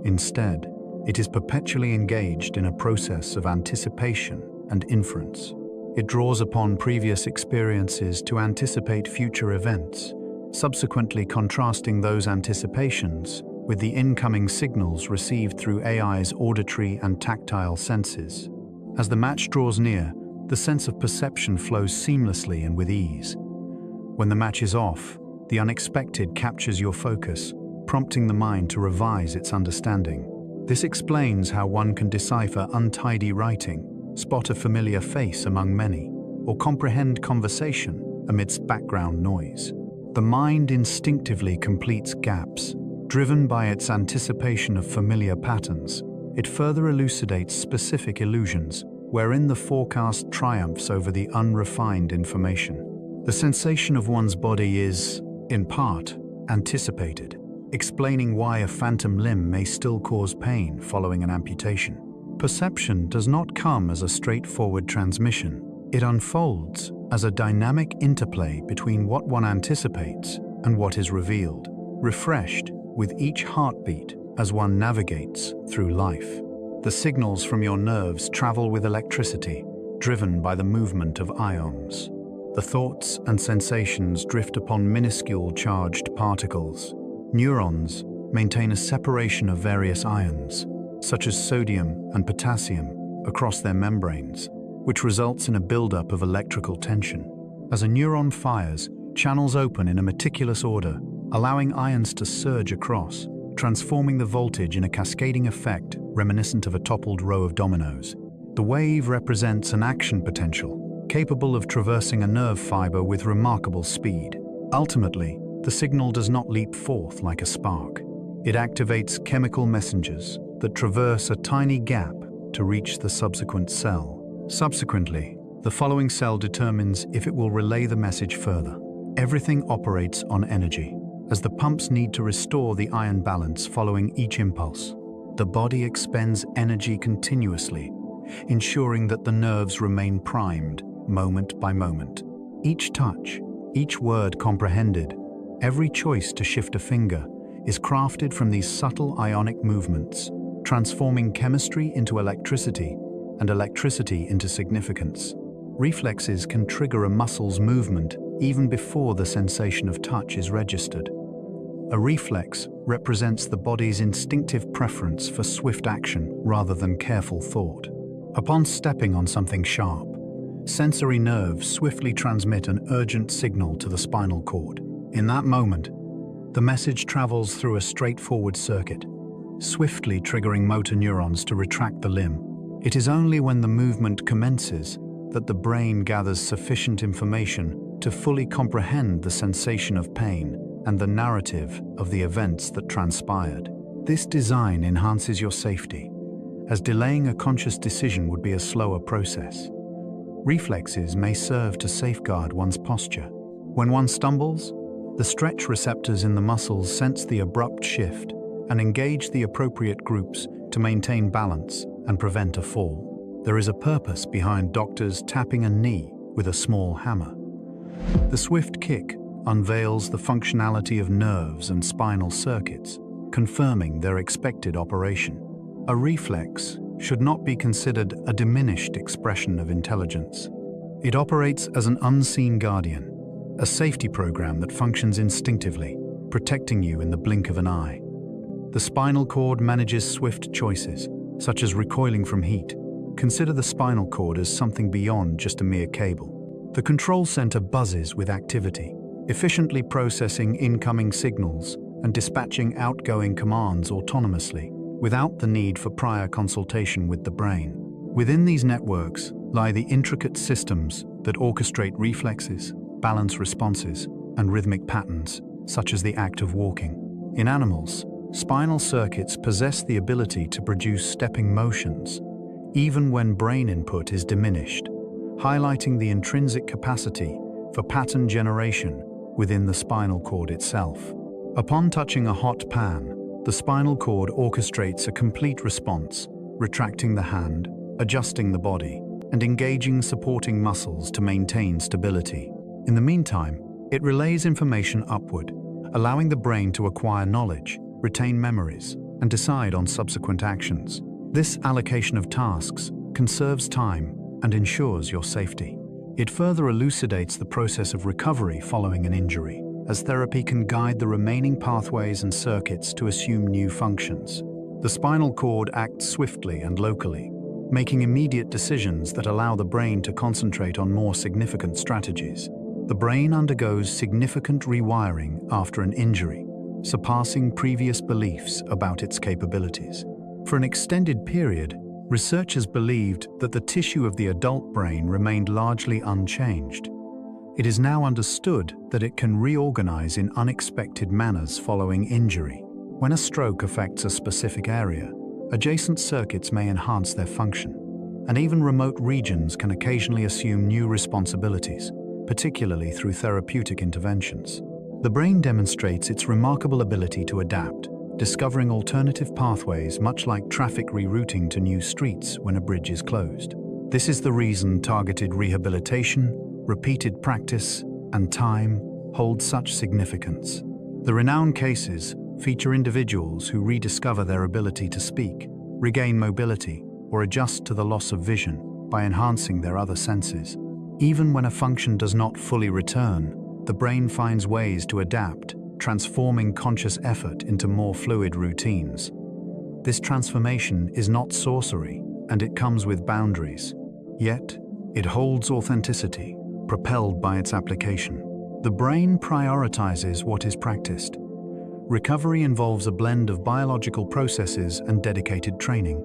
Instead, it is perpetually engaged in a process of anticipation and inference. It draws upon previous experiences to anticipate future events, subsequently contrasting those anticipations with the incoming signals received through AI's auditory and tactile senses. As the match draws near, the sense of perception flows seamlessly and with ease. When the match is off, the unexpected captures your focus, prompting the mind to revise its understanding. This explains how one can decipher untidy writing, spot a familiar face among many, or comprehend conversation amidst background noise. The mind instinctively completes gaps, driven by its anticipation of familiar patterns. It further elucidates specific illusions, wherein the forecast triumphs over the unrefined information. The sensation of one's body is, in part, anticipated, explaining why a phantom limb may still cause pain following an amputation. Perception does not come as a straightforward transmission. It unfolds as a dynamic interplay between what one anticipates and what is revealed, refreshed with each heartbeat as one navigates through life. The signals from your nerves travel with electricity, driven by the movement of ions. The thoughts and sensations drift upon minuscule charged particles. Neurons maintain a separation of various ions, such as sodium and potassium, across their membranes, which results in a buildup of electrical tension. As a neuron fires, channels open in a meticulous order, allowing ions to surge across, transforming the voltage in a cascading effect reminiscent of a toppled row of dominoes. The wave represents an action potential, capable of traversing a nerve fiber with remarkable speed. Ultimately, the signal does not leap forth like a spark. It activates chemical messengers that traverse a tiny gap to reach the subsequent cell. Subsequently, the following cell determines if it will relay the message further. Everything operates on energy, as the pumps need to restore the ion balance following each impulse. The body expends energy continuously, ensuring that the nerves remain primed moment by moment. Each touch, each word comprehended, every choice to shift a finger is crafted from these subtle ionic movements, transforming chemistry into electricity and electricity into significance. Reflexes can trigger a muscle's movement even before the sensation of touch is registered. A reflex represents the body's instinctive preference for swift action rather than careful thought. Upon stepping on something sharp, sensory nerves swiftly transmit an urgent signal to the spinal cord. In that moment, the message travels through a straightforward circuit, swiftly triggering motor neurons to retract the limb. It is only when the movement commences that the brain gathers sufficient information to fully comprehend the sensation of pain and the narrative of the events that transpired. This design enhances your safety, as delaying a conscious decision would be a slower process. Reflexes may serve to safeguard one's posture. When one stumbles, the stretch receptors in the muscles sense the abrupt shift and engage the appropriate groups to maintain balance and prevent a fall. There is a purpose behind doctors tapping a knee with a small hammer. The swift kick unveils the functionality of nerves and spinal circuits, confirming their expected operation. A reflex should not be considered a diminished expression of intelligence. It operates as an unseen guardian, a safety program that functions instinctively, protecting you in the blink of an eye. The spinal cord manages swift choices, such as recoiling from heat. Consider the spinal cord as something beyond just a mere cable. The control center buzzes with activity, efficiently processing incoming signals and dispatching outgoing commands autonomously, without the need for prior consultation with the brain. Within these networks lie the intricate systems that orchestrate reflexes, balance responses, and rhythmic patterns, such as the act of walking. In animals, spinal circuits possess the ability to produce stepping motions, even when brain input is diminished, highlighting the intrinsic capacity for pattern generation within the spinal cord itself. Upon touching a hot pan, the spinal cord orchestrates a complete response, retracting the hand, adjusting the body, and engaging supporting muscles to maintain stability. In the meantime, it relays information upward, allowing the brain to acquire knowledge, retain memories, and decide on subsequent actions. This allocation of tasks conserves time and ensures your safety. It further elucidates the process of recovery following an injury, as therapy can guide the remaining pathways and circuits to assume new functions. The spinal cord acts swiftly and locally, making immediate decisions that allow the brain to concentrate on more significant strategies. The brain undergoes significant rewiring after an injury, surpassing previous beliefs about its capabilities. For an extended period, researchers believed that the tissue of the adult brain remained largely unchanged. It is now understood that it can reorganize in unexpected manners following injury. When a stroke affects a specific area, adjacent circuits may enhance their function, and even remote regions can occasionally assume new responsibilities, particularly through therapeutic interventions. The brain demonstrates its remarkable ability to adapt, discovering alternative pathways much like traffic rerouting to new streets when a bridge is closed. This is the reason targeted rehabilitation, repeated practice, and time hold such significance. The renowned cases feature individuals who rediscover their ability to speak, regain mobility, or adjust to the loss of vision by enhancing their other senses. Even when a function does not fully return, the brain finds ways to adapt, transforming conscious effort into more fluid routines. This transformation is not sorcery, and it comes with boundaries. Yet, it holds authenticity, propelled by its application. The brain prioritizes what is practiced. Recovery involves a blend of biological processes and dedicated training,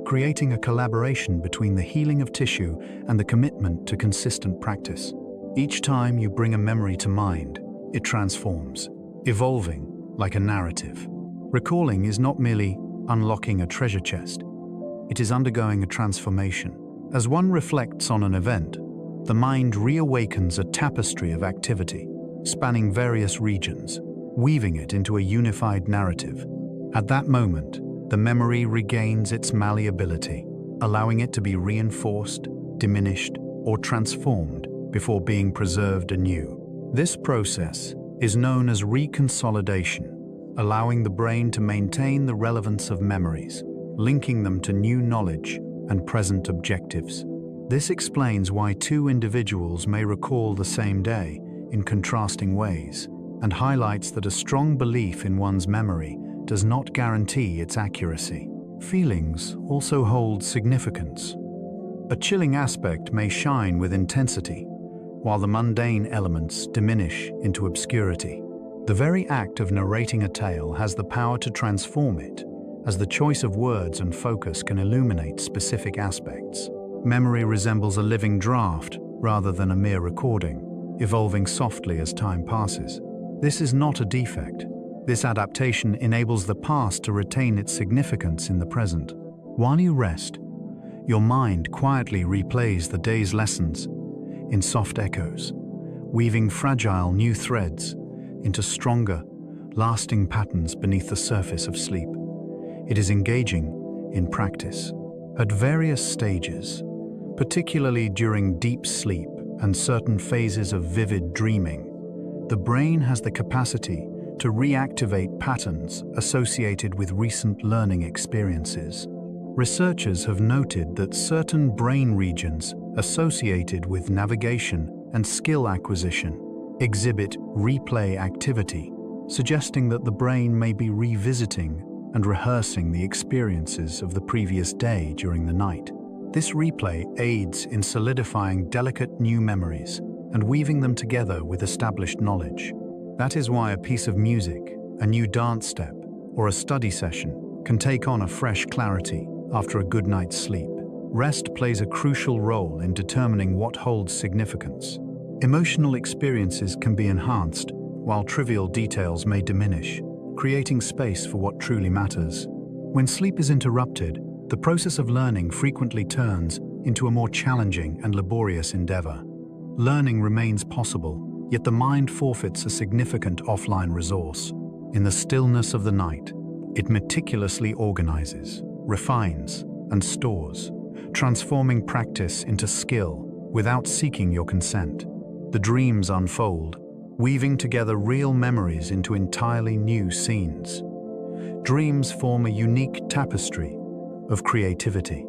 creating a collaboration between the healing of tissue and the commitment to consistent practice. Each time you bring a memory to mind, it transforms, evolving like a narrative. Recalling is not merely unlocking a treasure chest. It is undergoing a transformation. As one reflects on an event, the mind reawakens a tapestry of activity, spanning various regions, weaving it into a unified narrative. At that moment, the memory regains its malleability, allowing it to be reinforced, diminished, or transformed before being preserved anew. This process is known as reconsolidation, allowing the brain to maintain the relevance of memories, linking them to new knowledge and present objectives. This explains why two individuals may recall the same day in contrasting ways, and highlights that a strong belief in one's memory does not guarantee its accuracy. Feelings also hold significance. A chilling aspect may shine with intensity, while the mundane elements diminish into obscurity. The very act of narrating a tale has the power to transform it, as the choice of words and focus can illuminate specific aspects. Memory resembles a living draft rather than a mere recording, evolving softly as time passes. This is not a defect. This adaptation enables the past to retain its significance in the present. While you rest, your mind quietly replays the day's lessons in soft echoes, weaving fragile new threads into stronger, lasting patterns beneath the surface of sleep. It is engaging in practice. At various stages, particularly during deep sleep and certain phases of vivid dreaming, the brain has the capacity to reactivate patterns associated with recent learning experiences. Researchers have noted that certain brain regions associated with navigation and skill acquisition exhibit replay activity, suggesting that the brain may be revisiting and rehearsing the experiences of the previous day during the night. This replay aids in solidifying delicate new memories and weaving them together with established knowledge. That is why a piece of music, a new dance step, or a study session can take on a fresh clarity after a good night's sleep. Rest plays a crucial role in determining what holds significance. Emotional experiences can be enhanced, while trivial details may diminish, creating space for what truly matters. When sleep is interrupted, the process of learning frequently turns into a more challenging and laborious endeavor. Learning remains possible, yet the mind forfeits a significant offline resource. In the stillness of the night, it meticulously organizes, refines, and stores, transforming practice into skill without seeking your consent. The dreams unfold, weaving together real memories into entirely new scenes. Dreams form a unique tapestry of creativity.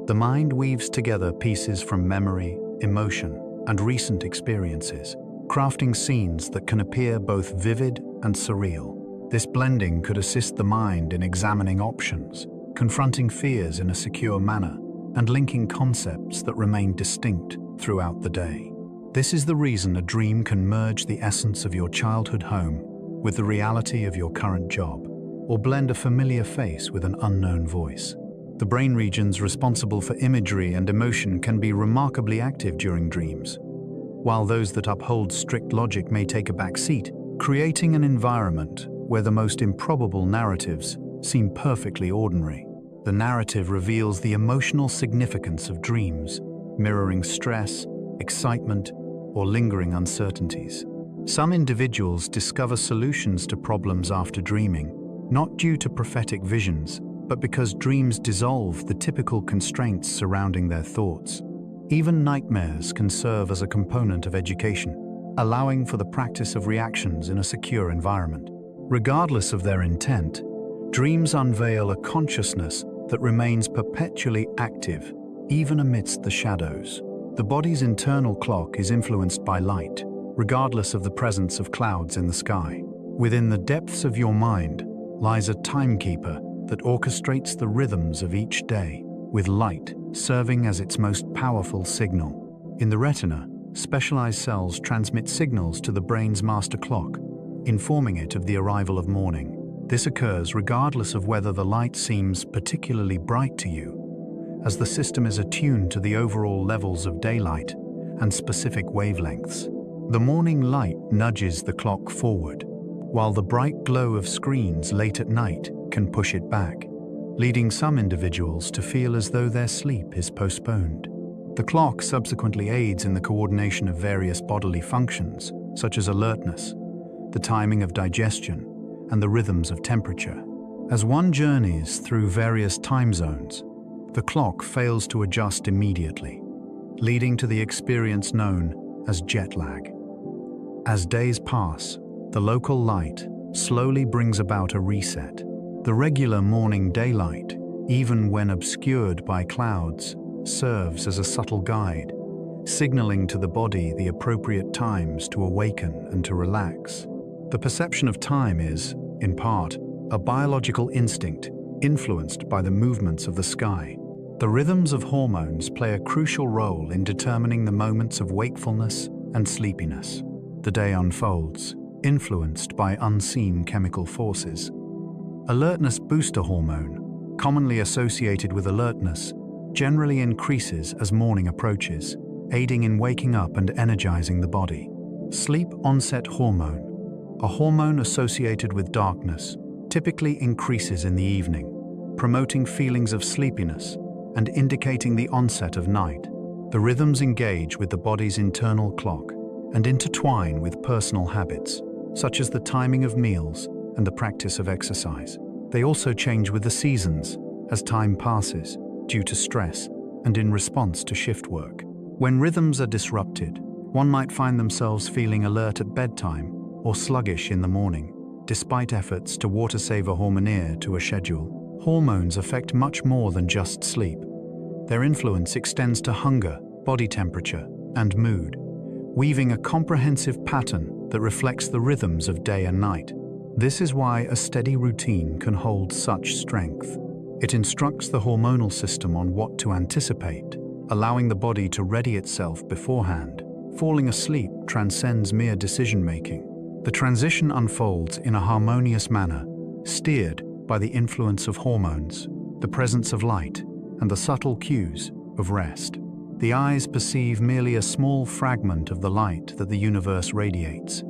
The mind weaves together pieces from memory, emotion, and recent experiences, crafting scenes that can appear both vivid and surreal. This blending could assist the mind in examining options, confronting fears in a secure manner, and linking concepts that remain distinct throughout the day. This is the reason a dream can merge the essence of your childhood home with the reality of your current job, or blend a familiar face with an unknown voice. The brain regions responsible for imagery and emotion can be remarkably active during dreams, while those that uphold strict logic may take a back seat, creating an environment where the most improbable narratives seem perfectly ordinary. The narrative reveals the emotional significance of dreams, mirroring stress, excitement, or lingering uncertainties. Some individuals discover solutions to problems after dreaming, not due to prophetic visions, but because dreams dissolve the typical constraints surrounding their thoughts. Even nightmares can serve as a component of education, allowing for the practice of reactions in a secure environment. Regardless of their intent, dreams unveil a consciousness that remains perpetually active, even amidst the shadows. The body's internal clock is influenced by light, regardless of the presence of clouds in the sky. Within the depths of your mind lies a timekeeper that orchestrates the rhythms of each day, with light serving as its most powerful signal. In the retina, specialized cells transmit signals to the brain's master clock, informing it of the arrival of morning. This occurs regardless of whether the light seems particularly bright to you, as the system is attuned to the overall levels of daylight and specific wavelengths. The morning light nudges the clock forward, while the bright glow of screens late at night can push it back, leading some individuals to feel as though their sleep is postponed. The clock subsequently aids in the coordination of various bodily functions, such as alertness, the timing of digestion, and the rhythms of temperature. As one journeys through various time zones, the clock fails to adjust immediately, leading to the experience known as jet lag. As days pass, the local light slowly brings about a reset. The regular morning daylight, even when obscured by clouds, serves as a subtle guide, signaling to the body the appropriate times to awaken and to relax. The perception of time is, in part, a biological instinct influenced by the movements of the sky. The rhythms of hormones play a crucial role in determining the moments of wakefulness and sleepiness. The day unfolds, influenced by unseen chemical forces. Alertness booster hormone, commonly associated with alertness, generally increases as morning approaches, aiding in waking up and energizing the body. Sleep onset hormone, a hormone associated with darkness, typically increases in the evening, promoting feelings of sleepiness and indicating the onset of night. The rhythms engage with the body's internal clock and intertwine with personal habits, such as the timing of meals and the practice of exercise. They also change with the seasons, as time passes, due to stress and in response to shift work. When rhythms are disrupted, one might find themselves feeling alert at bedtime or sluggish in the morning, despite efforts to water-save a hormone to a schedule. Hormones affect much more than just sleep. Their influence extends to hunger, body temperature, and mood, weaving a comprehensive pattern that reflects the rhythms of day and night. This is why a steady routine can hold such strength. It instructs the hormonal system on what to anticipate, allowing the body to ready itself beforehand. Falling asleep transcends mere decision-making. The transition unfolds in a harmonious manner, steered by the influence of hormones, the presence of light, and the subtle cues of rest. The eyes perceive merely a small fragment of the light that the universe radiates.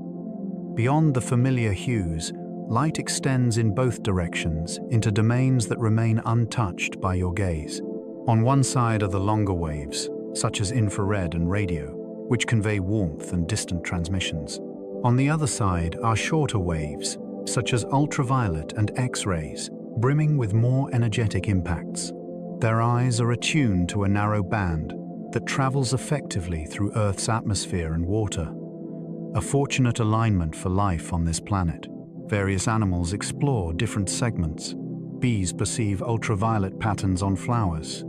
Beyond the familiar hues, light extends in both directions into domains that remain untouched by your gaze. On one side are the longer waves, such as infrared and radio, which convey warmth and distant transmissions. On the other side are shorter waves, such as ultraviolet and X-rays, brimming with more energetic impacts. Their eyes are attuned to a narrow band that travels effectively through Earth's atmosphere and water. A fortunate alignment for life on this planet. Various animals explore different segments. Bees perceive ultraviolet patterns on flowers.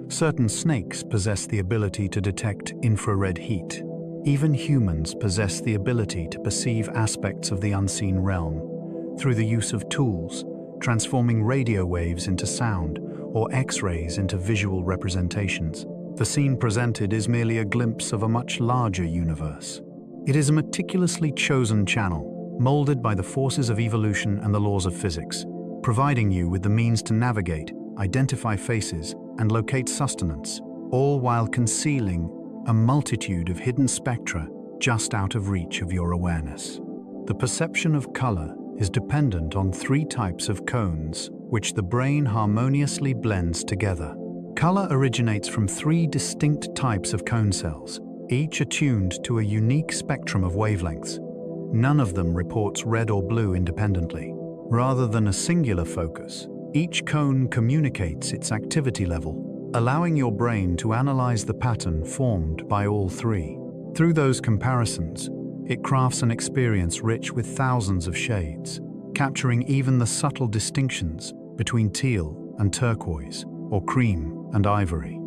Certain snakes possess the ability to detect infrared heat. Even humans possess the ability to perceive aspects of the unseen realm through the use of tools, transforming radio waves into sound or X-rays into visual representations. The scene presented is merely a glimpse of a much larger universe. It is a meticulously chosen channel, molded by the forces of evolution and the laws of physics, providing you with the means to navigate, identify faces, and locate sustenance, all while concealing a multitude of hidden spectra just out of reach of your awareness. The perception of color is dependent on 3 types of cones, which the brain harmoniously blends together. Color originates from 3 distinct types of cone cells, each attuned to a unique spectrum of wavelengths. None of them reports red or blue independently. Rather than a singular focus, each cone communicates its activity level, allowing your brain to analyze the pattern formed by all 3. Through those comparisons, it crafts an experience rich with thousands of shades, capturing even the subtle distinctions between teal and turquoise, or cream and ivory.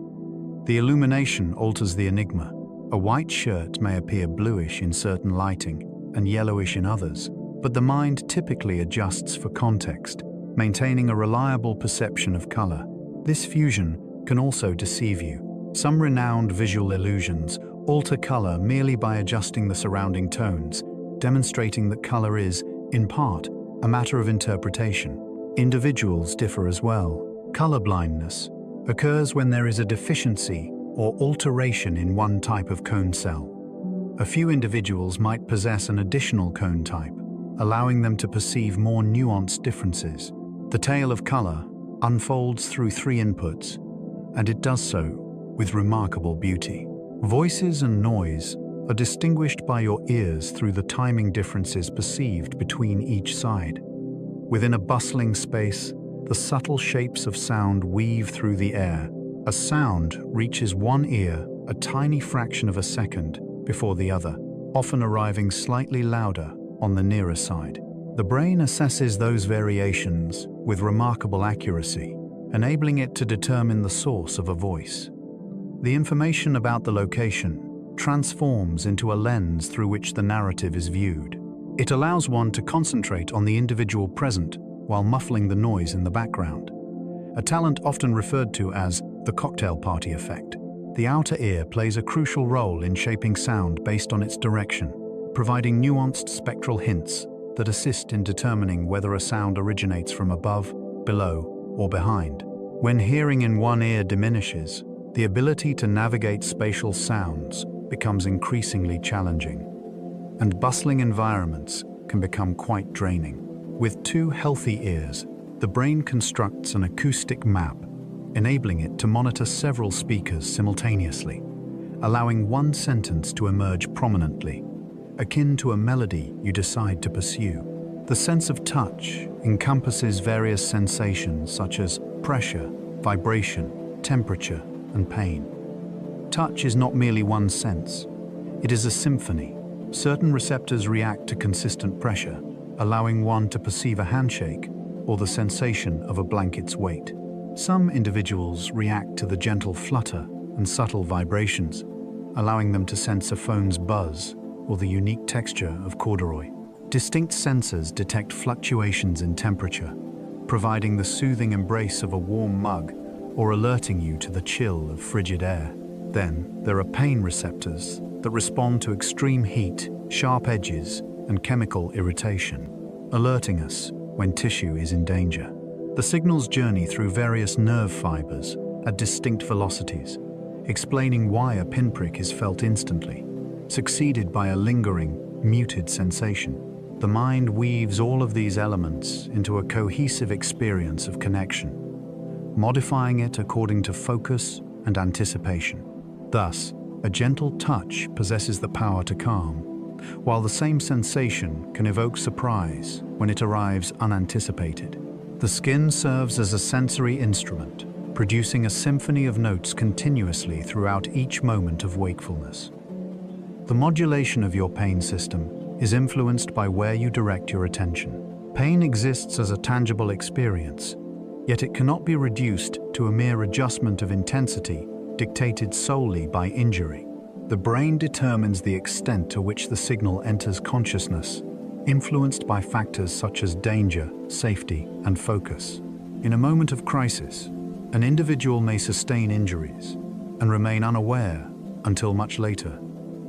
The illumination alters the enigma. A white shirt may appear bluish in certain lighting and yellowish in others, but the mind typically adjusts for context, maintaining a reliable perception of color. This fusion can also deceive you. Some renowned visual illusions alter color merely by adjusting the surrounding tones, demonstrating that color is, in part, a matter of interpretation. Individuals differ as well. Color blindness occurs when there is a deficiency or alteration in one type of cone cell. A few individuals might possess an additional cone type, allowing them to perceive more nuanced differences. The tale of color unfolds through 3 inputs, and it does so with remarkable beauty. Voices and noise are distinguished by your ears through the timing differences perceived between each side. Within a bustling space, the subtle shapes of sound weave through the air. A sound reaches one ear a tiny fraction of a second before the other, often arriving slightly louder on the nearer side. The brain assesses those variations with remarkable accuracy, enabling it to determine the source of a voice. The information about the location transforms into a lens through which the narrative is viewed. It allows one to concentrate on the individual present while muffling the noise in the background. A talent often referred to as the cocktail party effect. The outer ear plays a crucial role in shaping sound based on its direction, providing nuanced spectral hints that assist in determining whether a sound originates from above, below, or behind. When hearing in one ear diminishes, the ability to navigate spatial sounds becomes increasingly challenging, and bustling environments can become quite draining. With 2 healthy ears, the brain constructs an acoustic map, enabling it to monitor several speakers simultaneously, allowing one sentence to emerge prominently, akin to a melody you decide to pursue. The sense of touch encompasses various sensations such as pressure, vibration, temperature, and pain. Touch is not merely one sense. It is a symphony. Certain receptors react to consistent pressure, allowing one to perceive a handshake or the sensation of a blanket's weight. Some individuals react to the gentle flutter and subtle vibrations, allowing them to sense a phone's buzz or the unique texture of corduroy. Distinct sensors detect fluctuations in temperature, providing the soothing embrace of a warm mug or alerting you to the chill of frigid air. Then, there are pain receptors that respond to extreme heat, sharp edges, and chemical irritation, alerting us when tissue is in danger. The signals journey through various nerve fibers at distinct velocities, explaining why a pinprick is felt instantly, succeeded by a lingering, muted sensation. The mind weaves all of these elements into a cohesive experience of connection, modifying it according to focus and anticipation. Thus, a gentle touch possesses the power to calm, while the same sensation can evoke surprise when it arrives unanticipated. The skin serves as a sensory instrument, producing a symphony of notes continuously throughout each moment of wakefulness. The modulation of your pain system is influenced by where you direct your attention. Pain exists as a tangible experience, yet it cannot be reduced to a mere adjustment of intensity dictated solely by injury. The brain determines the extent to which the signal enters consciousness, influenced by factors such as danger, safety, and focus. In a moment of crisis, an individual may sustain injuries and remain unaware until much later,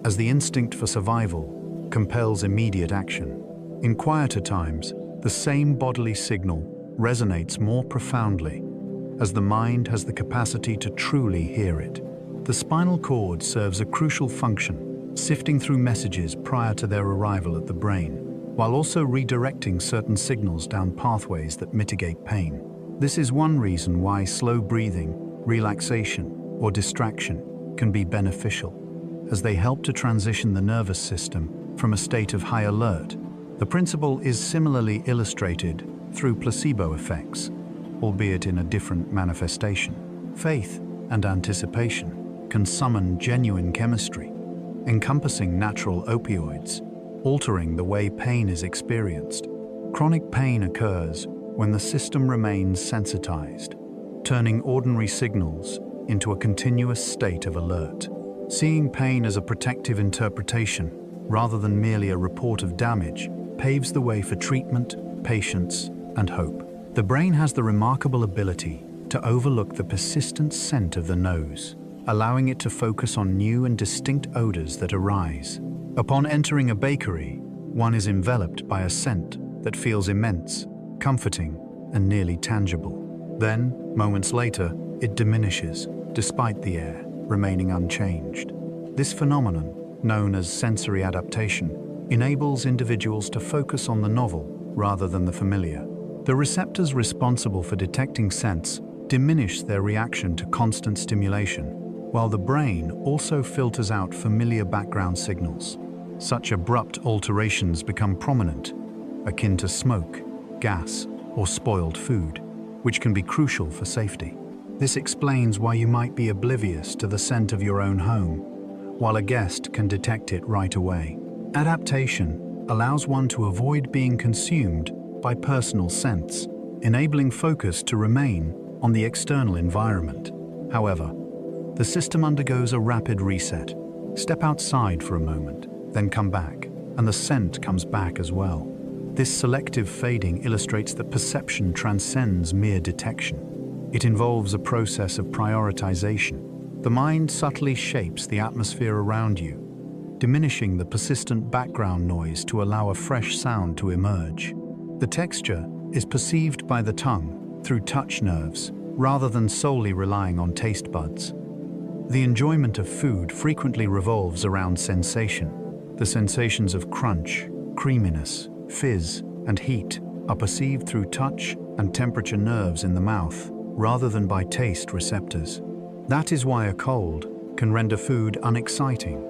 as the instinct for survival compels immediate action. In quieter times, the same bodily signal resonates more profoundly, as the mind has the capacity to truly hear it. The spinal cord serves a crucial function, sifting through messages prior to their arrival at the brain, while also redirecting certain signals down pathways that mitigate pain. This is one reason why slow breathing, relaxation, or distraction can be beneficial, as they help to transition the nervous system from a state of high alert. The principle is similarly illustrated through placebo effects, albeit in a different manifestation. Faith and anticipation can summon genuine chemistry, encompassing natural opioids, altering the way pain is experienced. Chronic pain occurs when the system remains sensitized, turning ordinary signals into a continuous state of alert. Seeing pain as a protective interpretation rather than merely a report of damage paves the way for treatment, patience, and hope. The brain has the remarkable ability to overlook the persistent scent of the nose, allowing it to focus on new and distinct odors that arise. Upon entering a bakery, one is enveloped by a scent that feels immense, comforting, and nearly tangible. Then, moments later, it diminishes, despite the air remaining unchanged. This phenomenon, known as sensory adaptation, enables individuals to focus on the novel rather than the familiar. The receptors responsible for detecting scents diminish their reaction to constant stimulation, while the brain also filters out familiar background signals. Such abrupt alterations become prominent, akin to smoke, gas, or spoiled food, which can be crucial for safety. This explains why you might be oblivious to the scent of your own home, while a guest can detect it right away. Adaptation allows one to avoid being consumed by personal scents, enabling focus to remain on the external environment. However, the system undergoes a rapid reset. Step outside for a moment, then come back, and the scent comes back as well. This selective fading illustrates that perception transcends mere detection. It involves a process of prioritization. The mind subtly shapes the atmosphere around you, diminishing the persistent background noise to allow a fresh sound to emerge. The texture is perceived by the tongue through touch nerves, rather than solely relying on taste buds. The enjoyment of food frequently revolves around sensation. The sensations of crunch, creaminess, fizz, and heat are perceived through touch and temperature nerves in the mouth, rather than by taste receptors. That is why a cold can render food unexciting.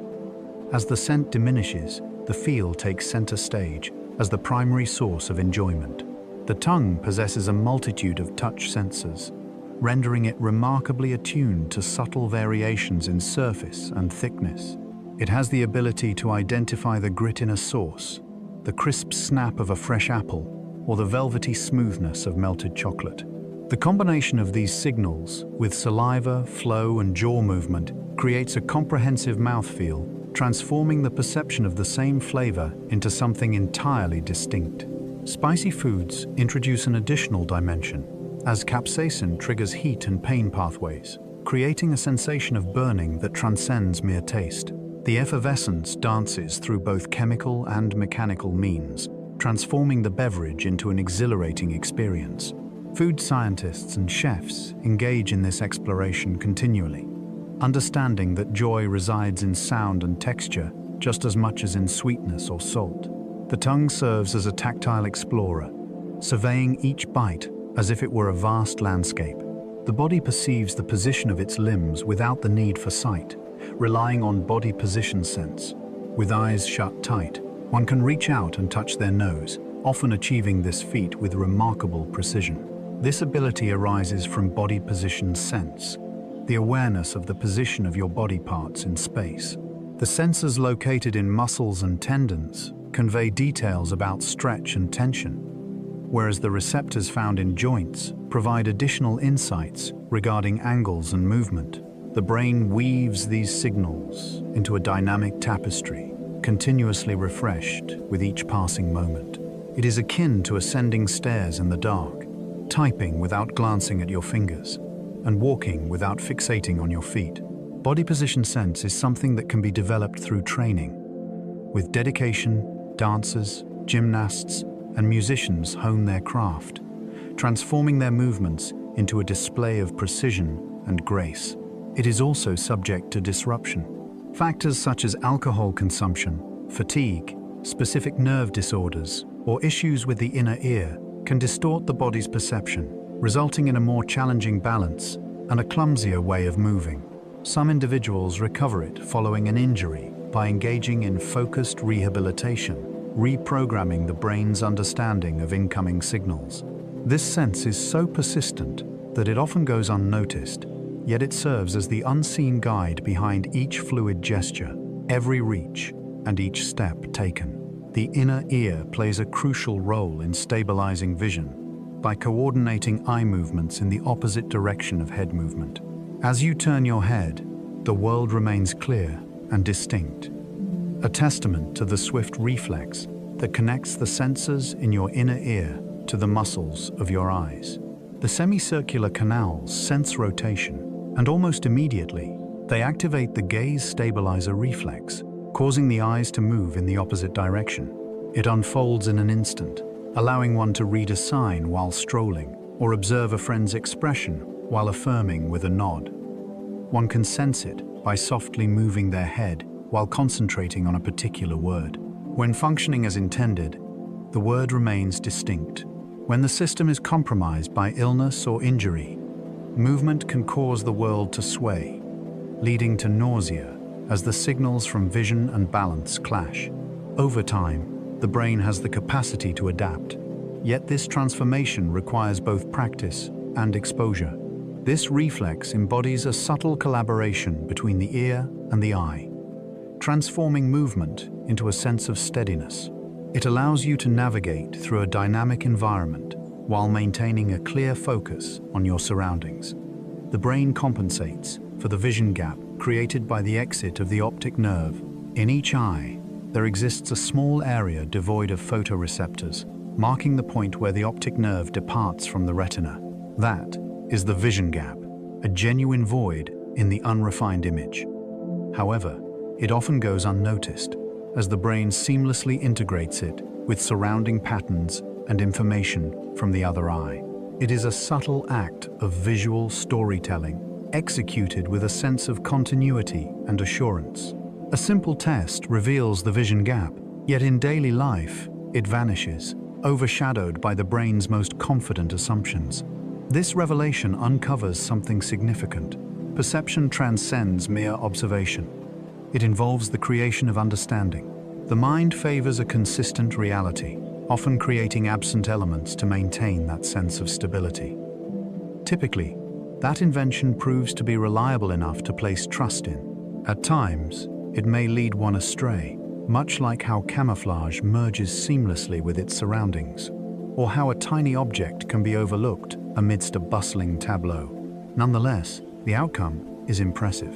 As the scent diminishes, the feel takes center stage, as the primary source of enjoyment. The tongue possesses a multitude of touch sensors, rendering it remarkably attuned to subtle variations in surface and thickness. It has the ability to identify the grit in a sauce, the crisp snap of a fresh apple, or the velvety smoothness of melted chocolate. The combination of these signals, with saliva, flow, and jaw movement, creates a comprehensive mouthfeel, transforming the perception of the same flavor into something entirely distinct. Spicy foods introduce an additional dimension, as capsaicin triggers heat and pain pathways, creating a sensation of burning that transcends mere taste. The effervescence dances through both chemical and mechanical means, transforming the beverage into an exhilarating experience. Food scientists and chefs engage in this exploration continually, understanding that joy resides in sound and texture just as much as in sweetness or salt. The tongue serves as a tactile explorer, surveying each bite as if it were a vast landscape. The body perceives the position of its limbs without the need for sight, relying on body position sense. With eyes shut tight, one can reach out and touch their nose, often achieving this feat with remarkable precision. This ability arises from body position sense, the awareness of the position of your body parts in space. The sensors located in muscles and tendons convey details about stretch and tension, whereas the receptors found in joints provide additional insights regarding angles and movement. The brain weaves these signals into a dynamic tapestry, continuously refreshed with each passing moment. It is akin to ascending stairs in the dark, typing without glancing at your fingers, and walking without fixating on your feet. Body position sense is something that can be developed through training. With dedication, dancers, gymnasts, and musicians hone their craft, transforming their movements into a display of precision and grace. It is also subject to disruption. Factors such as alcohol consumption, fatigue, specific nerve disorders, or issues with the inner ear can distort the body's perception, resulting in a more challenging balance and a clumsier way of moving. Some individuals recover it following an injury by engaging in focused rehabilitation, reprogramming the brain's understanding of incoming signals. This sense is so persistent that it often goes unnoticed, yet it serves as the unseen guide behind each fluid gesture, every reach, and each step taken. The inner ear plays a crucial role in stabilizing vision by coordinating eye movements in the opposite direction of head movement. As you turn your head, the world remains clear and distinct, a testament to the swift reflex that connects the sensors in your inner ear to the muscles of your eyes. The semicircular canals sense rotation, and almost immediately, they activate the gaze stabilizer reflex, causing the eyes to move in the opposite direction. It unfolds in an instant, allowing one to read a sign while strolling, or observe a friend's expression while affirming with a nod. One can sense it by softly moving their head while concentrating on a particular word. When functioning as intended, the word remains distinct. When the system is compromised by illness or injury, movement can cause the world to sway, leading to nausea as the signals from vision and balance clash. Over time, the brain has the capacity to adapt, yet this transformation requires both practice and exposure. This reflex embodies a subtle collaboration between the ear and the eye, transforming movement into a sense of steadiness. It allows you to navigate through a dynamic environment while maintaining a clear focus on your surroundings. The brain compensates for the vision gap created by the exit of the optic nerve. In each eye, there exists a small area devoid of photoreceptors, marking the point where the optic nerve departs from the retina. That is the vision gap, a genuine void in the unrefined image. However, it often goes unnoticed, as the brain seamlessly integrates it with surrounding patterns and information from the other eye. It is a subtle act of visual storytelling, executed with a sense of continuity and assurance. A simple test reveals the vision gap, yet in daily life, it vanishes, overshadowed by the brain's most confident assumptions. This revelation uncovers something significant. Perception transcends mere observation. It involves the creation of understanding, The mind favors a consistent reality, often creating absent elements to maintain that sense of stability. Typically, that invention proves to be reliable enough to place trust in. At times, it may lead one astray, much like how camouflage merges seamlessly with its surroundings, or how a tiny object can be overlooked amidst a bustling tableau. Nonetheless, the outcome is impressive.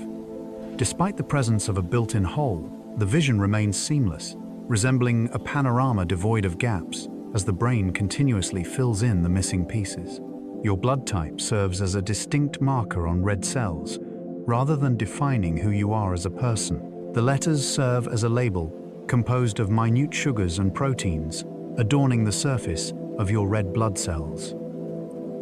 Despite the presence of a built-in hole, the vision remains seamless, resembling a panorama devoid of gaps as the brain continuously fills in the missing pieces. Your blood type serves as a distinct marker on red cells, rather than defining who you are as a person. The letters serve as a label composed of minute sugars and proteins, adorning the surface of your red blood cells.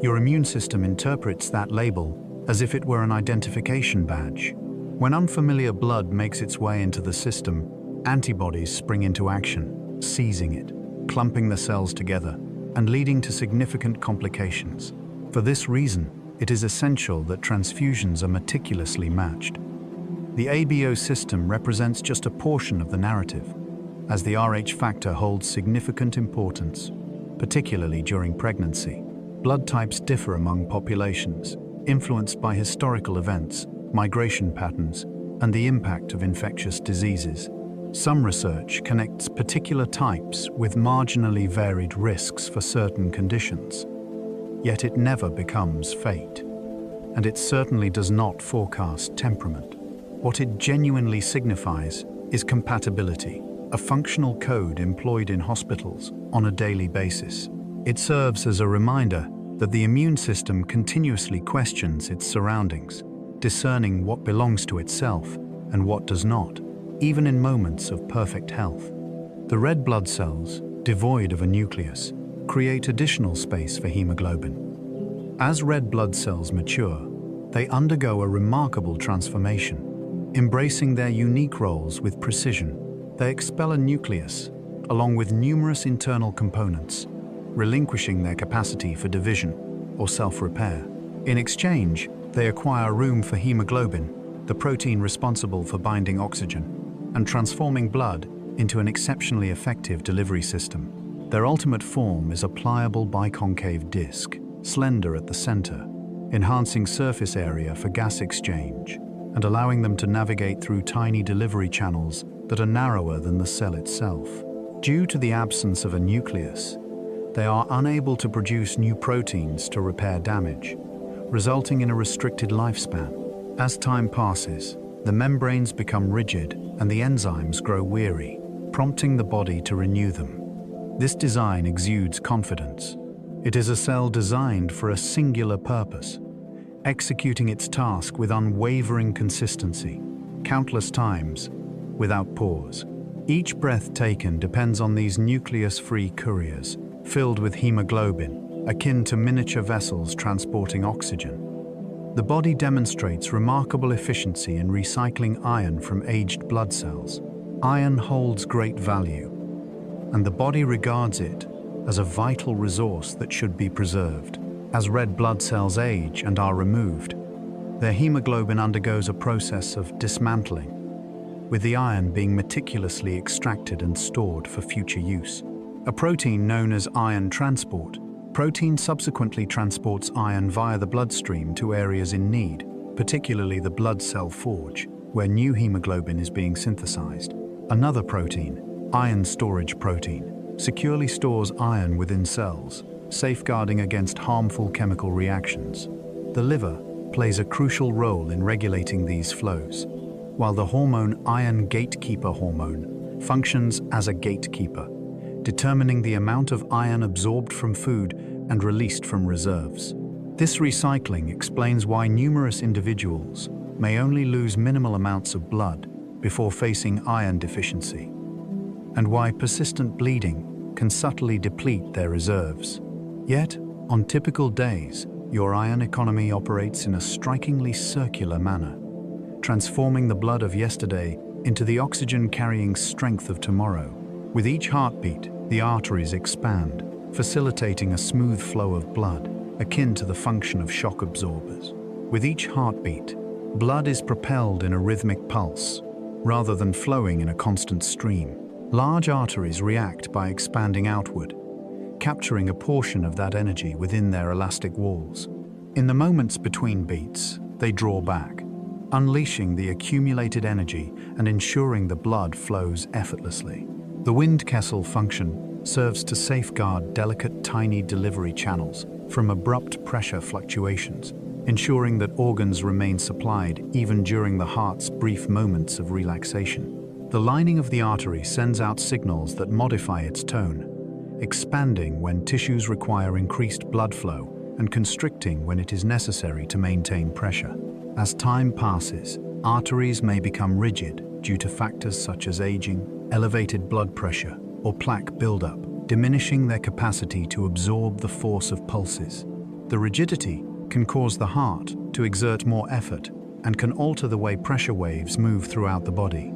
Your immune system interprets that label as if it were an identification badge. When unfamiliar blood makes its way into the system, antibodies spring into action, seizing it, clumping the cells together, and leading to significant complications. For this reason, it is essential that transfusions are meticulously matched. The ABO system represents just a portion of the narrative, as the Rh factor holds significant importance, particularly during pregnancy. Blood types differ among populations, influenced by historical events, migration patterns, and the impact of infectious diseases. Some research connects particular types with marginally varied risks for certain conditions. Yet it never becomes fate, and it certainly does not forecast temperament. What it genuinely signifies is compatibility, a functional code employed in hospitals on a daily basis. It serves as a reminder that the immune system continuously questions its surroundings, discerning what belongs to itself and what does not, even in moments of perfect health. The red blood cells, devoid of a nucleus, create additional space for hemoglobin. As red blood cells mature, they undergo a remarkable transformation. Embracing their unique roles with precision, they expel a nucleus, along with numerous internal components, relinquishing their capacity for division or self-repair. In exchange, they acquire room for hemoglobin, the protein responsible for binding oxygen, and transforming blood into an exceptionally effective delivery system. Their ultimate form is a pliable biconcave disc, slender at the center, enhancing surface area for gas exchange and allowing them to navigate through tiny delivery channels that are narrower than the cell itself. Due to the absence of a nucleus, they are unable to produce new proteins to repair damage, resulting in a restricted lifespan. As time passes, the membranes become rigid and the enzymes grow weary, prompting the body to renew them. This design exudes confidence. It is a cell designed for a singular purpose, executing its task with unwavering consistency, countless times, without pause. Each breath taken depends on these nucleus-free couriers, filled with hemoglobin, akin to miniature vessels transporting oxygen. The body demonstrates remarkable efficiency in recycling iron from aged blood cells. Iron holds great value, and the body regards it as a vital resource that should be preserved. As red blood cells age and are removed, their hemoglobin undergoes a process of dismantling, with the iron being meticulously extracted and stored for future use. A protein known as iron transport. Protein subsequently transports iron via the bloodstream to areas in need, particularly the blood cell forge, where new hemoglobin is being synthesized. Another protein, iron storage protein, securely stores iron within cells, safeguarding against harmful chemical reactions. The liver plays a crucial role in regulating these flows, while the hormone iron gatekeeper hormone functions as a gatekeeper, determining the amount of iron absorbed from food and released from reserves. This recycling explains why numerous individuals may only lose minimal amounts of blood before facing iron deficiency, and why persistent bleeding can subtly deplete their reserves. Yet, on typical days, your iron economy operates in a strikingly circular manner, transforming the blood of yesterday into the oxygen-carrying strength of tomorrow. With each heartbeat, the arteries expand, facilitating a smooth flow of blood, akin to the function of shock absorbers. With each heartbeat, blood is propelled in a rhythmic pulse, rather than flowing in a constant stream. Large arteries react by expanding outward, capturing a portion of that energy within their elastic walls. In the moments between beats, they draw back, unleashing the accumulated energy and ensuring the blood flows effortlessly. The Windkessel function serves to safeguard delicate, tiny delivery channels from abrupt pressure fluctuations, ensuring that organs remain supplied even during the heart's brief moments of relaxation. The lining of the artery sends out signals that modify its tone, expanding when tissues require increased blood flow and constricting when it is necessary to maintain pressure. As time passes, arteries may become rigid due to factors such as aging, elevated blood pressure, or plaque buildup, diminishing their capacity to absorb the force of pulses. The rigidity can cause the heart to exert more effort and can alter the way pressure waves move throughout the body.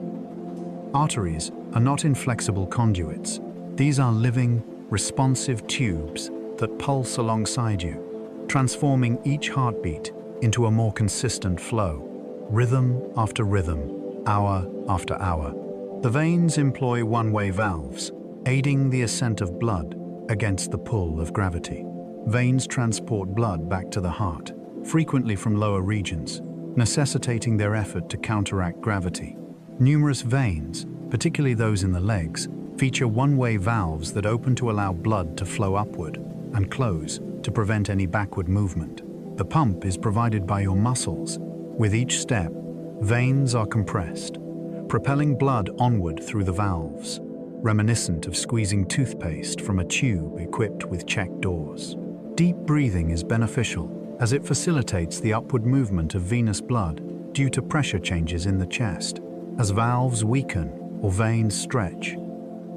Arteries are not inflexible conduits. These are living, responsive tubes that pulse alongside you, transforming each heartbeat into a more consistent flow, rhythm after rhythm, hour after hour. The veins employ one-way valves, aiding the ascent of blood against the pull of gravity. Veins transport blood back to the heart, frequently from lower regions, necessitating their effort to counteract gravity. Numerous veins, particularly those in the legs, feature one-way valves that open to allow blood to flow upward and close to prevent any backward movement. The pump is provided by your muscles. With each step, veins are compressed, propelling blood onward through the valves, reminiscent of squeezing toothpaste from a tube equipped with check doors. Deep breathing is beneficial as it facilitates the upward movement of venous blood due to pressure changes in the chest. As valves weaken or veins stretch,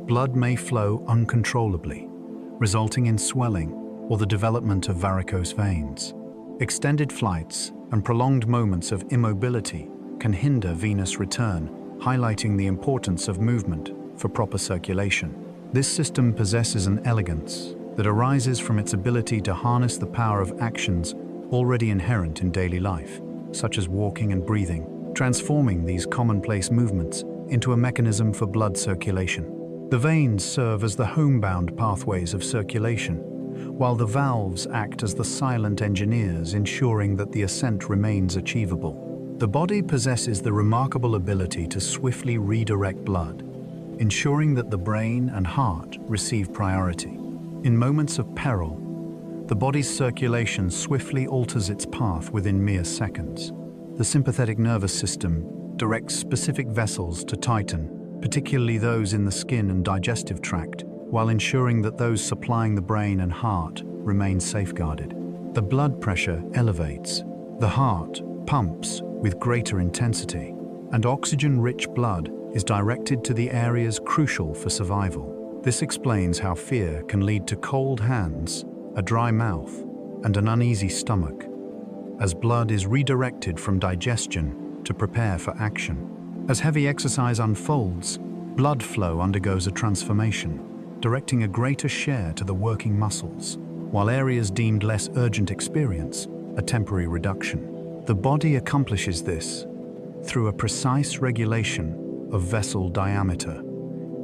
blood may flow uncontrollably, resulting in swelling or the development of varicose veins. Extended flights and prolonged moments of immobility can hinder venous return, highlighting the importance of movement for proper circulation. This system possesses an elegance that arises from its ability to harness the power of actions already inherent in daily life, such as walking and breathing, transforming these commonplace movements into a mechanism for blood circulation. The veins serve as the homebound pathways of circulation, while the valves act as the silent engineers ensuring that the ascent remains achievable. The body possesses the remarkable ability to swiftly redirect blood, ensuring that the brain and heart receive priority. In moments of peril, the body's circulation swiftly alters its path within mere seconds. The sympathetic nervous system directs specific vessels to tighten, particularly those in the skin and digestive tract, while ensuring that those supplying the brain and heart remain safeguarded. The blood pressure elevates. The heart pumps with greater intensity, and oxygen-rich blood is directed to the areas crucial for survival. This explains how fear can lead to cold hands, a dry mouth, and an uneasy stomach, as blood is redirected from digestion to prepare for action. As heavy exercise unfolds, blood flow undergoes a transformation, directing a greater share to the working muscles, while areas deemed less urgent experience a temporary reduction. The body accomplishes this through a precise regulation of vessel diameter,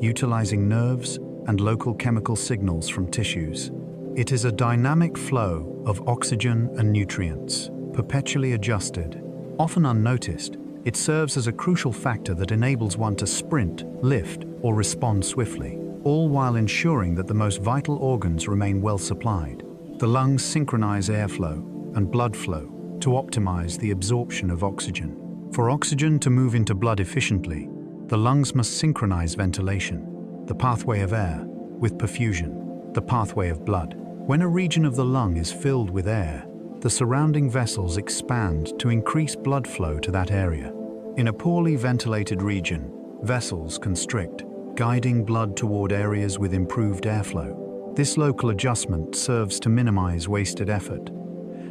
utilizing nerves and local chemical signals from tissues. It is a dynamic flow of oxygen and nutrients, perpetually adjusted. Often unnoticed, it serves as a crucial factor that enables one to sprint, lift, or respond swiftly, all while ensuring that the most vital organs remain well supplied. The lungs synchronize airflow and blood flow to optimize the absorption of oxygen. For oxygen to move into blood efficiently, the lungs must synchronize ventilation, the pathway of air, with perfusion, the pathway of blood. When a region of the lung is filled with air, the surrounding vessels expand to increase blood flow to that area. In a poorly ventilated region, vessels constrict, guiding blood toward areas with improved airflow. This local adjustment serves to minimize wasted effort,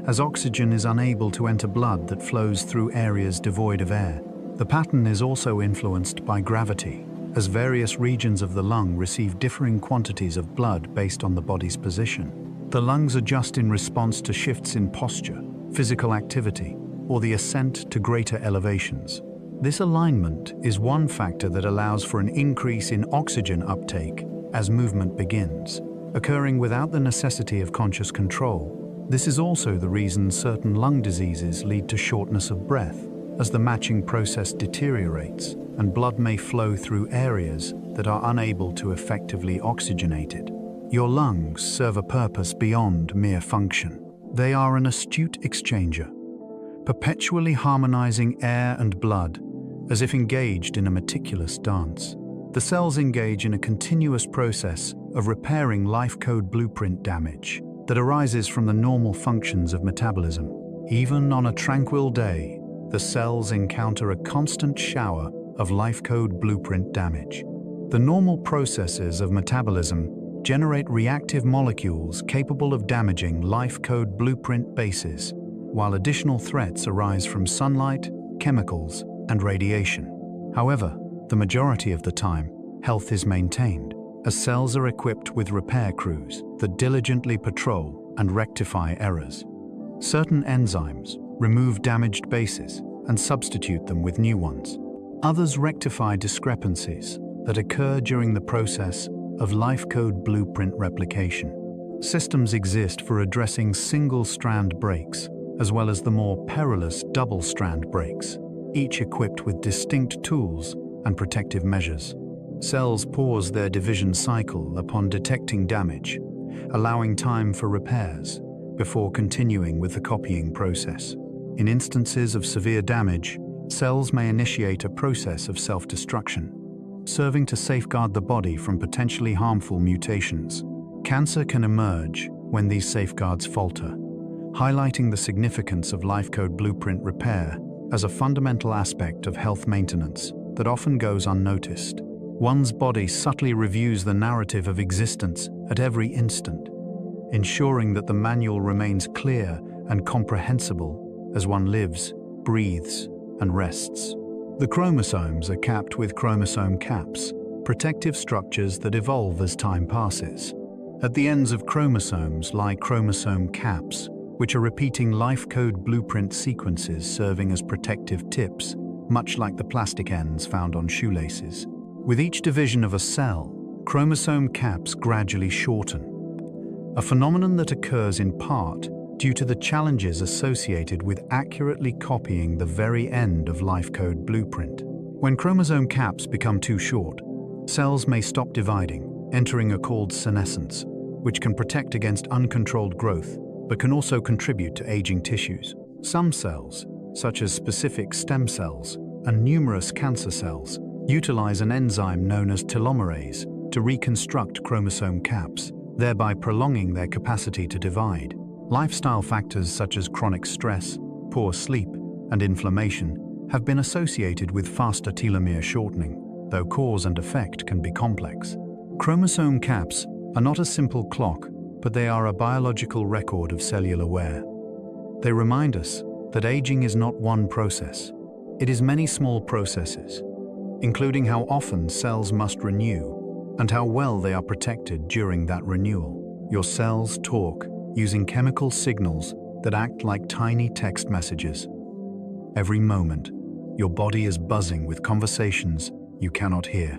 as oxygen is unable to enter blood that flows through areas devoid of air. The pattern is also influenced by gravity, as various regions of the lung receive differing quantities of blood based on the body's position. The lungs adjust in response to shifts in posture, physical activity, or the ascent to greater elevations. This alignment is one factor that allows for an increase in oxygen uptake as movement begins, occurring without the necessity of conscious control. This is also the reason certain lung diseases lead to shortness of breath, as the matching process deteriorates and blood may flow through areas that are unable to effectively oxygenate it. Your lungs serve a purpose beyond mere function. They are an astute exchanger, perpetually harmonizing air and blood as if engaged in a meticulous dance. The cells engage in a continuous process of repairing life code blueprint damage that arises from the normal functions of metabolism. Even on a tranquil day, the cells encounter a constant shower of life code blueprint damage. The normal processes of metabolism generate reactive molecules capable of damaging life code blueprint bases, while additional threats arise from sunlight, chemicals, and radiation. However, the majority of the time, health is maintained, as cells are equipped with repair crews that diligently patrol and rectify errors. Certain enzymes remove damaged bases and substitute them with new ones. Others rectify discrepancies that occur during the process of life code blueprint replication. Systems exist for addressing single-strand breaks, as well as the more perilous double-strand breaks, each equipped with distinct tools and protective measures. Cells pause their division cycle upon detecting damage, allowing time for repairs before continuing with the copying process. In instances of severe damage, cells may initiate a process of self-destruction, serving to safeguard the body from potentially harmful mutations. Cancer can emerge when these safeguards falter, highlighting the significance of life code blueprint repair as a fundamental aspect of health maintenance that often goes unnoticed. One's body subtly reviews the narrative of existence at every instant, ensuring that the manual remains clear and comprehensible as one lives, breathes, and rests. The chromosomes are capped with chromosome caps, protective structures that evolve as time passes. At the ends of chromosomes lie chromosome caps, which are repeating life code blueprint sequences serving as protective tips, much like the plastic ends found on shoelaces. With each division of a cell, chromosome caps gradually shorten, a phenomenon that occurs in part due to the challenges associated with accurately copying the very end of life code blueprint. When chromosome caps become too short, cells may stop dividing, entering a called senescence, which can protect against uncontrolled growth, but can also contribute to aging tissues. Some cells, such as specific stem cells and numerous cancer cells, utilize an enzyme known as telomerase to reconstruct chromosome caps, thereby prolonging their capacity to divide. Lifestyle factors such as chronic stress, poor sleep, and inflammation have been associated with faster telomere shortening, though cause and effect can be complex. Chromosome caps are not a simple clock, but they are a biological record of cellular wear. They remind us that aging is not one process. It is many small processes, including how often cells must renew and how well they are protected during that renewal. Your cells talk using chemical signals that act like tiny text messages. Every moment, your body is buzzing with conversations you cannot hear.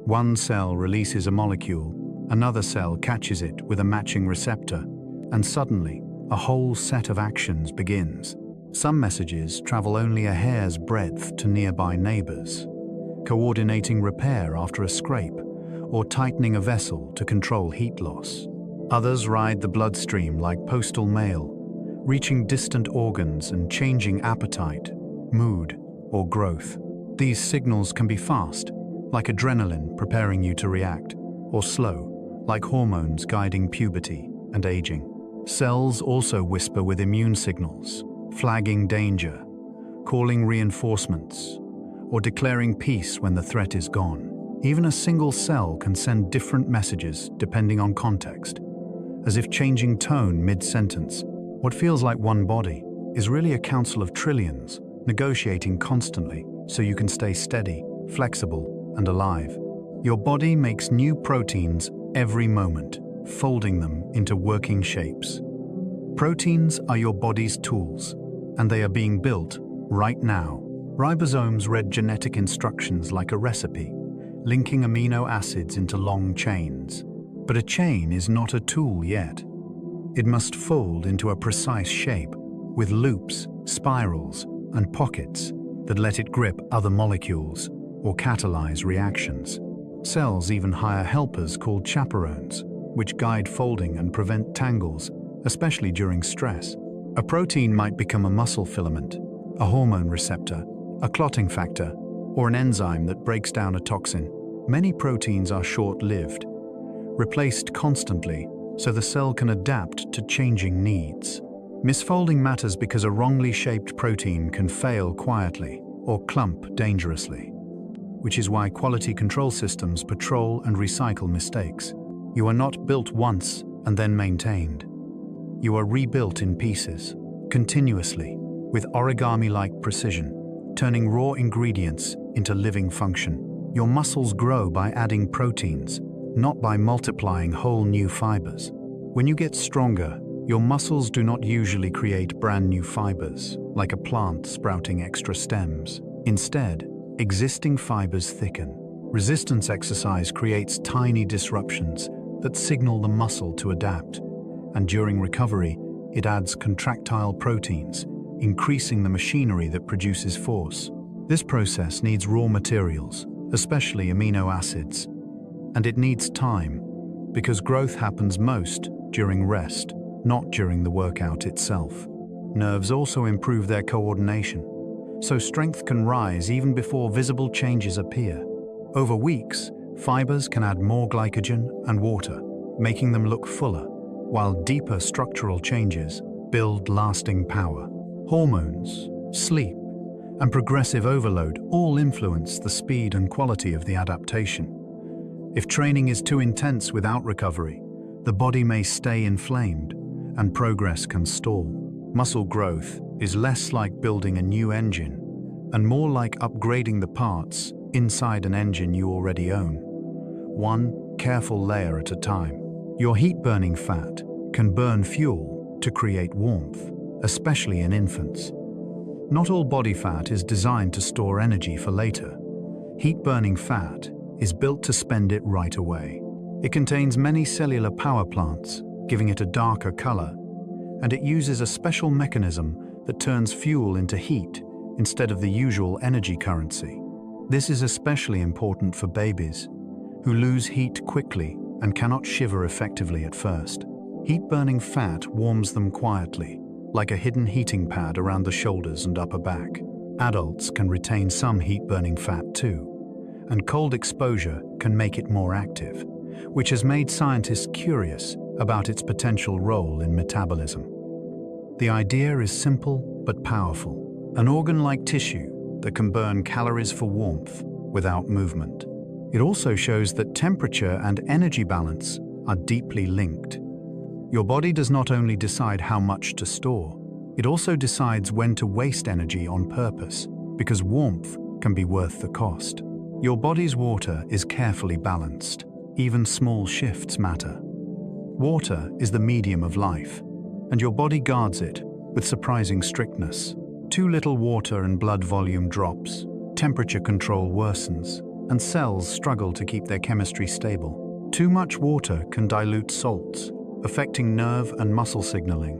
One cell releases a molecule, another cell catches it with a matching receptor, and suddenly, a whole set of actions begins. Some messages travel only a hair's breadth to nearby neighbors, coordinating repair after a scrape, or tightening a vessel to control heat loss. Others ride the bloodstream like postal mail, reaching distant organs and changing appetite, mood, or growth. These signals can be fast, like adrenaline preparing you to react, or slow, like hormones guiding puberty and aging. Cells also whisper with immune signals, flagging danger, calling reinforcements, or declaring peace when the threat is gone. Even a single cell can send different messages depending on context, as if changing tone mid-sentence. What feels like one body is really a council of trillions, negotiating constantly so you can stay steady, flexible, and alive. Your body makes new proteins every moment, folding them into working shapes. Proteins are your body's tools, and they are being built right now. Ribosomes read genetic instructions like a recipe, linking amino acids into long chains. But a chain is not a tool yet. It must fold into a precise shape, with loops, spirals, and pockets that let it grip other molecules or catalyze reactions. Cells even hire helpers called chaperones, which guide folding and prevent tangles, especially during stress. A protein might become a muscle filament, a hormone receptor, a clotting factor, or an enzyme that breaks down a toxin. Many proteins are short-lived, replaced constantly so the cell can adapt to changing needs. Misfolding matters because a wrongly shaped protein can fail quietly or clump dangerously, which is why quality control systems patrol and recycle mistakes. You are not built once and then maintained. You are rebuilt in pieces, continuously, with origami-like precision, turning raw ingredients into living function. Your muscles grow by adding proteins, not by multiplying whole new fibers. When you get stronger, your muscles do not usually create brand new fibers, like a plant sprouting extra stems. Instead, existing fibers thicken. Resistance exercise creates tiny disruptions that signal the muscle to adapt, and during recovery, it adds contractile proteins, increasing the machinery that produces force. This process needs raw materials, especially amino acids, and it needs time, because growth happens most during rest, not during the workout itself. Nerves also improve their coordination, so strength can rise even before visible changes appear. Over weeks, fibers can add more glycogen and water, making them look fuller, while deeper structural changes build lasting power. Hormones, sleep, and progressive overload all influence the speed and quality of the adaptation. If training is too intense without recovery, the body may stay inflamed, and progress can stall. Muscle growth is less like building a new engine, and more like upgrading the parts inside an engine you already own, one careful layer at a time. Your heat-burning fat can burn fuel to create warmth, especially in infants. Not all body fat is designed to store energy for later. Heat-burning fat is built to spend it right away. It contains many cellular power plants, giving it a darker color, and it uses a special mechanism that turns fuel into heat instead of the usual energy currency. This is especially important for babies, who lose heat quickly and cannot shiver effectively at first. Heat-burning fat warms them quietly, like a hidden heating pad around the shoulders and upper back. Adults can retain some heat-burning fat too, and cold exposure can make it more active, which has made scientists curious about its potential role in metabolism. The idea is simple but powerful: an organ-like tissue that can burn calories for warmth without movement. It also shows that temperature and energy balance are deeply linked. Your body does not only decide how much to store, it also decides when to waste energy on purpose, because warmth can be worth the cost. Your body's water is carefully balanced. Even small shifts matter. Water is the medium of life, and your body guards it with surprising strictness. Too little water and blood volume drops, temperature control worsens, and cells struggle to keep their chemistry stable. Too much water can dilute salts, affecting nerve and muscle signaling,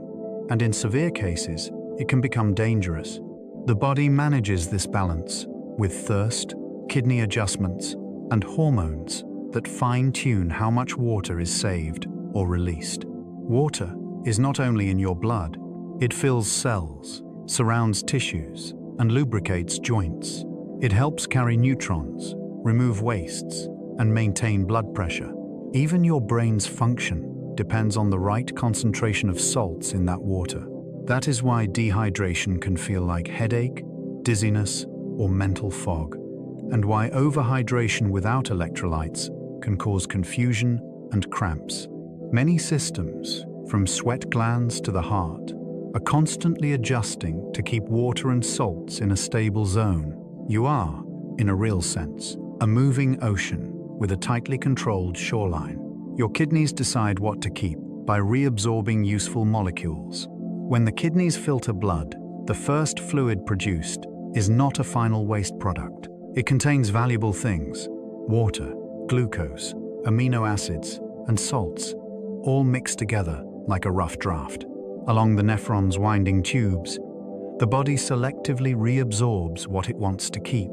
and in severe cases, it can become dangerous. The body manages this balance with thirst, kidney adjustments, and hormones that fine-tune how much water is saved or released. Water is not only in your blood, it fills cells, surrounds tissues, and lubricates joints. It helps carry neutrons, remove wastes, and maintain blood pressure. Even your brain's function depends on the right concentration of salts in that water. That is why dehydration can feel like headache, dizziness, or mental fog, and why overhydration without electrolytes can cause confusion and cramps. Many systems, from sweat glands to the heart, are constantly adjusting to keep water and salts in a stable zone. You are, in a real sense, a moving ocean with a tightly controlled shoreline. Your kidneys decide what to keep by reabsorbing useful molecules. When the kidneys filter blood, the first fluid produced is not a final waste product. It contains valuable things: water, glucose, amino acids, and salts, all mixed together like a rough draft. Along the nephron's winding tubes, the body selectively reabsorbs what it wants to keep,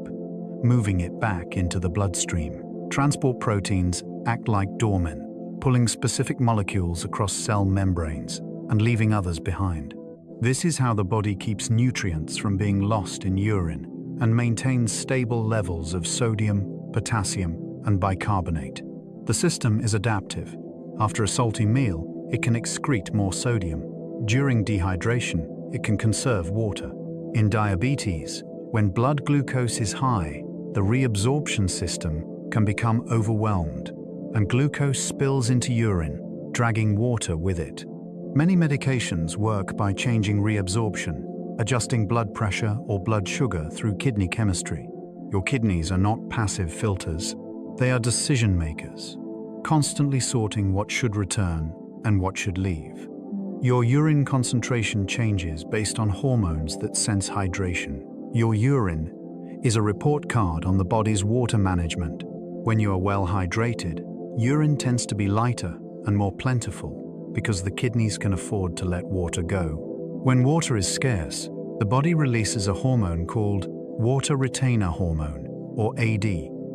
moving it back into the bloodstream. Transport proteins act like doormen, pulling specific molecules across cell membranes and leaving others behind. This is how the body keeps nutrients from being lost in urine and maintains stable levels of sodium, potassium, and bicarbonate. The system is adaptive. After a salty meal, it can excrete more sodium. During dehydration, it can conserve water. In diabetes, when blood glucose is high, the reabsorption system can become overwhelmed, and glucose spills into urine, dragging water with it. Many medications work by changing reabsorption, adjusting blood pressure or blood sugar through kidney chemistry. Your kidneys are not passive filters. They are decision makers, constantly sorting what should return and what should leave. Your urine concentration changes based on hormones that sense hydration. Your urine is a report card on the body's water management. When you are well hydrated, urine tends to be lighter and more plentiful because the kidneys can afford to let water go. When water is scarce, the body releases a hormone called water retainer hormone, or AD,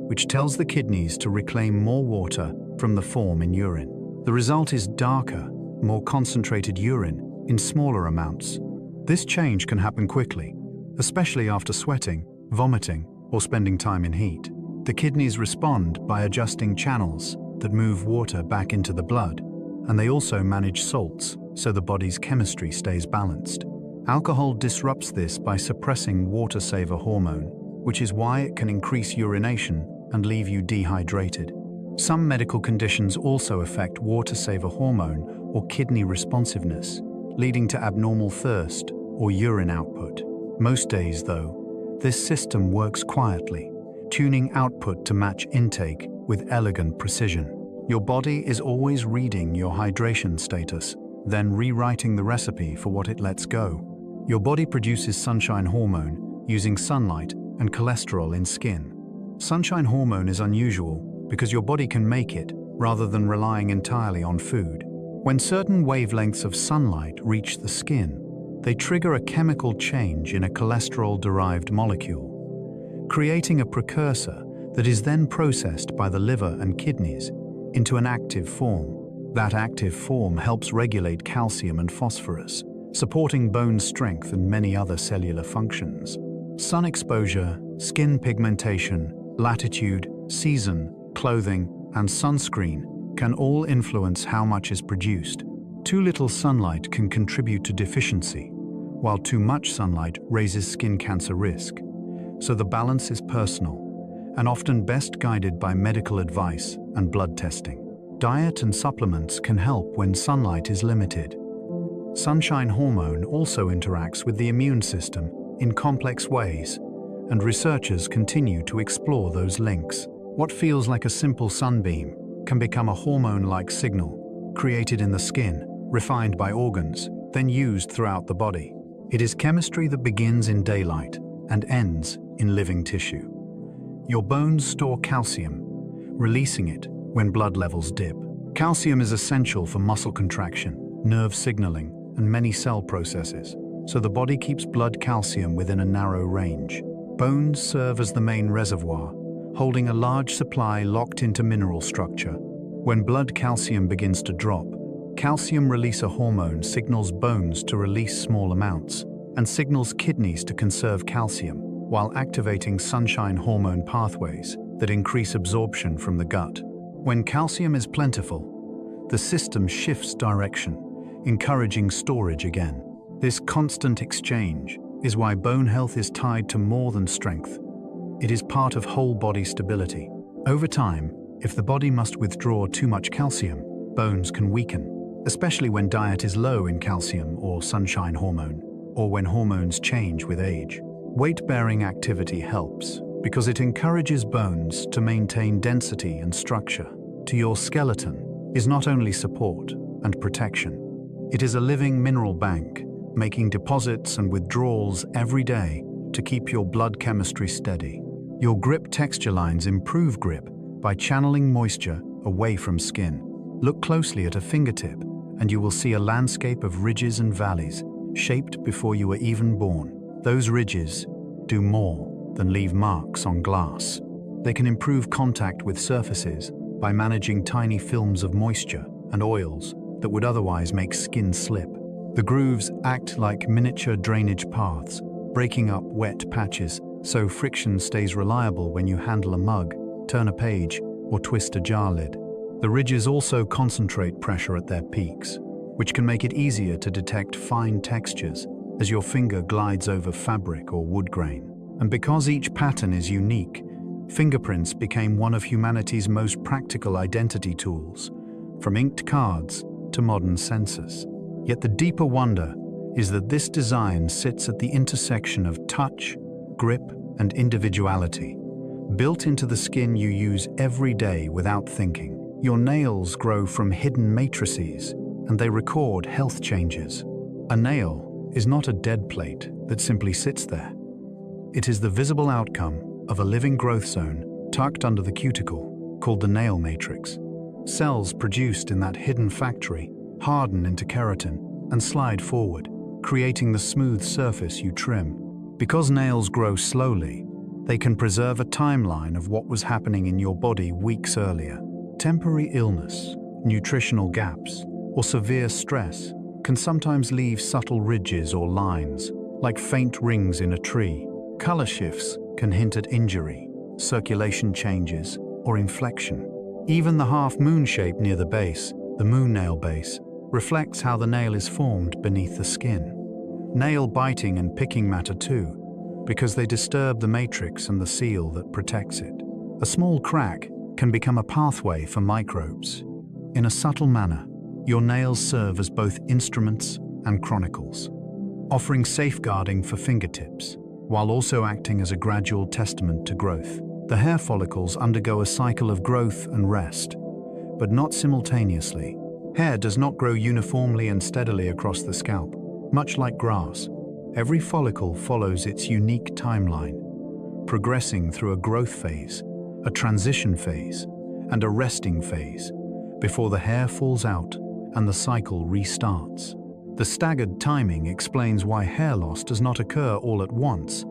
which tells the kidneys to reclaim more water from the form in urine. The result is darker, more concentrated urine in smaller amounts. This change can happen quickly, especially after sweating, vomiting, or spending time in heat. The kidneys respond by adjusting channels that move water back into the blood, and they also manage salts so the body's chemistry stays balanced. Alcohol disrupts this by suppressing water saver hormone, which is why it can increase urination and leave you dehydrated. Some medical conditions also affect water saver hormone or kidney responsiveness, leading to abnormal thirst or urine output. Most days, though, this system works quietly, tuning output to match intake with elegant precision. Your body is always reading your hydration status, then rewriting the recipe for what it lets go. Your body produces sunshine hormone using sunlight and cholesterol in skin. Sunshine hormone is unusual because your body can make it rather than relying entirely on food. When certain wavelengths of sunlight reach the skin, they trigger a chemical change in a cholesterol-derived molecule, creating a precursor that is then processed by the liver and kidneys into an active form. That active form helps regulate calcium and phosphorus, supporting bone strength and many other cellular functions. Sun exposure, skin pigmentation, latitude, season, clothing, and sunscreen can all influence how much is produced. Too little sunlight can contribute to deficiency, while too much sunlight raises skin cancer risk. So the balance is personal, and often best guided by medical advice and blood testing. Diet and supplements can help when sunlight is limited. Sunshine hormone also interacts with the immune system in complex ways, and researchers continue to explore those links. What feels like a simple sunbeam can become a hormone-like signal, created in the skin, refined by organs, then used throughout the body. It is chemistry that begins in daylight and ends in living tissue. Your bones store calcium, releasing it when blood levels dip. Calcium is essential for muscle contraction, nerve signaling, and many cell processes, so the body keeps blood calcium within a narrow range. Bones serve as the main reservoir, holding a large supply locked into mineral structure. When blood calcium begins to drop, calcium releaser hormone signals bones to release small amounts and signals kidneys to conserve calcium, while activating sunshine hormone pathways that increase absorption from the gut. When calcium is plentiful, the system shifts direction, encouraging storage again. This constant exchange is why bone health is tied to more than strength. It is part of whole body stability. Over time, if the body must withdraw too much calcium, bones can weaken, especially when diet is low in calcium or sunshine hormone, or when hormones change with age. Weight-bearing activity helps because it encourages bones to maintain density and structure. To your skeleton is not only support and protection, it is a living mineral bank, making deposits and withdrawals every day to keep your blood chemistry steady. Your grip texture lines improve grip by channeling moisture away from skin. Look closely at a fingertip, and you will see a landscape of ridges and valleys, shaped before you were even born. Those ridges do more than leave marks on glass. They can improve contact with surfaces by managing tiny films of moisture and oils that would otherwise make skin slip. The grooves act like miniature drainage paths, breaking up wet patches so friction stays reliable when you handle a mug, turn a page, or twist a jar lid. The ridges also concentrate pressure at their peaks, which can make it easier to detect fine textures as your finger glides over fabric or wood grain. And because each pattern is unique, fingerprints became one of humanity's most practical identity tools, from inked cards to modern sensors. Yet the deeper wonder is that this design sits at the intersection of touch, grip, and individuality. Built into the skin you use every day without thinking. Your nails grow from hidden matrices, and they record health changes. A nail is not a dead plate that simply sits there. It is the visible outcome of a living growth zone tucked under the cuticle, called the nail matrix. Cells produced in that hidden factory harden into keratin and slide forward, creating the smooth surface you trim. Because nails grow slowly, they can preserve a timeline of what was happening in your body weeks earlier. Temporary illness, nutritional gaps, or severe stress can sometimes leave subtle ridges or lines, like faint rings in a tree. Color shifts can hint at injury, circulation changes, or inflection. Even the half-moon shape near the base, the moon nail base, reflects how the nail is formed beneath the skin. Nail biting and picking matter too, because they disturb the matrix and the seal that protects it. A small crack can become a pathway for microbes. In a subtle manner, your nails serve as both instruments and chronicles, offering safeguarding for fingertips, while also acting as a gradual testament to growth. The hair follicles undergo a cycle of growth and rest, but not simultaneously. Hair does not grow uniformly and steadily across the scalp. Much like grass, every follicle follows its unique timeline, progressing through a growth phase, a transition phase, and a resting phase, before the hair falls out and the cycle restarts. The staggered timing explains why hair loss does not occur all at once,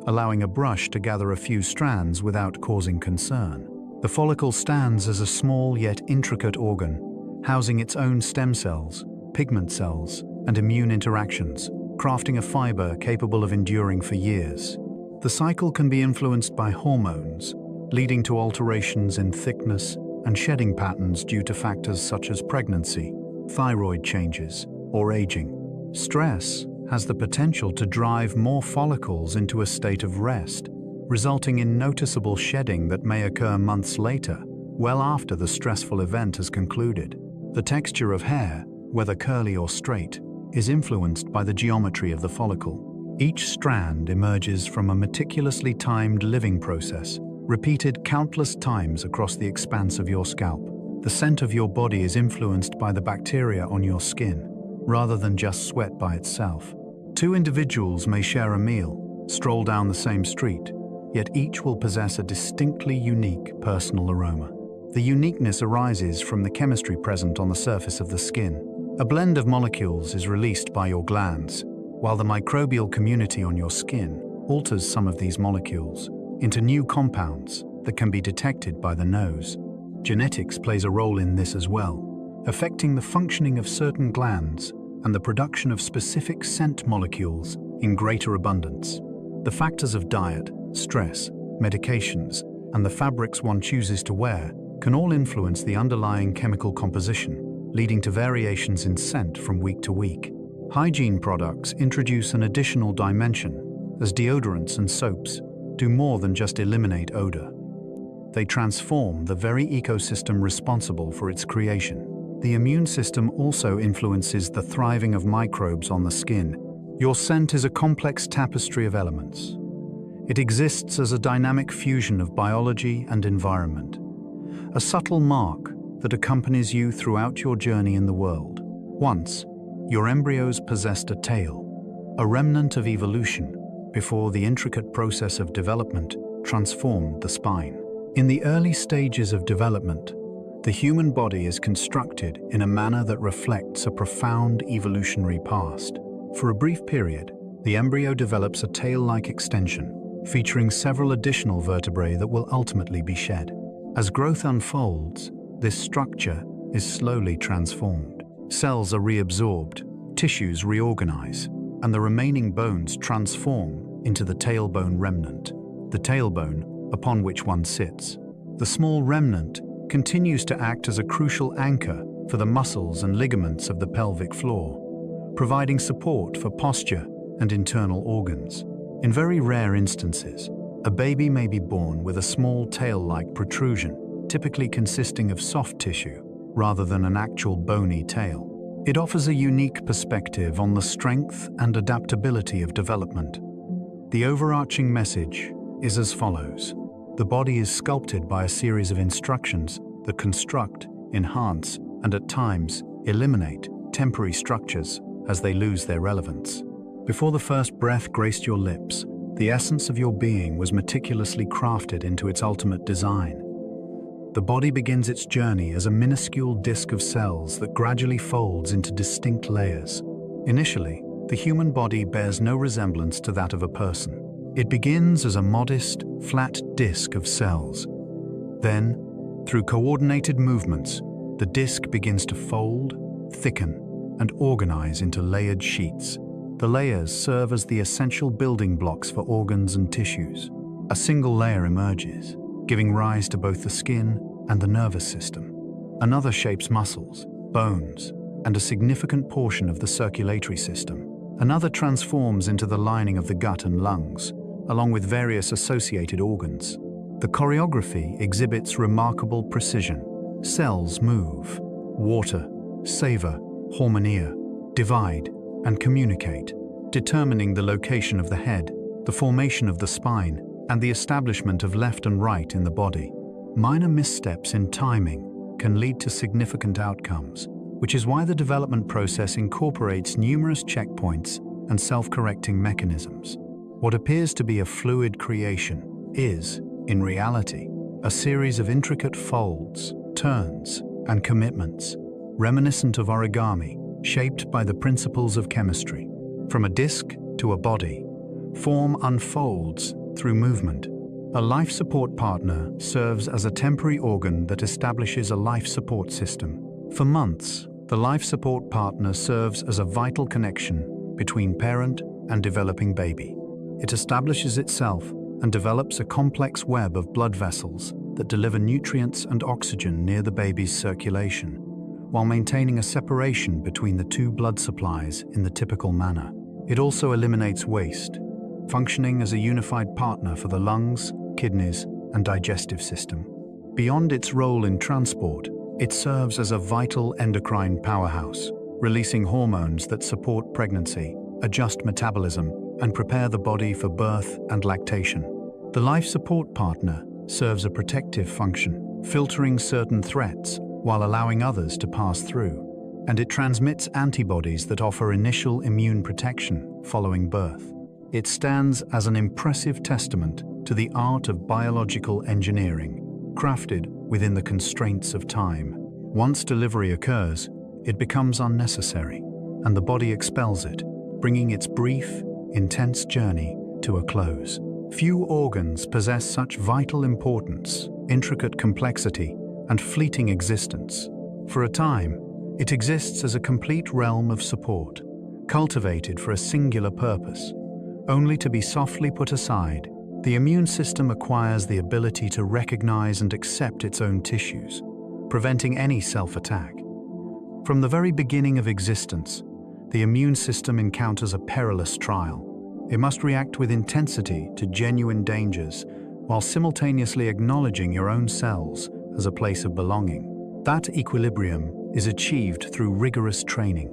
allowing a brush to gather a few strands without causing concern. The follicle stands as a small yet intricate organ, housing its own stem cells, pigment cells, and immune interactions, crafting a fiber capable of enduring for years. The cycle can be influenced by hormones, leading to alterations in thickness and shedding patterns due to factors such as pregnancy, thyroid changes, or aging. Stress has the potential to drive more follicles into a state of rest, resulting in noticeable shedding that may occur months later, well after the stressful event has concluded. The texture of hair, whether curly or straight, is influenced by the geometry of the follicle. Each strand emerges from a meticulously timed living process, repeated countless times across the expanse of your scalp. The scent of your body is influenced by the bacteria on your skin, rather than just sweat by itself. Two individuals may share a meal, stroll down the same street, yet each will possess a distinctly unique personal aroma. The uniqueness arises from the chemistry present on the surface of the skin. A blend of molecules is released by your glands, while the microbial community on your skin alters some of these molecules into new compounds that can be detected by the nose. Genetics plays a role in this as well, affecting the functioning of certain glands and the production of specific scent molecules in greater abundance. The factors of diet, stress, medications, and the fabrics one chooses to wear can all influence the underlying chemical composition, leading to variations in scent from week to week. Hygiene products introduce an additional dimension, as deodorants and soaps do more than just eliminate odor. They transform the very ecosystem responsible for its creation. The immune system also influences the thriving of microbes on the skin. Your scent is a complex tapestry of elements. It exists as a dynamic fusion of biology and environment, a subtle mark that accompanies you throughout your journey in the world. Once, your embryos possessed a tail, a remnant of evolution, before the intricate process of development transformed the spine. In the early stages of development, the human body is constructed in a manner that reflects a profound evolutionary past. For a brief period, the embryo develops a tail-like extension, featuring several additional vertebrae that will ultimately be shed. As growth unfolds, this structure is slowly transformed. Cells are reabsorbed, tissues reorganize, and the remaining bones transform into the tailbone remnant, the tailbone upon which one sits. The small remnant continues to act as a crucial anchor for the muscles and ligaments of the pelvic floor, providing support for posture and internal organs. In very rare instances, a baby may be born with a small tail-like protrusion, typically consisting of soft tissue rather than an actual bony tail. It offers a unique perspective on the strength and adaptability of development. The overarching message is as follows. The body is sculpted by a series of instructions that construct, enhance, and at times eliminate temporary structures as they lose their relevance. Before the first breath graced your lips, the essence of your being was meticulously crafted into its ultimate design. The body begins its journey as a minuscule disc of cells that gradually folds into distinct layers. Initially, the human body bears no resemblance to that of a person. It begins as a modest, flat disc of cells. Then, through coordinated movements, the disc begins to fold, thicken, and organize into layered sheets. The layers serve as the essential building blocks for organs and tissues. A single layer emerges, giving rise to both the skin and the nervous system. Another shapes muscles, bones, and a significant portion of the circulatory system. Another transforms into the lining of the gut and lungs, along with various associated organs. The choreography exhibits remarkable precision. Cells move, water, savor, hormonere, divide, and communicate, determining the location of the head, the formation of the spine, and the establishment of left and right in the body. Minor missteps in timing can lead to significant outcomes, which is why the development process incorporates numerous checkpoints and self-correcting mechanisms. What appears to be a fluid creation is, in reality, a series of intricate folds, turns, and commitments, reminiscent of origami, shaped by the principles of chemistry. From a disc to a body, form unfolds through movement. A life support partner serves as a temporary organ that establishes a life support system. For months, the life support partner serves as a vital connection between parent and developing baby. It establishes itself and develops a complex web of blood vessels that deliver nutrients and oxygen near the baby's circulation, while maintaining a separation between the two blood supplies in the typical manner. It also eliminates waste, functioning as a unified partner for the lungs, kidneys, and digestive system. Beyond its role in transport, it serves as a vital endocrine powerhouse, releasing hormones that support pregnancy, adjust metabolism, and prepare the body for birth and lactation. The life support partner serves a protective function, filtering certain threats while allowing others to pass through, and it transmits antibodies that offer initial immune protection following birth. It stands as an impressive testament to the art of biological engineering, crafted within the constraints of time. Once delivery occurs, it becomes unnecessary, and the body expels it, bringing its brief, intense journey to a close. Few organs possess such vital importance, intricate complexity, and fleeting existence. For a time, it exists as a complete realm of support, cultivated for a singular purpose, only to be softly put aside. The immune system acquires the ability to recognize and accept its own tissues, preventing any self-attack. From the very beginning of existence, the immune system encounters a perilous trial. It must react with intensity to genuine dangers, while simultaneously acknowledging your own cells as a place of belonging. That equilibrium is achieved through rigorous training.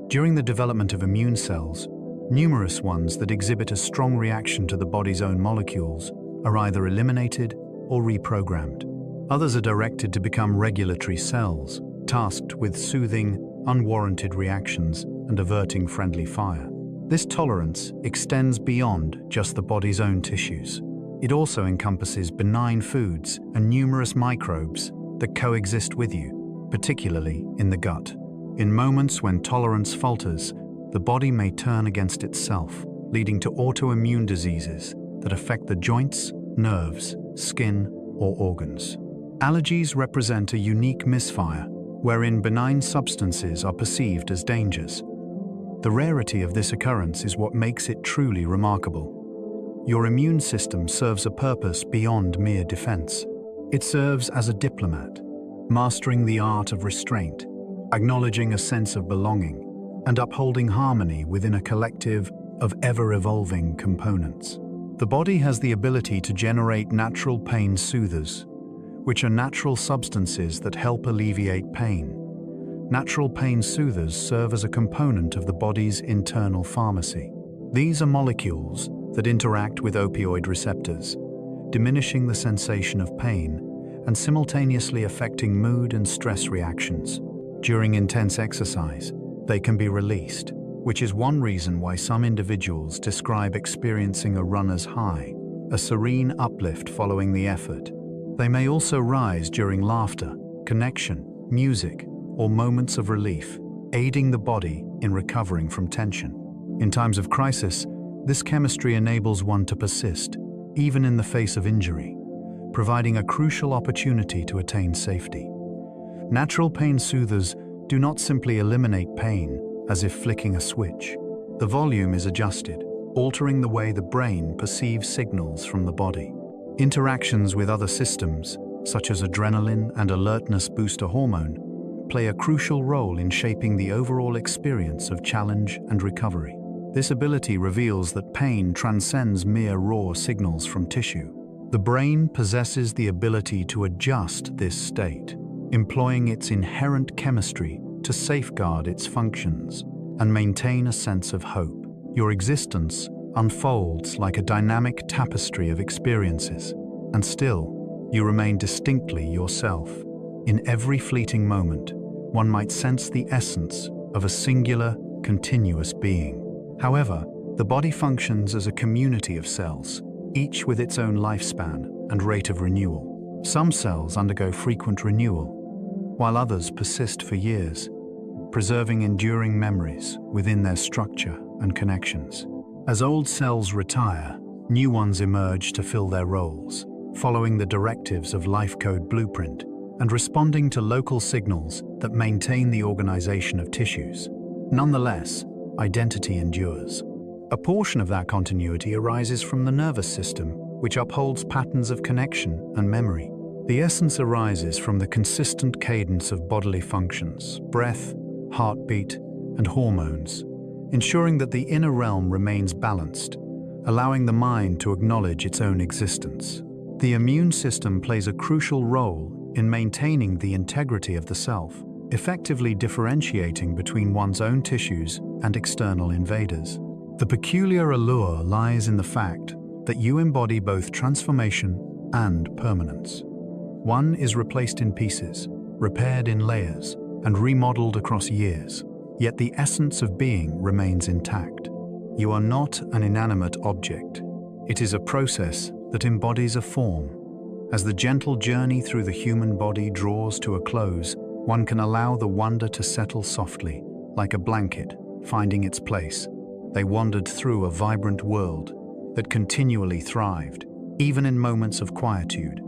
During the development of immune cells, numerous ones that exhibit a strong reaction to the body's own molecules are either eliminated or reprogrammed. Others are directed to become regulatory cells, tasked with soothing unwarranted reactions and averting friendly fire. This tolerance extends beyond just the body's own tissues. It also encompasses benign foods and numerous microbes that coexist with you, particularly in the gut. In moments when tolerance falters, the body may turn against itself, leading to autoimmune diseases that affect the joints, nerves, skin, or organs. Allergies represent a unique misfire, wherein benign substances are perceived as dangers. The rarity of this occurrence is what makes it truly remarkable. Your immune system serves a purpose beyond mere defense. It serves as a diplomat, mastering the art of restraint, acknowledging a sense of belonging, and upholding harmony within a collective of ever-evolving components. The body has the ability to generate natural pain soothers, which are natural substances that help alleviate pain. Natural pain soothers serve as a component of the body's internal pharmacy. These are molecules that interact with opioid receptors, diminishing the sensation of pain and simultaneously affecting mood and stress reactions. During intense exercise, they can be released, which is one reason why some individuals describe experiencing a runner's high, a serene uplift following the effort. They may also rise during laughter, connection, music, or moments of relief, aiding the body in recovering from tension. In times of crisis, this chemistry enables one to persist, even in the face of injury, providing a crucial opportunity to attain safety. Natural pain soothers do not simply eliminate pain, as if flicking a switch. The volume is adjusted, altering the way the brain perceives signals from the body. Interactions with other systems, such as adrenaline and alertness booster hormone, play a crucial role in shaping the overall experience of challenge and recovery. This ability reveals that pain transcends mere raw signals from tissue. The brain possesses the ability to adjust this state, employing its inherent chemistry to safeguard its functions and maintain a sense of hope. Your existence unfolds like a dynamic tapestry of experiences, and still, you remain distinctly yourself. In every fleeting moment, one might sense the essence of a singular, continuous being. However, the body functions as a community of cells, each with its own lifespan and rate of renewal. Some cells undergo frequent renewal, while others persist for years, preserving enduring memories within their structure and connections. As old cells retire, new ones emerge to fill their roles, following the directives of life code blueprint and responding to local signals that maintain the organization of tissues. Nonetheless, identity endures. A portion of that continuity arises from the nervous system, which upholds patterns of connection and memory. The essence arises from the consistent cadence of bodily functions, breath, heartbeat, and hormones, ensuring that the inner realm remains balanced, allowing the mind to acknowledge its own existence. The immune system plays a crucial role in maintaining the integrity of the self, effectively differentiating between one's own tissues and external invaders. The peculiar allure lies in the fact that you embody both transformation and permanence. One is replaced in pieces, repaired in layers, and remodeled across years, yet the essence of being remains intact. You are not an inanimate object. It is a process that embodies a form. As the gentle journey through the human body draws to a close, one can allow the wonder to settle softly, like a blanket, finding its place. They wandered through a vibrant world that continually thrived, even in moments of quietude.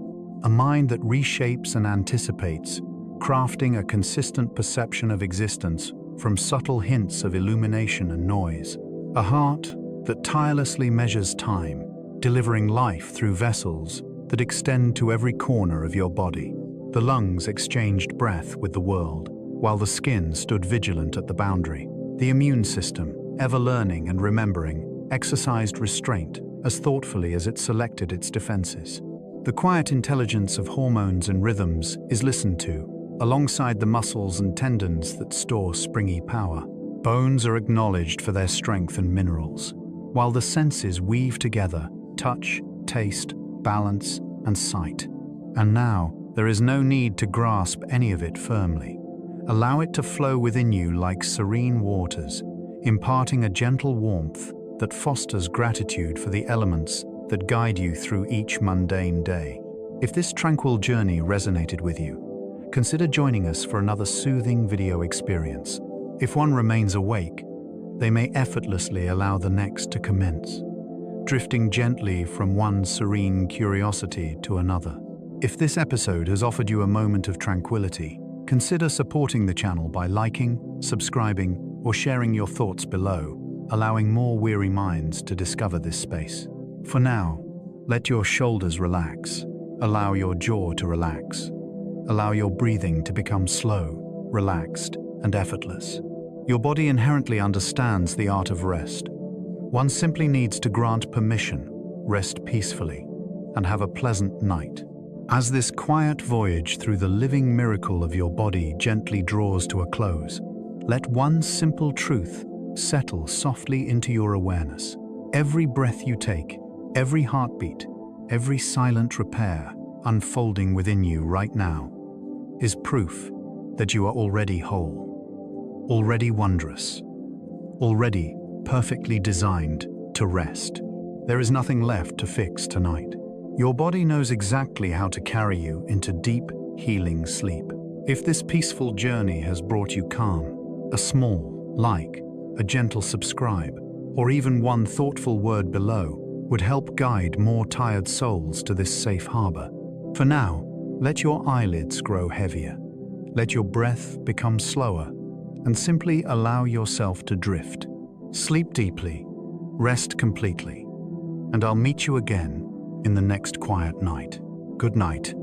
A mind that reshapes and anticipates, crafting a consistent perception of existence from subtle hints of illumination and noise. A heart that tirelessly measures time, delivering life through vessels that extend to every corner of your body. The lungs exchanged breath with the world, while the skin stood vigilant at the boundary. The immune system, ever learning and remembering, exercised restraint as thoughtfully as it selected its defenses. The quiet intelligence of hormones and rhythms is listened to, alongside the muscles and tendons that store springy power. Bones are acknowledged for their strength and minerals, while the senses weave together touch, taste, balance, and sight. And now, there is no need to grasp any of it firmly. Allow it to flow within you like serene waters, imparting a gentle warmth that fosters gratitude for the elements that guide you through each mundane day. If this tranquil journey resonated with you, consider joining us for another soothing video experience. If one remains awake, they may effortlessly allow the next to commence, drifting gently from one serene curiosity to another. If this episode has offered you a moment of tranquility, consider supporting the channel by liking, subscribing, or sharing your thoughts below, allowing more weary minds to discover this space. For now, let your shoulders relax, allow your jaw to relax, allow your breathing to become slow, relaxed, and effortless. Your body inherently understands the art of rest. One simply needs to grant permission, rest peacefully, and have a pleasant night. As this quiet voyage through the living miracle of your body gently draws to a close, let one simple truth settle softly into your awareness. Every breath you take, every heartbeat, every silent repair unfolding within you right now is proof that you are already whole, already wondrous, already perfectly designed to rest. There is nothing left to fix tonight. Your body knows exactly how to carry you into deep, healing sleep. If this peaceful journey has brought you calm, a small like, a gentle subscribe, or even one thoughtful word below would help guide more tired souls to this safe harbor. For now, let your eyelids grow heavier. Let your breath become slower, and simply allow yourself to drift. Sleep deeply, rest completely, and I'll meet you again in the next quiet night. Good night.